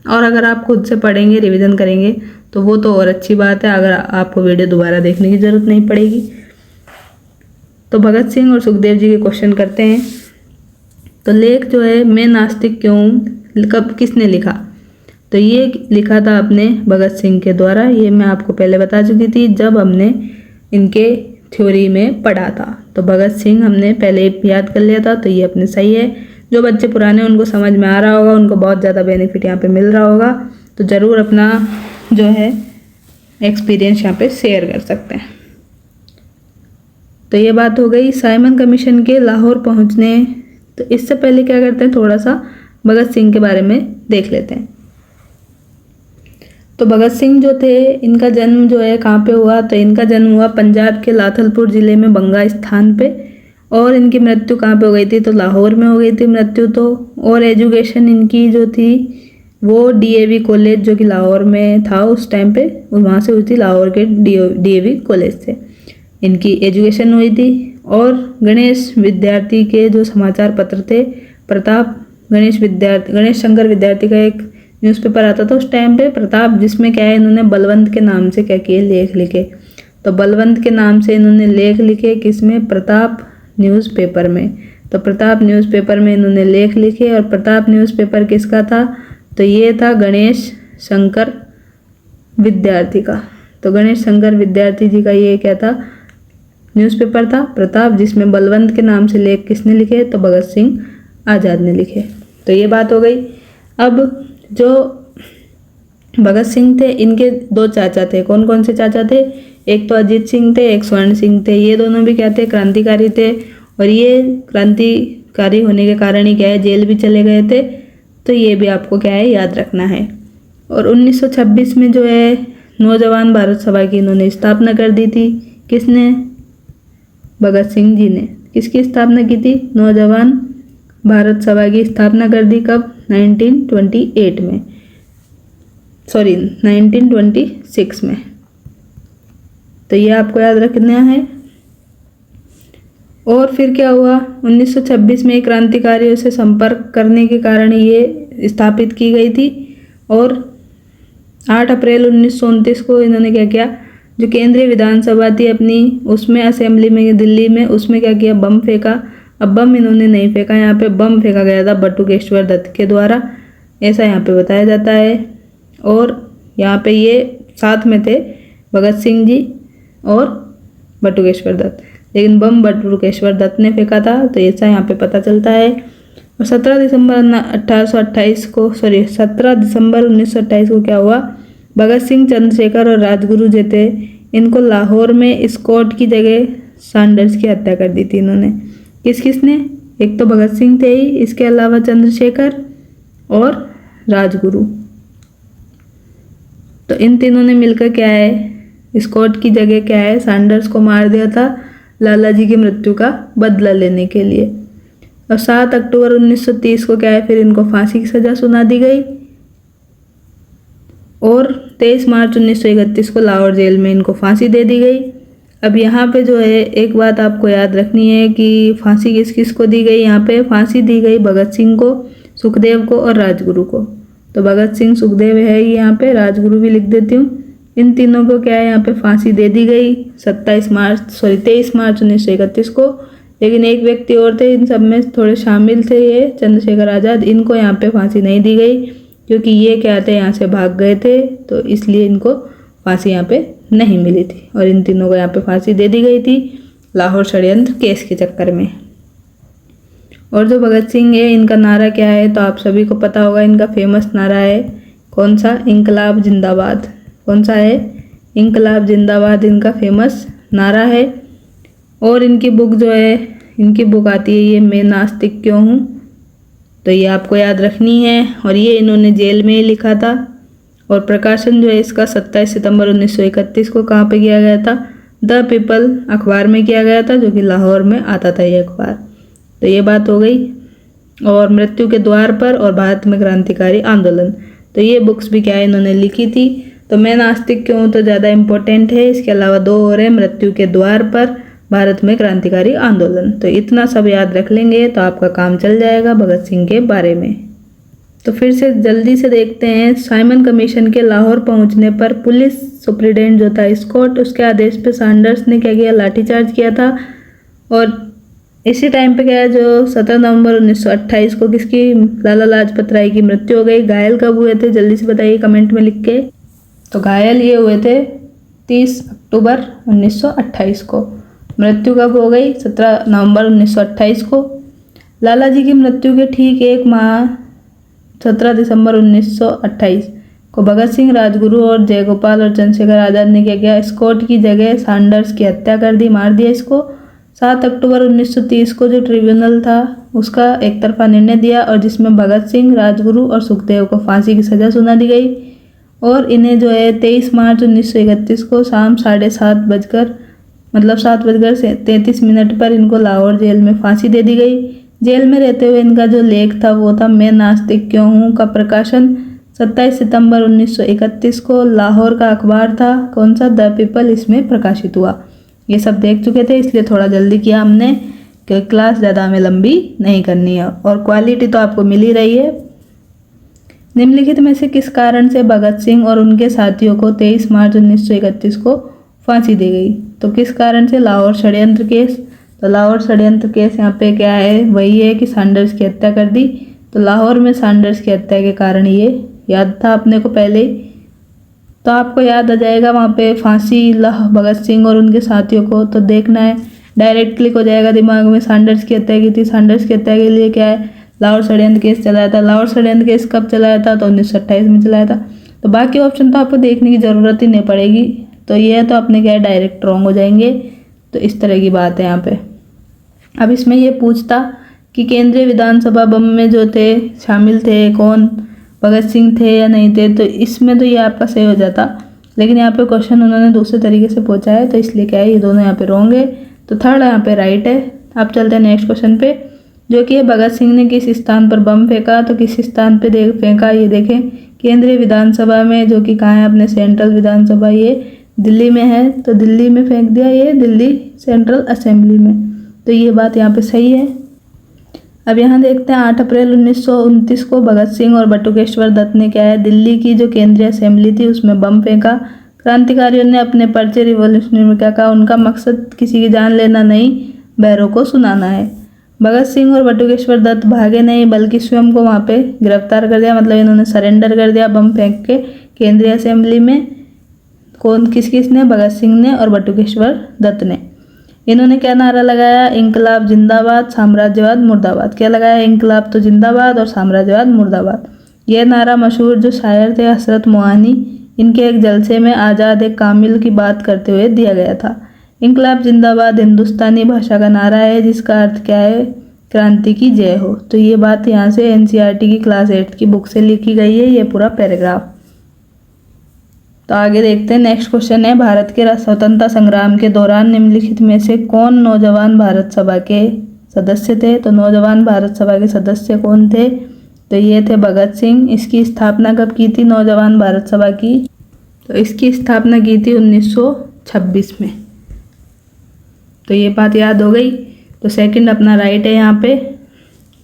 [SPEAKER 1] और अगर आप खुद से पढ़ेंगे, रिवीजन करेंगे, तो वो तो और अच्छी बात है, अगर आपको वीडियो दोबारा देखने की ज़रूरत नहीं पड़ेगी। तो भगत सिंह और सुखदेव जी के क्वेश्चन करते हैं। तो लेख जो है मैं नास्तिक क्यों, कब किसने लिखा? तो ये लिखा था अपने भगत सिंह के द्वारा। ये मैं आपको पहले बता चुकी थी जब हमने इनके थ्योरी में पढ़ा था। तो भगत सिंह हमने पहले याद कर लिया था, तो ये अपने सही है। जो बच्चे पुराने उनको समझ में आ रहा होगा, उनको बहुत ज़्यादा बेनिफिट यहाँ पे मिल रहा होगा, तो ज़रूर अपना जो है एक्सपीरियंस यहाँ पे शेयर कर सकते हैं। तो ये बात हो गई साइमन कमीशन के लाहौर पहुँचने। तो इससे पहले क्या करते हैं, थोड़ा सा भगत सिंह के बारे में देख लेते हैं। तो भगत सिंह जो थे, इनका जन्म जो है कहाँ पे हुआ? तो इनका जन्म हुआ पंजाब के लाथलपुर ज़िले में बंगा स्थान पे, और इनकी मृत्यु कहाँ पे हो गई थी? तो लाहौर में हो गई थी मृत्यु। तो और एजुकेशन इनकी जो थी वो DAV कॉलेज जो कि लाहौर में था उस टाइम पे, वहाँ से हुई थी, लाहौर के DAV कॉलेज से इनकी एजुकेशन हुई थी। और गणेश विद्यार्थी के जो समाचार पत्र थे, प्रताप गणेश शंकर विद्यार्थी का एक न्यूज़पेपर आता था उस टाइम पे, प्रताप, जिसमें क्या है इन्होंने बलवंत के नाम से क्या किए, लेख लिखे। तो बलवंत के नाम से इन्होंने लेख लिखे, किसमें? प्रताप न्यूज़पेपर में। तो प्रताप न्यूज़पेपर में इन्होंने लेख लिखे। और प्रताप न्यूज़पेपर किसका था? तो ये था गणेश शंकर विद्यार्थी का। तो गणेश शंकर विद्यार्थी जी का ये क्या था, न्यूज़पेपर था प्रताप, जिसमें बलवंत के नाम से लेख किसने लिखे? तो भगत सिंह आज़ाद ने लिखे। तो ये बात हो गई। अब जो भगत सिंह थे, इनके 2 चाचा थे। कौन कौन से चाचा थे? एक तो अजीत सिंह थे, एक स्वर्ण सिंह थे। ये दोनों भी क्या थे? क्रांतिकारी थे। और ये क्रांतिकारी होने के कारण ही क्या है जेल भी चले गए थे। तो ये भी आपको क्या है याद रखना है। और 1926 में जो है नौजवान भारत सभा की इन्होंने स्थापना कर दी थी। किसने? भगत सिंह जी ने। किसकी स्थापना की थी? नौजवान भारत सभा की स्थापना कर दी। कब? 1928 में, सॉरी 1926 में। तो ये आपको याद रखना है। और फिर क्या हुआ? 1926 में क्रांतिकारियों से संपर्क करने के कारण ये स्थापित की गई थी। और 8 अप्रैल 1929 को इन्होंने क्या किया, जो केंद्रीय विधानसभा थी अपनी उसमें असेंबली में दिल्ली में, उसमें क्या किया, बम फेंका। अब बम इन्होंने नहीं फेंका, यहाँ पे बम फेंका गया था बटुकेश्वर दत्त के द्वारा, ऐसा यहाँ पे बताया जाता है। और यहाँ पे ये साथ में थे भगत सिंह जी और बटुकेश्वर दत्त, लेकिन बम बटुकेश्वर दत्त ने फेंका था, तो ऐसा यहाँ पे पता चलता है। और 17 दिसंबर 1928 को क्या हुआ, भगत सिंह, चंद्रशेखर और राजगुरु जो थे इनको लाहौर में स्कॉट की जगह सैंडर्स की हत्या कर दी थी इन्होंने। किसने, एक तो भगत सिंह थे ही, इसके अलावा चंद्रशेखर और राजगुरु, तो इन तीनों ने मिलकर क्या है, स्कॉट की जगह क्या है, सैंडर्स को मार दिया था लाला जी की मृत्यु का बदला लेने के लिए। और 7 अक्टूबर 1930 को क्या है, फिर इनको फांसी की सजा सुना दी गई। और 23 मार्च 1931 को लाहौर जेल में इनको फांसी दे दी गई। अब यहाँ पे जो है एक बात आपको याद रखनी है कि फांसी किस किस को दी गई। यहाँ पे फांसी दी गई भगत सिंह को, सुखदेव को और राजगुरु को। तो भगत सिंह, सुखदेव है यहाँ पे, राजगुरु भी लिख देती हूँ। इन तीनों को क्या है, यहाँ पे फांसी दे दी गई 23 मार्च 1931 को। लेकिन एक व्यक्ति और थे, इन सब में थोड़े शामिल थे ये चंद्रशेखर आज़ाद, इनको यहाँ पे फांसी नहीं दी गई क्योंकि ये क्या थे, यहाँ से भाग गए थे, तो इसलिए इनको फांसी यहाँ पे नहीं मिली थी। और इन तीनों को यहाँ पे फांसी दे दी गई थी लाहौर षड्यंत्र केस के चक्कर में। और जो भगत सिंह है, इनका नारा क्या है, तो आप सभी को पता होगा, इनका फेमस नारा है कौन सा, इंकलाब जिंदाबाद। कौन सा है, इंकलाब जिंदाबाद इनका फेमस नारा है। और इनकी बुक जो है, इनकी बुक आती है ये मैं नास्तिक क्यों हूँ, तो ये आपको याद रखनी है। और ये इन्होंने जेल में ही लिखा था। और प्रकाशन जो है इसका 27 सितंबर 1931 को कहाँ पे किया गया था, द पीपल अखबार में किया गया था, जो कि लाहौर में आता था ये अखबार। तो ये बात हो गई। और मृत्यु के द्वार पर और भारत में क्रांतिकारी आंदोलन, तो ये बुक्स भी क्या है इन्होंने लिखी थी। तो मैं नास्तिक क्यों तो ज़्यादा इम्पोर्टेंट है, इसके अलावा 2 और है, मृत्यु के द्वार पर, भारत में क्रांतिकारी आंदोलन। तो इतना सब याद रख लेंगे तो आपका काम चल जाएगा भगत सिंह के बारे में। तो फिर से जल्दी से देखते हैं, साइमन कमीशन के लाहौर पहुंचने पर पुलिस सुप्रिटेंडेंट जो था स्कॉट, उसके आदेश पे सैंडर्स ने क्या किया, लाठीचार्ज किया था। और इसी टाइम पे क्या है, जो 17 नवंबर 1928 को किसकी, लाला लाजपत राय की मृत्यु हो गई। घायल कब हुए थे, जल्दी से बताइए कमेंट में लिख के। तो घायल ये हुए थे 30 अक्टूबर 1928 को। मृत्यु कब हो गई, 17 नवंबर 1928 को। लाला जी की मृत्यु के ठीक 1 माह 17 दिसंबर 1928 को भगत सिंह, राजगुरु और जयगोपाल और चंद्रशेखर आज़ाद ने क्या किया, स्कॉट की जगह सैंडर्स की हत्या कर दी, मार दिया इसको। 7 अक्टूबर 1930 को जो ट्रिब्यूनल था उसका एक तरफा निर्णय दिया, और जिसमें भगत सिंह, राजगुरु और सुखदेव को फांसी की सजा सुना दी गई। और इन्हें जो है 23 मार्च 1931 को शाम 7:33 पर इनको लाहौर जेल में फांसी दे दी गई। जेल में रहते हुए इनका जो लेख था वो था मैं नास्तिक क्यों हूँ का प्रकाशन 27 सितंबर 1931 को लाहौर का अखबार था कौन सा, द पीपल, इसमें प्रकाशित हुआ। ये सब देख चुके थे इसलिए थोड़ा जल्दी किया हमने कि क्लास ज़्यादा हमें लंबी नहीं करनी है, और क्वालिटी तो आपको मिल ही रही है। निम्नलिखित में से किस कारण से भगत सिंह और उनके साथियों को 23 मार्च 1931 को फांसी दी गई, तो किस कारण से, लाहौर षड्यंत्र केस। तो लाहौर षड्यंत्र केस यहाँ पे क्या है, वही है कि सैंडर्स की हत्या कर दी। तो लाहौर में सैंडर्स की हत्या के कारण ये याद था अपने को पहले ही, तो आपको याद आ जाएगा वहाँ पे फांसी भगत सिंह और उनके साथियों को, तो देखना है डायरेक्ट क्लिक हो जाएगा दिमाग में, सैंडर्स की हत्या की थी। सैंडर्स की हत्या के लिए क्या है, लाहौर षड्यंत्र केस चलाया था। लाहौर षड्यंत्र केस कब चलाया था, तो 1928 में चलाया था। तो बाकी ऑप्शन तो आपको देखने की ज़रूरत ही नहीं पड़ेगी, तो ये तो अपने क्या है डायरेक्ट रॉन्ग हो जाएंगे। तो इस तरह की बात है यहाँ पे। अब इसमें ये पूछता कि केंद्रीय विधानसभा बम में जो थे शामिल थे कौन, भगत सिंह थे या नहीं थे, तो इसमें तो ये आपका सही हो जाता, लेकिन यहाँ पे क्वेश्चन उन्होंने दूसरे तरीके से पूछा है, तो इसलिए क्या है ये दोनों यहाँ पे रॉन्ग है। तो थर्ड यहाँ पे राइट है। अब चलते हैं नेक्स्ट क्वेश्चन पे, जो कि भगत सिंह ने किस स्थान पर बम फेंका, तो किस स्थान पे फेंका, ये देखें केंद्रीय विधानसभा में, जो कि कहाँ है अपने सेंट्रल विधानसभा, ये दिल्ली में है, तो दिल्ली में फेंक दिया, ये दिल्ली सेंट्रल असेंबली में। तो ये बात यहाँ पे सही है। अब यहाँ देखते हैं 8 अप्रैल 1929 को भगत सिंह और बटुकेश्वर दत्त ने क्या है, दिल्ली की जो केंद्रीय असेंबली थी उसमें बम फेंका। क्रांतिकारियों ने अपने पर्चे रिवॉल्यूशनरी में क्या कहा, उनका मकसद किसी की जान लेना नहीं, बैरों को सुनाना है। भगत सिंह और बटुकेश्वर दत्त भागे नहीं बल्कि स्वयं को वहाँ पे गिरफ्तार कर दिया, मतलब इन्होंने सरेंडर कर दिया बम फेंक के केंद्रीय असेंबली में। कौन किसने, भगत सिंह ने और बटुकेश्वर दत्त ने। इन्होंने क्या नारा लगाया, इंकलाब जिंदाबाद साम्राज्यवाद मुर्दाबाद। क्या लगाया, इंकलाब तो जिंदाबाद और साम्राज्यवाद मुर्दाबाद। यह नारा मशहूर जो शायर थे हसरत मोहानी, इनके एक जलसे में आज़ाद एक कामिल की बात करते हुए दिया गया था। इंकलाब जिंदाबाद हिंदुस्तानी भाषा का नारा है जिसका अर्थ क्या है, क्रांति की जय हो। तो ये बात यहाँ से एनसीईआरटी की क्लास 8 की बुक से लिखी गई है, ये पूरा पैराग्राफ। तो आगे देखते हैं, नेक्स्ट क्वेश्चन है, भारत के स्वतंत्रता संग्राम के दौरान निम्नलिखित में से कौन नौजवान भारत सभा के सदस्य थे। तो नौजवान भारत सभा के सदस्य कौन थे, तो ये थे भगत सिंह। इसकी स्थापना कब की थी नौजवान भारत सभा की, तो इसकी स्थापना की थी 1926 में। तो ये बात याद हो गई। तो सेकंड अपना राइट है। यहाँ पे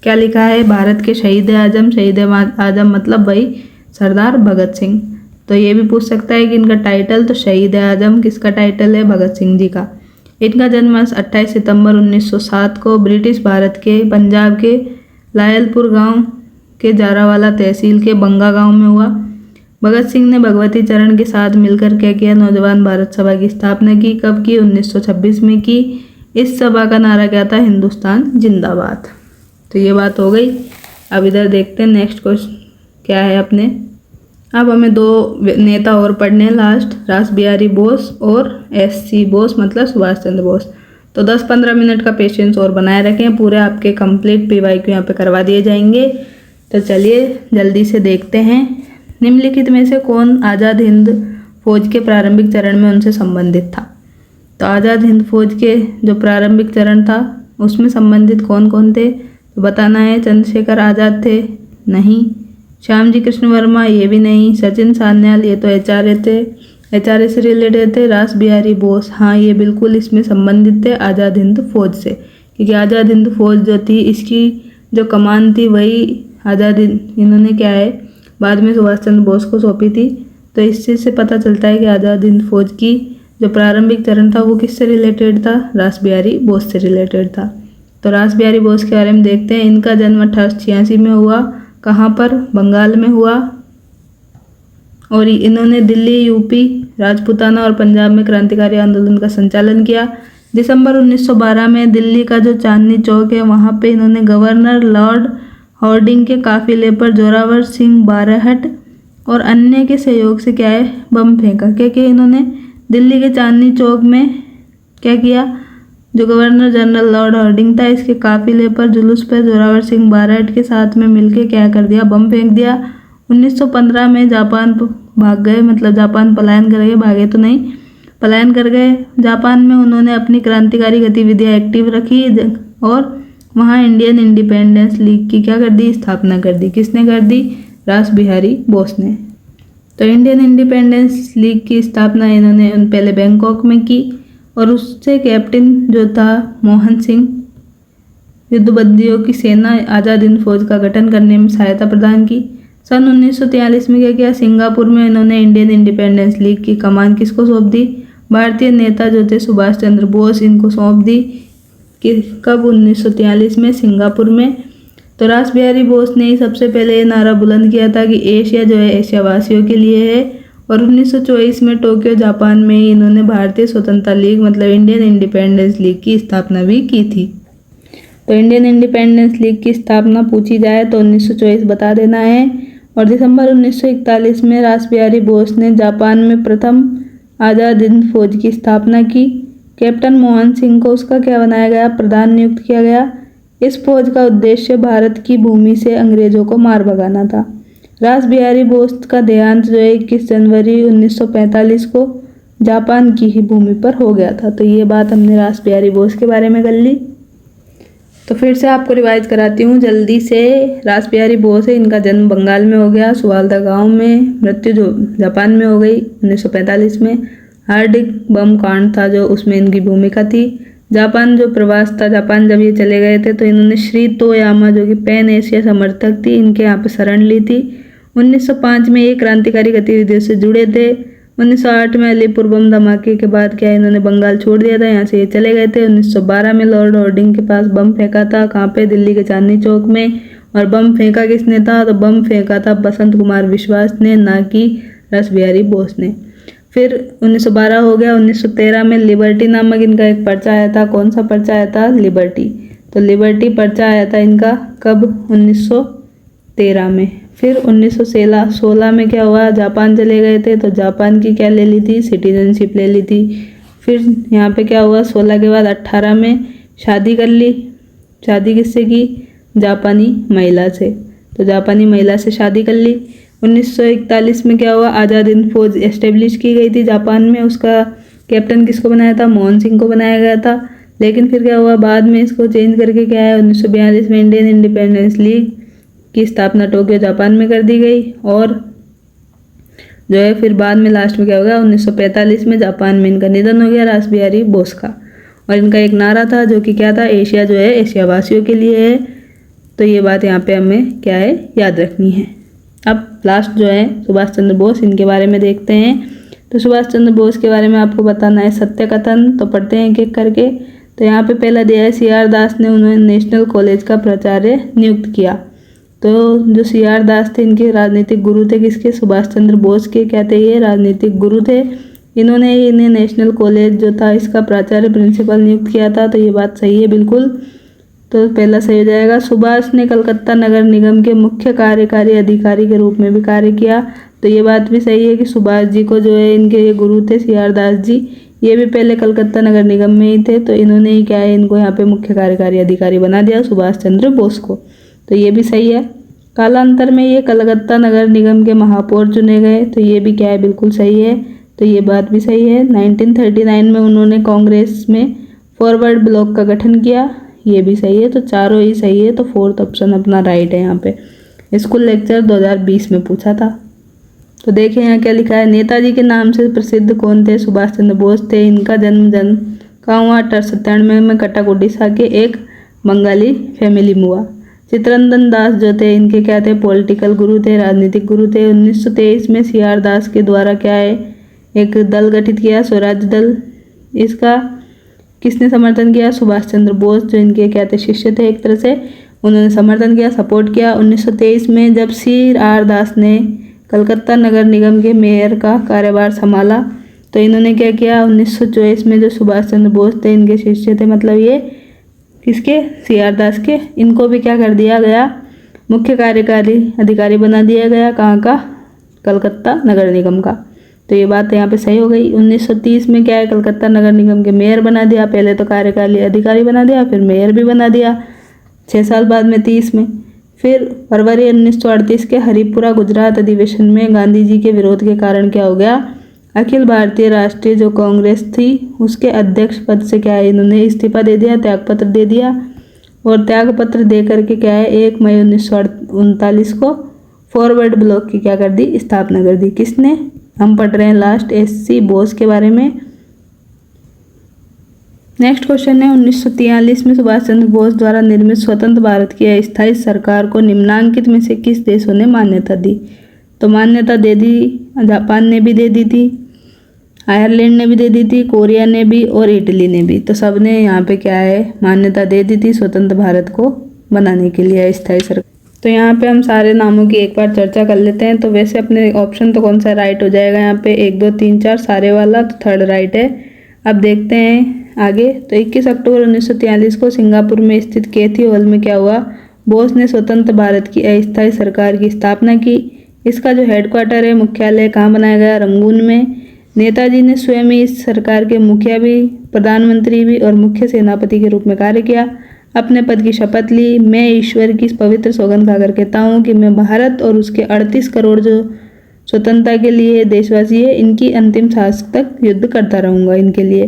[SPEAKER 1] क्या लिखा है, भारत के शहीद आजम, शहीद आजम मतलब भाई सरदार भगत सिंह। तो ये भी पूछ सकता है कि इनका टाइटल, तो शहीद आजम किसका टाइटल है, भगत सिंह जी का। इनका जन्म 28 सितंबर 1907 को ब्रिटिश भारत के पंजाब के लायलपुर गांव के जारावाला तहसील के बंगा गांव में हुआ। भगत सिंह ने भगवती चरण के साथ मिलकर क्या किया, नौजवान भारत सभा की स्थापना की। कब की, 1926 में की। इस सभा का नारा क्या था, हिंदुस्तान जिंदाबाद। तो ये बात हो गई। अब इधर देखते हैं नेक्स्ट क्वेश्चन क्या है अपने। अब हमें दो नेता और पढ़ने हैं लास्ट, रास बिहारी बोस और SC बोस मतलब सुभाष चंद्र बोस। तो 10-15 मिनट का पेशेंस और बनाए रखें, पूरे आपके कंप्लीट PYQ यहाँ पे करवा दिए जाएंगे। तो चलिए जल्दी से देखते हैं, निम्नलिखित में से कौन आज़ाद हिंद फौज के प्रारंभिक चरण में उनसे संबंधित था। तो आज़ाद हिंद फौज के जो प्रारंभिक चरण था उसमें संबंधित कौन कौन थे, तो बताना है। चंद्रशेखर आज़ाद थे, नहीं। श्यामजी कृष्ण वर्मा, ये भी नहीं। सचिन सान्याल, ये तो HRA थे, HRA से रिलेटेड थे। रास बिहारी बोस, हाँ ये बिल्कुल इसमें संबंधित थे आज़ाद हिंद फौज से, क्योंकि आज़ाद हिंद फौज जो थी इसकी जो कमान थी वही इन्होंने क्या है बाद में सुभाष चंद्र बोस को सौंपी थी। तो इस चीज़ से पता चलता है कि आज़ाद हिंद फौज की जो प्रारंभिक चरण था वो किससे रिलेटेड था, रास बिहारी बोस से रिलेटेड था। तो रास बिहारी बोस के बारे में देखते हैं। इनका जन्म 1886 में हुआ, कहाँ पर, बंगाल में हुआ। और इन्होंने दिल्ली, यूपी, राजपूताना और पंजाब में क्रांतिकारी आंदोलन का संचालन किया। दिसंबर 1912 में दिल्ली का जो चांदनी चौक है वहाँ पे इन्होंने गवर्नर लॉर्ड हॉर्डिंग के काफिले पर जोरावर सिंह बारहट और अन्य के सहयोग से क्या है, बम फेंका। क्योंकि इन्होंने दिल्ली के चांदनी चौक में क्या किया, जो गवर्नर जनरल लॉर्ड हॉर्डिंग था इसके काफिले पर जुलूस पर जोरावर सिंह बारहट के साथ में मिलके क्या कर दिया, बम फेंक दिया। 1915 में जापान भाग गए, मतलब जापान पलायन कर गए, भागे तो नहीं, पलायन कर गए। जापान में उन्होंने अपनी क्रांतिकारी गतिविधियां एक्टिव रखी और वहाँ इंडियन इंडिपेंडेंस लीग की क्या कर दी, स्थापना कर दी। किसने कर दी, रास बिहारी बोस ने। तो इंडियन इंडिपेंडेंस लीग की स्थापना इन्होंने पहले बैंकॉक में की और उससे कैप्टन जो था मोहन सिंह युद्धबंदियों की सेना आज़ाद हिंद फौज का गठन करने में सहायता प्रदान की। सन 1943 में क्या किया, सिंगापुर में इन्होंने इंडियन इंडिपेंडेंस लीग की कमान किसको सौंप दी, भारतीय नेता जो थे सुभाष चंद्र बोस, इनको सौंप दी। कि कब, 1943 में सिंगापुर में। तो रास बिहारी बोस ने ही सबसे पहले ये नारा बुलंद किया था कि एशिया जो है एशियावासियों के लिए है। और 1924 में टोक्यो जापान में ही इन्होंने भारतीय स्वतंत्रता लीग मतलब इंडियन इंडिपेंडेंस लीग की स्थापना भी की थी। तो इंडियन इंडिपेंडेंस लीग की स्थापना पूछी जाए तो 1924 बता देना है। और दिसंबर 1941 में रास बिहारी बोस ने जापान में प्रथम आज़ाद हिंद फौज की स्थापना की। कैप्टन मोहन सिंह को उसका क्या बनाया गया, प्रधान नियुक्त किया गया। इस फौज का उद्देश्य भारत की भूमि से अंग्रेजों को मार भगाना था। रास बिहारी बोस का देहांत जो है 21 जनवरी 1945 को जापान की ही भूमि पर हो गया था। तो ये बात हमने रास बिहारी बोस के बारे में कर ली। तो फिर से आपको रिवाइज कराती हूँ जल्दी से। रास बिहारी बोस है, इनका जन्म बंगाल में हो गया, सुवालदा गांव में। मृत्यु जो जापान में हो गई 1945 में। हार्दिक बम कांड था जो उसमें इनकी भूमिका थी। जापान जो प्रवास था, जापान जब ये चले गए थे तो इन्होंने श्री तोयामा जो कि पैन एशिया समर्थक थी, इनके यहाँ पे शरण ली थी। 1905 में ये क्रांतिकारी गतिविधियों से जुड़े थे। 1908 में अलीपुर बम धमाके के बाद क्या इन्होंने बंगाल छोड़ दिया था, यहाँ से ये चले गए थे। 1912 में लॉर्ड हार्डिंग के पास बम फेंका था, कहाँ पे, दिल्ली के चांदनी चौक में। और बम फेंका किसने था, तो बम फेंका था बसंत कुमार विश्वास ने, ना कि रासबिहारी बोस ने। फिर 1912 हो गया। 1913 में लिबर्टी नामक इनका एक पर्चा आया था। कौन सा पर्चा आया था, लिबर्टी। तो लिबर्टी पर्चा आया था इनका कब, 1913 में। फिर 1916 में क्या हुआ, जापान चले गए थे तो जापान की क्या ले ली थी, सिटीजनशिप ले ली थी। फिर यहाँ पे क्या हुआ, 16 के बाद 18 में शादी कर ली। शादी किससे की, जापानी महिला से। तो जापानी महिला से शादी कर ली। 1941 में क्या हुआ, आज़ाद हिंद फौज एस्टेब्लिश की गई थी जापान में। उसका कैप्टन किसको बनाया था, मोहन सिंह को बनाया गया था। लेकिन फिर क्या हुआ, बाद में इसको चेंज करके क्या है, 1942 में इंडियन इंडिपेंडेंस लीग की स्थापना टोक्यो जापान में कर दी गई। और जो है फिर बाद में लास्ट में क्या हो गया, 1945 में जापान में इनका निधन हो गया, रासबिहारी बोस का। और इनका एक नारा था जो कि क्या था, एशिया जो है एशियावासियों के लिए है। तो ये बात यहाँ पे हमें क्या है, याद रखनी है। अब लास्ट जो है सुभाष चंद्र बोस, इनके बारे में देखते हैं। तो सुभाष चंद्र बोस के बारे में आपको बताना है सत्य कथन। तो पढ़ते हैं एक एक करके। तो यहाँ पे पहला दिया है, CR दास ने उन्हें नेशनल कॉलेज का प्राचार्य नियुक्त किया। तो जो CR दास थे इनके राजनीतिक गुरु थे, किसके, सुभाष चंद्र बोस के क्या थे, ये राजनीतिक गुरु थे। इन्होंने इन्हें नेशनल कॉलेज जो था इसका प्राचार्य प्रिंसिपल नियुक्त किया था। तो ये बात सही है बिल्कुल। तो पहला सही हो जाएगा। सुभाष ने कलकत्ता नगर निगम के मुख्य कार्यकारी अधिकारी के रूप में भी कार्य किया। तो ये बात भी सही है कि सुभाष जी को जो है इनके ये गुरु थे CR दास जी, ये भी पहले कलकत्ता नगर निगम में ही थे। तो इन्होंने ही क्या है, इनको यहाँ पे मुख्य कार्यकारी अधिकारी बना दिया, सुभाष चंद्र बोस को। तो ये भी सही है। कालांतर में ये कलकत्ता नगर निगम के महापौर चुने गए। तो ये भी क्या है, बिल्कुल सही है। तो ये बात भी सही है। 1939 में उन्होंने कांग्रेस में फॉरवर्ड ब्लॉक का गठन किया। ये भी सही है। तो चारों ही सही है। तो फोर्थ ऑप्शन अपना राइट है। यहाँ पे स्कूल लेक्चर 2020 में पूछा था। तो देखिए यहाँ क्या लिखा है, नेताजी के नाम से प्रसिद्ध कौन थे, सुभाष चंद्र बोस थे। इनका जन्म कहाँ हुआ, 1897 में कटक उड़ीसा के एक बंगाली फैमिली में हुआ। चित्तरंजन दास जो थे इनके क्या थे, पॉलिटिकल गुरु थे, राजनीतिक गुरु थे। 1923 में CR दास के द्वारा क्या है, एक दल गठित किया, स्वराज दल। इसका किसने समर्थन किया, सुभाष चंद्र बोस, जो इनके क्या थे, शिष्य थे एक तरह से, उन्होंने समर्थन किया, सपोर्ट किया। 1923 में जब CR दास ने कलकत्ता नगर निगम के मेयर का कार्यभार संभाला तो इन्होंने क्या किया, 1924 में जो सुभाष चंद्र बोस थे इनके शिष्य थे, मतलब ये किसके, CR दास के, इनको भी क्या कर दिया गया, मुख्य कार्यकारी अधिकारी बना दिया गया। कहाँ का, कलकत्ता नगर निगम का। तो ये बात यहाँ पे सही हो गई। 1930 में क्या है, कलकत्ता नगर निगम के मेयर बना दिया। पहले तो कार्यकारी अधिकारी बना दिया, फिर मेयर भी बना दिया 6 साल बाद में 30 में। फिर फरवरी 1938 के हरिपुरा गुजरात अधिवेशन में गांधी जी के विरोध के कारण क्या हो गया, अखिल भारतीय राष्ट्रीय जो कांग्रेस थी उसके अध्यक्ष पद से क्या है, इन्होंने इस्तीफा दे दिया, त्यागपत्र दे दिया। और त्यागपत्र दे करके क्या है, 1 मई 1939 को फॉरवर्ड ब्लॉक की क्या कर दी, स्थापना कर दी। किसने, हम पढ़ रहे हैं लास्ट SC बोस के बारे में। नेक्स्ट क्वेश्चन है, 1943 में सुभाष चंद्र बोस द्वारा निर्मित स्वतंत्र भारत की अस्थायी सरकार को निम्नांकित में से किस देशों ने मान्यता दी। तो मान्यता दे दी, जापान ने भी दे दी थी, आयरलैंड ने भी दे दी थी, कोरिया ने भी और इटली ने भी। तो सब ने यहाँ पे क्या है, मान्यता दे दी थी स्वतंत्र भारत को बनाने के लिए अस्थायी सरकार। तो यहाँ पे हम सारे नामों की एक बार चर्चा कर लेते हैं। तो वैसे अपने ऑप्शन तो कौन सा राइट हो जाएगा, यहाँ पे 1 2 3 4 सारे वाला, तो थर्ड राइट है। अब देखते हैं आगे। तो 21 अक्टूबर 1943 को सिंगापुर में स्थित कैथी हॉल में क्या हुआ, बोस ने स्वतंत्र भारत की अस्थायी सरकार की स्थापना की। इसका जो हेडक्वार्टर है, मुख्यालय कहाँ बनाया गया, रंगून में। नेताजी ने स्वयं ही इस सरकार के मुखिया भी, प्रधानमंत्री भी और मुख्य सेनापति के रूप में कार्य किया। अपने पद की शपथ ली। मैं ईश्वर की पवित्र सौगंध खाकर कहता हूँ कि मैं भारत और उसके 38 करोड़ जो स्वतंत्रता के लिए देशवासी है, इनकी अंतिम सांस तक युद्ध करता रहूँगा इनके लिए।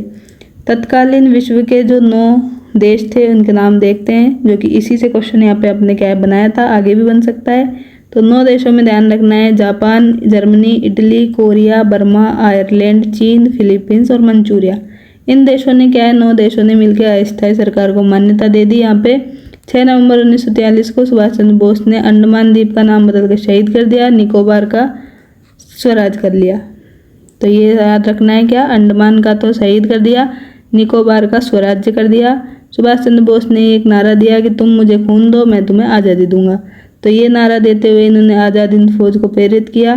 [SPEAKER 1] तत्कालीन विश्व के जो 9 देश थे उनके नाम देखते हैं, जो कि इसी से क्वेश्चन यहाँ पे अपने क्या बनाया था, आगे भी बन सकता है। तो 9 देशों में ध्यान रखना है, Japan, Germany, Italy, Korea, Burma, Ireland, चीन, फिलीपींस और मंचूरिया। इन देशों ने क्या है, 9 देशों ने मिलकर अस्थायी सरकार को मान्यता दे दी। यहाँ पे 6 नवंबर 1943 को सुभाष चंद्र बोस ने अंडमान द्वीप का नाम बदलकर शहीद कर दिया, निकोबार का स्वराज कर लिया। तो ये याद रखना है, क्या अंडमान का तो शहीद कर दिया, निकोबार का स्वराज्य कर दिया। सुभाष चंद्र बोस ने एक नारा दिया कि तुम मुझे खून दो, मैं तुम्हें आज़ादी दूंगा। तो ये नारा देते हुए इन्होंने आज़ाद हिंद फौज को प्रेरित किया।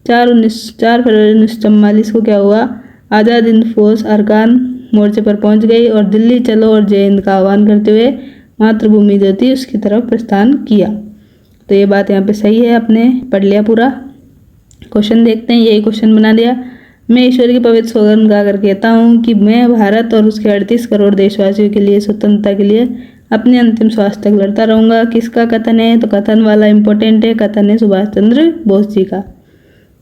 [SPEAKER 1] 4 फरवरी 1944 को क्या हुआ, आज़ाद हिंद फौज अरकान मोर्चे पर पहुंच गई और दिल्ली चलो और जय हिंद का आह्वान करते हुए मातृभूमि जो थी उसकी तरफ प्रस्थान किया। तो ये बात यहाँ पे सही है, आपने पढ़ लिया पूरा। क्वेश्चन देखते हैं, यही क्वेश्चन बना दिया। मैं ईश्वर की पवित्र सौगंध गाकर कहता हूँ कि मैं भारत और उसके 38 करोड़ देशवासियों के लिए स्वतंत्रता के लिए अपने अंतिम श्वास तक लड़ता रहूंगा। किसका कथन है, तो कथन वाला इंपॉर्टेंट है, कथन है सुभाष चंद्र बोस जी का।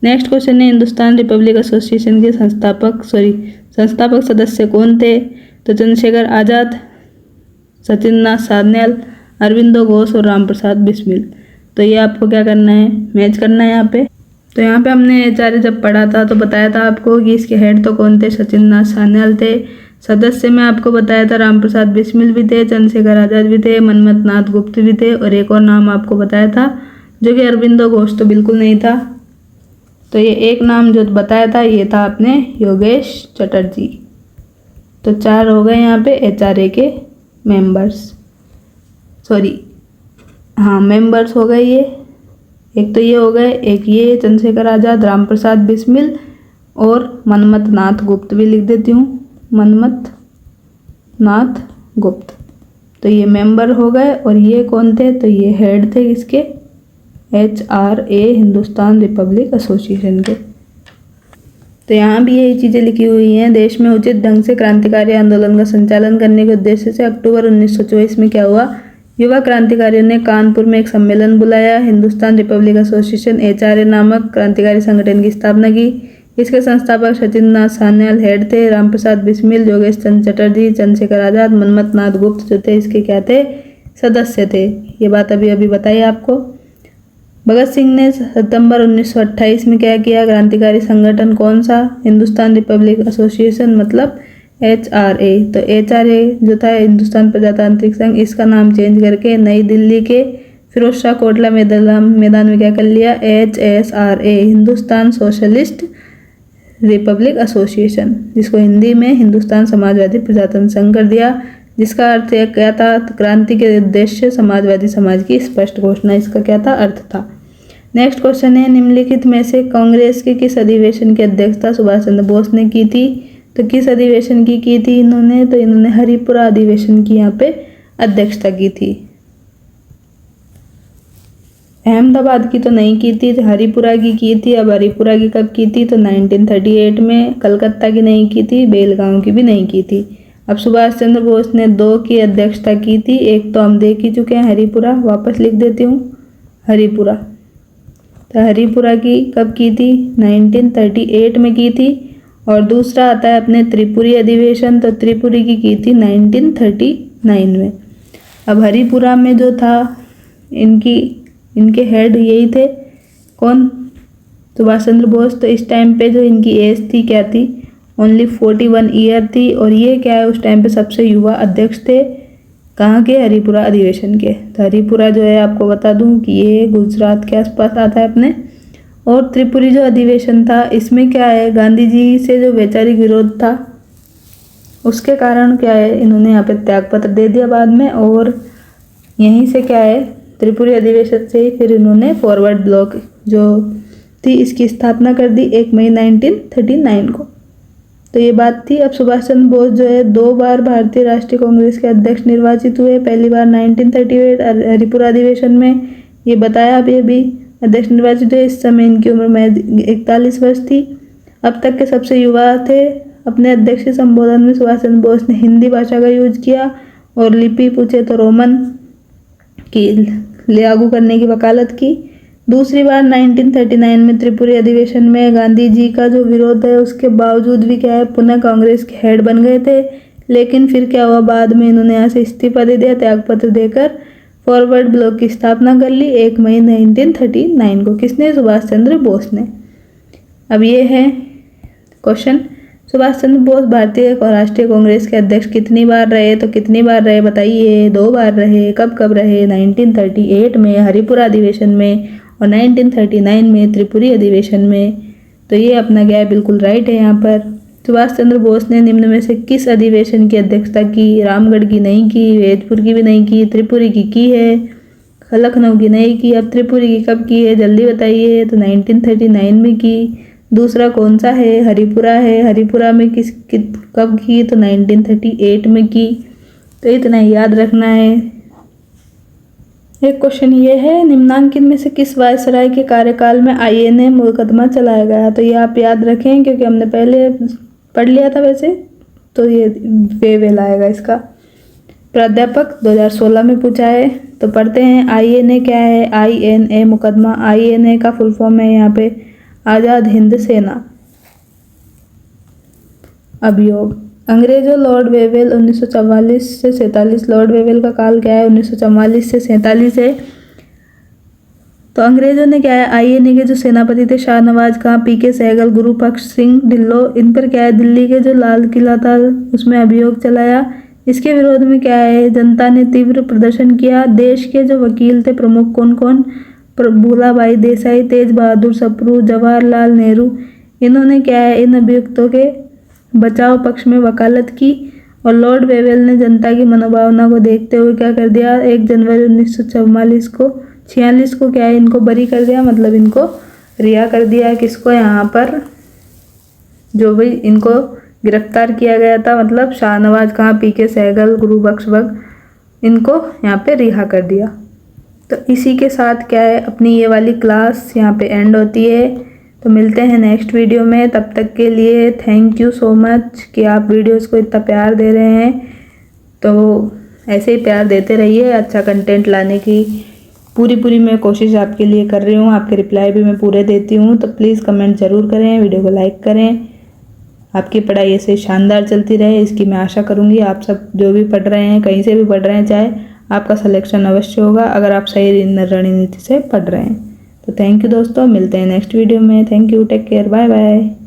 [SPEAKER 1] नेक्स्ट क्वेश्चन है, हिंदुस्तान रिपब्लिक एसोसिएशन के संस्थापक सदस्य कौन थे, तो चंद्रशेखर आज़ाद, सचिंद्रनाथ सान्याल, अरविंदो घोष और रामप्रसाद बिस्मिल। तो ये आपको क्या करना है, मैच करना है यहाँ पे। तो यहाँ पे हमने आचार्य जब पढ़ा था तो बताया था आपको कि इसके हेड तो कौन थे, सचिंद्रनाथ सान्याल थे। सदस्य में आपको बताया था रामप्रसाद बिस्मिल भी थे, चंद्रशेखर आज़ाद भी थे, मनमथ नाथ गुप्त भी थे और एक और नाम आपको बताया था जो कि अरविंदो घोष तो बिल्कुल नहीं था। तो ये एक नाम जो बताया था ये था आपने योगेश चटर्जी। तो 4 हो गए यहाँ पे एचआरए के मेंबर्स, मेंबर्स हो गए ये। एक तो ये हो गए, एक ये चंद्रशेखर आज़ाद, रामप्रसाद बिस्मिल और मनमथ नाथ गुप्त भी लिख देती हूँ, मनमथ नाथ गुप्त। तो ये मेंबर हो गए और ये कौन थे, तो ये हेड थे इसके HRA हिंदुस्तान रिपब्लिक एसोसिएशन के। तो यहाँ भी यही चीज़ें लिखी हुई हैं। देश में उचित ढंग से क्रांतिकारी आंदोलन का संचालन करने के उद्देश्य से अक्टूबर 1924 में क्या हुआ, युवा क्रांतिकारियों ने कानपुर में एक सम्मेलन बुलाया। हिंदुस्तान रिपब्लिक एसोसिएशन HRA नामक क्रांतिकारी संगठन की स्थापना की। इसके संस्थापक सचिंद्रनाथ सान्याल हेड थे, रामप्रसाद बिस्मिल, योगेश चंद्र चटर्जी, चंद्रशेखर आज़ाद, मनमथ नाथ गुप्त जो थे इसके क्या थे, सदस्य थे। ये बात अभी बताई आपको। भगत सिंह ने सितंबर 1928 में क्या किया, क्रांतिकारी संगठन कौन सा, हिंदुस्तान रिपब्लिक एसोसिएशन मतलब HRA। तो HRA जो था हिंदुस्तान प्रजातांत्रिक संघ, इसका नाम चेंज करके नई दिल्ली के फिरोज शाह कोटला मैदान में क्या कर लिया, HSRA Hindustan socialist Republic association, जिसको हिंदी में हिंदुस्तान समाजवादी प्रजातंत्र संघ कर दिया, जिसका अर्थ क्या था, क्रांति के उद्देश्य समाजवादी समाज की स्पष्ट घोषणा, इसका क्या था, अर्थ था। नेक्स्ट क्वेश्चन है, निम्नलिखित में से कांग्रेस के किस अधिवेशन की अध्यक्षता सुभाष चंद्र बोस ने की थी, तो किस अधिवेशन की थी इन्होंने, तो इन्होंने हरिपुरा अधिवेशन की यहाँ पे अध्यक्षता की थी। अहमदाबाद की तो नहीं की थी, हरिपुरा की थी। अब हरिपुरा की कब की थी, तो 1938 में। कलकत्ता की नहीं की थी, बेलगांव की भी नहीं की थी। अब सुभाष चंद्र बोस ने 2 की अध्यक्षता की थी, एक तो हम देख ही चुके हैं हरिपुरा, वापस लिख देती हूँ हरिपुरा। तो हरिपुरा की कब की थी, 1938 में की थी। और दूसरा आता है अपने त्रिपुरी अधिवेशन, तो त्रिपुरी की थी 1939 में। अब हरिपुरा में जो था इनके हेड यही थे, कौन, सुभाष चंद्र बोस। तो इस टाइम पे जो इनकी एज थी क्या थी, ओनली 41 ईयर थी। और ये क्या है, उस टाइम पे सबसे युवा अध्यक्ष थे, कहाँ के, हरिपुरा अधिवेशन के। तो हरिपुरा जो है आपको बता दूं कि ये गुजरात के आसपास आता है अपने। और त्रिपुरी जो अधिवेशन था इसमें क्या है, गांधी जी से जो वैचारिक विरोध था उसके कारण क्या है, इन्होंने यहाँ पे त्यागपत्र दे दिया बाद में। और यहीं से क्या है, त्रिपुरी अधिवेशन से ही फिर इन्होंने फॉरवर्ड ब्लॉक जो थी इसकी स्थापना कर दी 1 मई 1939 को। तो ये बात थी। अब सुभाष चंद्र बोस जो है 2 बार भारतीय राष्ट्रीय कांग्रेस के अध्यक्ष निर्वाचित हुए, पहली बार 1938 हरिपुरा अधिवेशन में, ये बताया अभी अध्यक्ष निर्वाचित हुए। इस समय इनकी उम्र में 41 वर्ष थी। अब तक के सबसे युवा थे। अपने अध्यक्ष के संबोधन में सुभाष चंद्र बोस ने हिंदी भाषा का यूज किया और लिपि पूछे तो रोमन की लागू करने की वकालत की। दूसरी बार 1939 में त्रिपुरी अधिवेशन में गांधी जी का जो विरोध है उसके बावजूद भी क्या है, पुनः कांग्रेस के हेड बन गए थे। लेकिन फिर क्या हुआ, बाद में इन्होंने यहाँ से इस्तीफा दे दिया, त्यागपत्र देकर फॉरवर्ड ब्लॉक की स्थापना कर ली 1 मई 1939 को। किसने, सुभाष चंद्र बोस ने। अब ये है क्वेश्चन, सुभाष चंद्र बोस भारतीय राष्ट्रीय कांग्रेस के अध्यक्ष कितनी बार रहे? तो कितनी बार रहे बताइए? 2 बार रहे। कब कब रहे? 1938 में हरिपुरा अधिवेशन में और 1939 में त्रिपुरी अधिवेशन में। तो ये अपना गया बिल्कुल राइट है यहाँ पर। सुभाष चंद्र बोस ने निम्न में से किस अधिवेशन की अध्यक्षता की? रामगढ़ की नहीं की, वेदपुर की भी नहीं की, त्रिपुरी की है, लखनऊ की नहीं की। अब त्रिपुरी की कब की है जल्दी बताइए? तो 1939 में की। दूसरा कौन सा है? हरिपुरा है। हरिपुरा में कब की? तो 1938 में की। तो इतना याद रखना है। एक क्वेश्चन ये है, निम्नांकित में से किस वायसराय के कार्यकाल में INA मुकदमा चलाया गया? तो ये आप याद रखें क्योंकि हमने पहले पढ़ लिया था वैसे, तो ये वेवेल आएगा इसका। प्राध्यापक 2016 में पूछा है। तो पढ़ते हैं INA क्या है? INA मुकदमा, INA का फुल फॉर्म है यहाँ पे आज़ाद हिंद सेना। अभियोग, अंग्रेजों लॉर्ड वेवेल 1944 से 47। लॉर्ड वेवेल का काल क्या है? 1944 से 47 है। तो अंग्रेजों ने क्या है, INA के जो सेनापति थे शाहनवाज खां, PK सहगल, गुरु बख्श सिंह ढिल्लो, इन पर क्या है, दिल्ली के जो लाल किला था उसमें अभियोग चलाया। इसके विरोध में क्या है, जनता ने तीव्र प्रदर्शन किया। देश के जो वकील थे प्रमुख कौन कौन? भूलाभाई देसाई, तेज बहादुर सप्रू, जवाहरलाल नेहरू, इन्होंने क्या है इन अभियुक्तों के बचाव पक्ष में वकालत की। और लॉर्ड वेवेल ने जनता की मनोभावना को देखते हुए क्या कर दिया, 1 जनवरी 1946 को क्या है इनको बरी कर दिया, मतलब इनको रिहा कर दिया। किसको? यहाँ पर जो भी इनको गिरफ्तार किया गया था, मतलब शाहनवाज खां, PK सहगल, गुरु बख्श इनको यहाँ पे रिहा कर दिया। तो इसी के साथ क्या है अपनी ये वाली क्लास यहाँ पे एंड होती है। तो मिलते हैं नेक्स्ट वीडियो में, तब तक के लिए थैंक यू सो मच कि आप वीडियोस को इतना प्यार दे रहे हैं। तो ऐसे ही प्यार देते रहिए, अच्छा कंटेंट लाने की पूरी मैं कोशिश आपके लिए कर रही हूँ। आपके रिप्लाई भी मैं पूरे देती हूँ। तो प्लीज़ कमेंट ज़रूर करें, वीडियो को लाइक करें। आपकी पढ़ाई ऐसे शानदार चलती रहे इसकी मैं आशा करूँगी। आप सब जो भी पढ़ रहे हैं, कहीं से भी पढ़ रहे हैं, चाहे आपका सिलेक्शन अवश्य होगा अगर आप सही रणनीति से पढ़ रहे हैं। तो थैंक यू दोस्तों, मिलते हैं नेक्स्ट वीडियो में। Thank you, take care, bye bye.